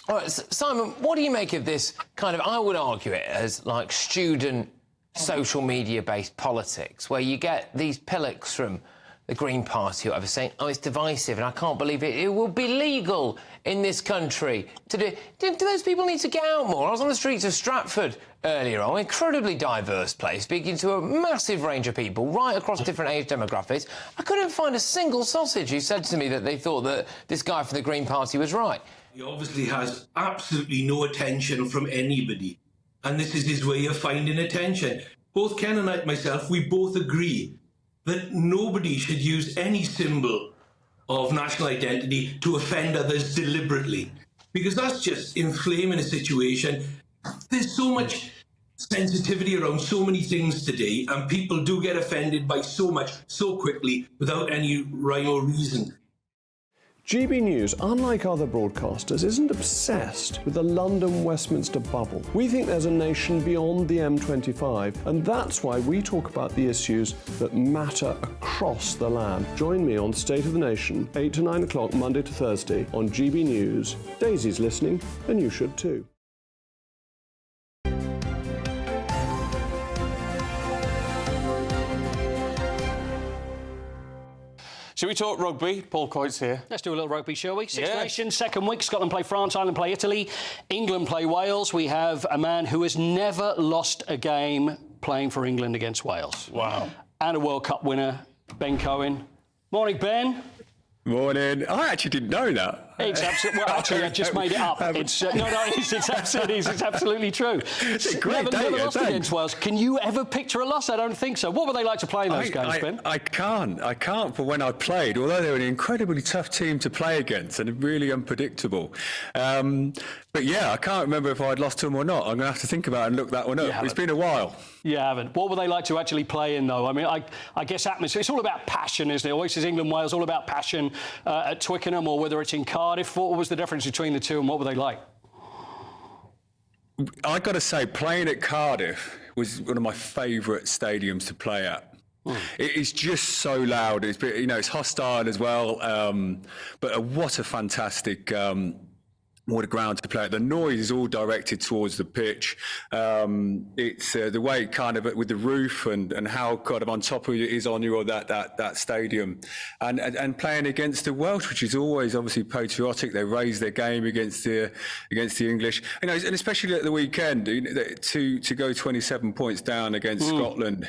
[SPEAKER 22] All right, Simon, what do you make of this kind of, I would argue it as like student social media-based politics, where you get these pillocks from the Green Party or whatever saying, oh, it's divisive and I can't believe it. It will be legal in this country to do... Do those people need to get out more? I was on the streets of Stratford earlier on, an incredibly diverse place, speaking to a massive range of people right across different age demographics. I couldn't find a single sausage who said to me that they thought that this guy from the Green Party was right.
[SPEAKER 27] He obviously has absolutely no attention from anybody, and this is his way of finding attention. Both Ken and myself, we both agree that nobody should use any symbol of national identity to offend others deliberately, because that's just inflaming a situation. There's so much sensitivity around so many things today, and people do get offended by so much so quickly without any rhyme or reason.
[SPEAKER 28] GB News, unlike other broadcasters, isn't obsessed with the London-Westminster bubble. We think there's a nation beyond the M25, and that's why we talk about the issues that matter across the land. Join me on State of the Nation, 8 to 9 o'clock, Monday to Thursday, on GB News. Daisy's listening, and you should too.
[SPEAKER 2] Shall we talk rugby? Paul Coyte's here.
[SPEAKER 3] Let's do a little rugby, shall we? Six
[SPEAKER 2] Yeah.
[SPEAKER 3] Nations, second week. Scotland play France, Ireland play Italy, England play Wales. We have a man who has never lost a game playing for England against Wales.
[SPEAKER 2] Wow.
[SPEAKER 3] And a World Cup winner, Ben Cohen. Morning, Ben.
[SPEAKER 5] Morning. I actually didn't know that.
[SPEAKER 3] It's absolutely, well, actually, I just made it up. It's it's absolutely true.
[SPEAKER 5] It's a great day,
[SPEAKER 3] never lost
[SPEAKER 5] thanks.
[SPEAKER 3] against Wales. Can you ever picture a loss? I don't think so. What were they like to play in those games, Ben?
[SPEAKER 5] I can't for when I played, although they were an incredibly tough team to play against and really unpredictable. But yeah, I can't remember if I'd lost to them or not. I'm going to have to think about it and look that one up. It's been a while.
[SPEAKER 3] You haven't. What were they like to actually play in, though? I mean, I guess atmosphere. It's all about passion, isn't it? Always says England, Wales, all about passion at Twickenham, or whether it's in Cardiff. What was the difference between the two, and what were they like?
[SPEAKER 5] I got to say, playing at Cardiff was one of my favourite stadiums to play at. It is just so loud. It's, you know, it's hostile as well. But what a fantastic. What a ground to play at. The noise is all directed towards the pitch. It's the way it kind of with the roof and how kind of on top of it is on you or that stadium, and playing against the Welsh, which is always obviously patriotic. They raise their game against the English, you know, and especially at the weekend, you know, to go 27 points down against Scotland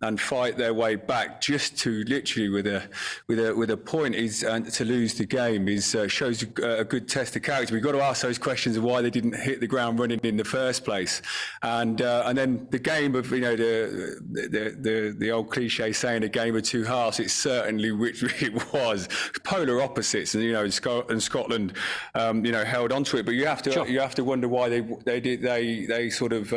[SPEAKER 5] and fight their way back just to literally with a point is to lose the game is shows a good test of character. We've got to ask those questions of why they didn't hit the ground running in the first place, and then the game of, you know, the old cliche saying a game of two halves. It certainly which it was polar opposites, and you know, and Scotland you know, held onto it. But you have to wonder why they sort of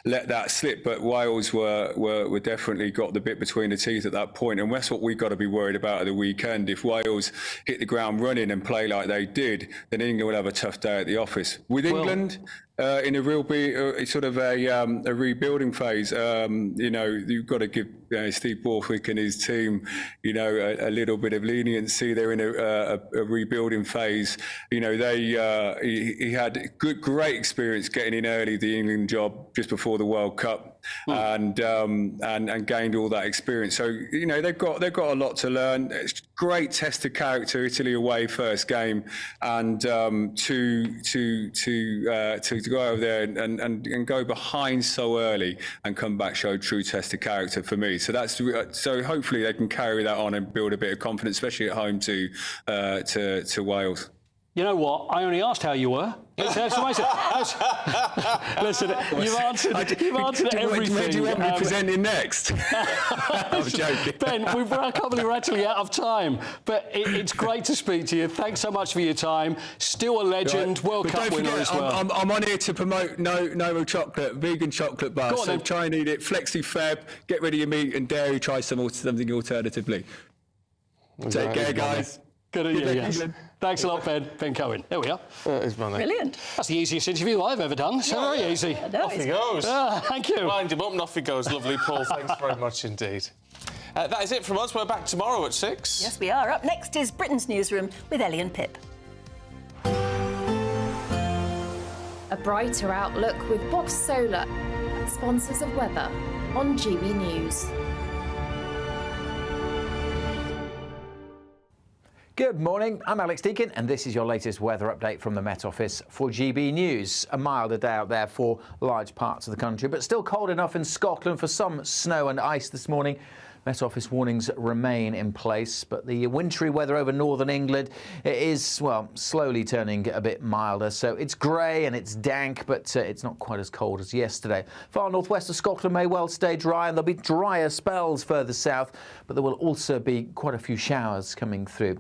[SPEAKER 5] let that slip. But Wales were definitely got the bit between the teeth at that point, and that's what we've got to be worried about at the weekend. If Wales hit the ground running and play like they did, then England will have a tough day at the office. With England in a real sort of a rebuilding phase, you know, you've got to give Steve Borthwick and his team, you know, a little bit of leniency. They're in a rebuilding phase. You know, he had great experience getting in early, the England job just before the World Cup, and gained all that experience. So, you know, they've got a lot to learn. It's great test of character. Italy away first game, and to go over there and go behind so early and come back showed true test of character for me. So hopefully they can carry that on and build a bit of confidence, especially at home to Wales.
[SPEAKER 3] You know what? I only asked how you were. Listen, you've answered everything.
[SPEAKER 5] Where do you want me presenting next? I'm joking.
[SPEAKER 3] Ben, I can't believe we're actually out of time. But it's great to speak to you. Thanks so much for your time. Still a legend, World Cup winner as well.
[SPEAKER 5] I'm on here to promote no chocolate, vegan chocolate bar. So try and eat it. Flexi Feb, get rid of your meat and dairy. Try something alternatively. Take care, guys.
[SPEAKER 3] Good at you, yes. Thanks a lot, Ben. Ben Cohen. There we are.
[SPEAKER 10] Brilliant.
[SPEAKER 3] That's the easiest interview I've ever done. So very easy.
[SPEAKER 2] Off he goes.
[SPEAKER 3] Thank you.
[SPEAKER 2] Wind him up and off he goes. Lovely, Paul. Thanks very much indeed. That is it from us. We're back tomorrow at 6.
[SPEAKER 10] Yes, we are. Up next is Britain's Newsroom with Ellie and Pip.
[SPEAKER 11] A brighter outlook with Box Solar, sponsors of weather on GB News.
[SPEAKER 4] Good morning, I'm Alex Deakin, and this is your latest weather update from the Met Office for GB News. A milder day out there for large parts of the country, but still cold enough in Scotland for some snow and ice this morning. Met Office warnings remain in place, but the wintry weather over northern England is, well, slowly turning a bit milder. So it's grey and it's dank, but it's not quite as cold as yesterday. Far northwest of Scotland may well stay dry, and there'll be drier spells further south, but there will also be quite a few showers coming through.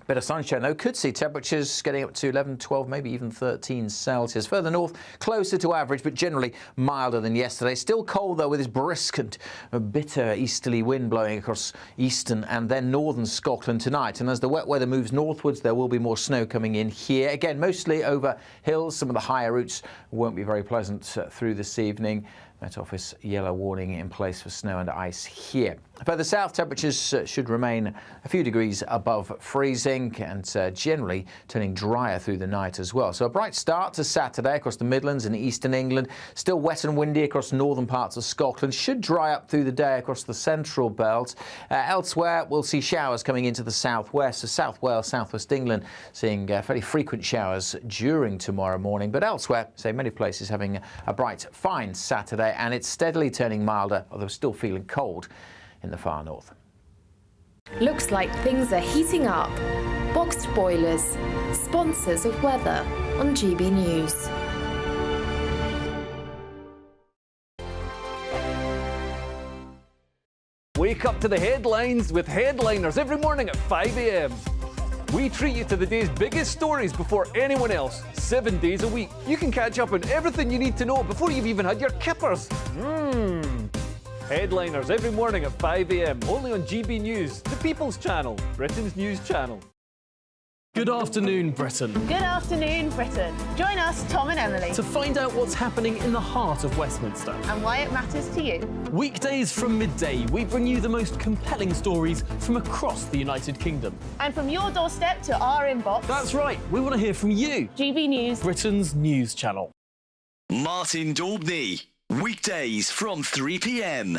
[SPEAKER 4] Bit of sunshine, though. Could see temperatures getting up to 11, 12, maybe even 13 Celsius. Further north, closer to average, but generally milder than yesterday. Still cold, though, with this brisk and bitter easterly wind blowing across eastern and then northern Scotland tonight. And as the wet weather moves northwards, there will be more snow coming in here. Again, mostly over hills. Some of the higher routes won't be very pleasant through this evening. Met Office yellow warning in place for snow and ice here. Further south, temperatures should remain a few degrees above freezing and generally turning drier through the night as well. So a bright start to Saturday across the Midlands and eastern England. Still wet and windy across northern parts of Scotland. Should dry up through the day across the central belt. Elsewhere, we'll see showers coming into the southwest. So South Wales, southwest England, seeing fairly frequent showers during tomorrow morning. But elsewhere, say many places having a bright, fine Saturday. And it's steadily turning milder, although still feeling cold in the far north.
[SPEAKER 11] Looks like things are heating up. Boxed boilers, sponsors of weather on GB News.
[SPEAKER 8] Wake up to the headlines with Headliners every morning at 5 a.m. We treat you to the day's biggest stories before anyone else, 7 days a week. You can catch up on everything you need to know before you've even had your kippers. Headliners every morning at 5 a.m. only on GB News, the People's Channel, Britain's news channel.
[SPEAKER 9] Good afternoon, Britain.
[SPEAKER 12] Good afternoon, Britain. Join us, Tom and Emily,
[SPEAKER 9] To find out what's happening in the heart of Westminster.
[SPEAKER 12] and why it matters to you.
[SPEAKER 9] Weekdays from midday, we bring you the most compelling stories from across the United Kingdom.
[SPEAKER 12] And from your doorstep to our inbox.
[SPEAKER 9] That's right, we want to hear from you.
[SPEAKER 12] GB News,
[SPEAKER 9] Britain's news channel.
[SPEAKER 18] Martin Daubney, weekdays from 3 p.m.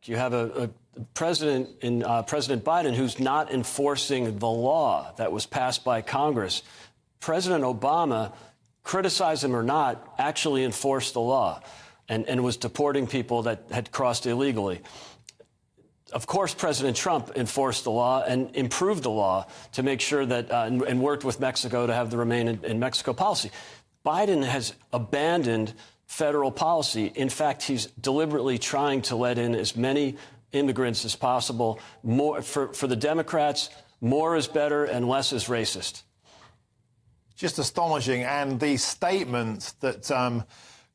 [SPEAKER 3] You have a president in President Biden who's not enforcing the law that was passed by Congress. President Obama, criticize him or not, actually enforced the law and was deporting people that had crossed illegally. Of course, President Trump enforced the law and improved the law to make sure that and worked with Mexico to have the Remain in Mexico policy. Biden has abandoned federal policy. In fact, he's deliberately trying to let in as many immigrants as possible. More for the Democrats, more is better and less is racist.
[SPEAKER 13] Just astonishing. And the statement that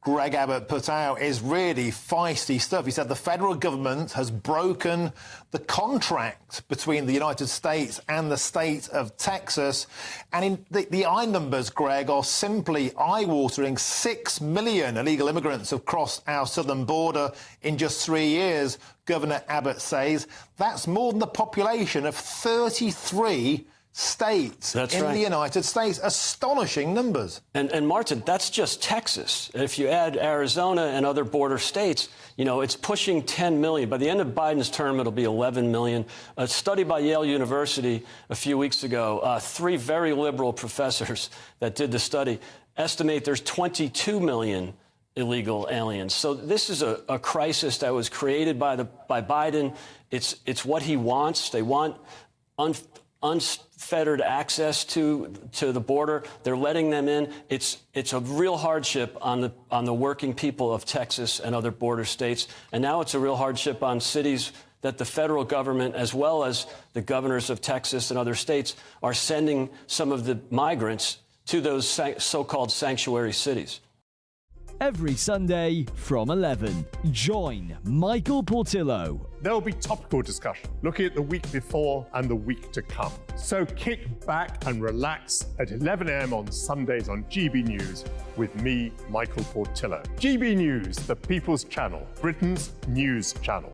[SPEAKER 13] Greg Abbott put out is really feisty stuff. He said the federal government has broken the contract between the United States and the state of Texas. And the eye numbers, Greg, are simply eye-watering. 6 million illegal immigrants have crossed our southern border in just 3 years, Governor Abbott says. That's more than the population of 33 states in the United States. Astonishing numbers.
[SPEAKER 3] And Martin, that's just Texas. If you add Arizona and other border states, you know, it's pushing 10 million. By the end of Biden's term, it'll be 11 million. A study by Yale University a few weeks ago, 3 very liberal professors that did the study estimate there's 22 million illegal aliens. So this is a crisis that was created by Biden. It's what he wants. They want unfettered access to the border. They're letting them in. It's a real hardship on the working people of Texas and other border states. And now it's a real hardship on cities that the federal government, as well as the governors of Texas and other states, are sending some of the migrants to those so-called sanctuary cities.
[SPEAKER 15] Every Sunday from 11, join Michael Portillo.
[SPEAKER 21] There will be topical discussion, looking at the week before and the week to come. So kick back and relax at 11 a.m. on Sundays on GB News with me, Michael Portillo. GB News, the People's Channel, Britain's news channel.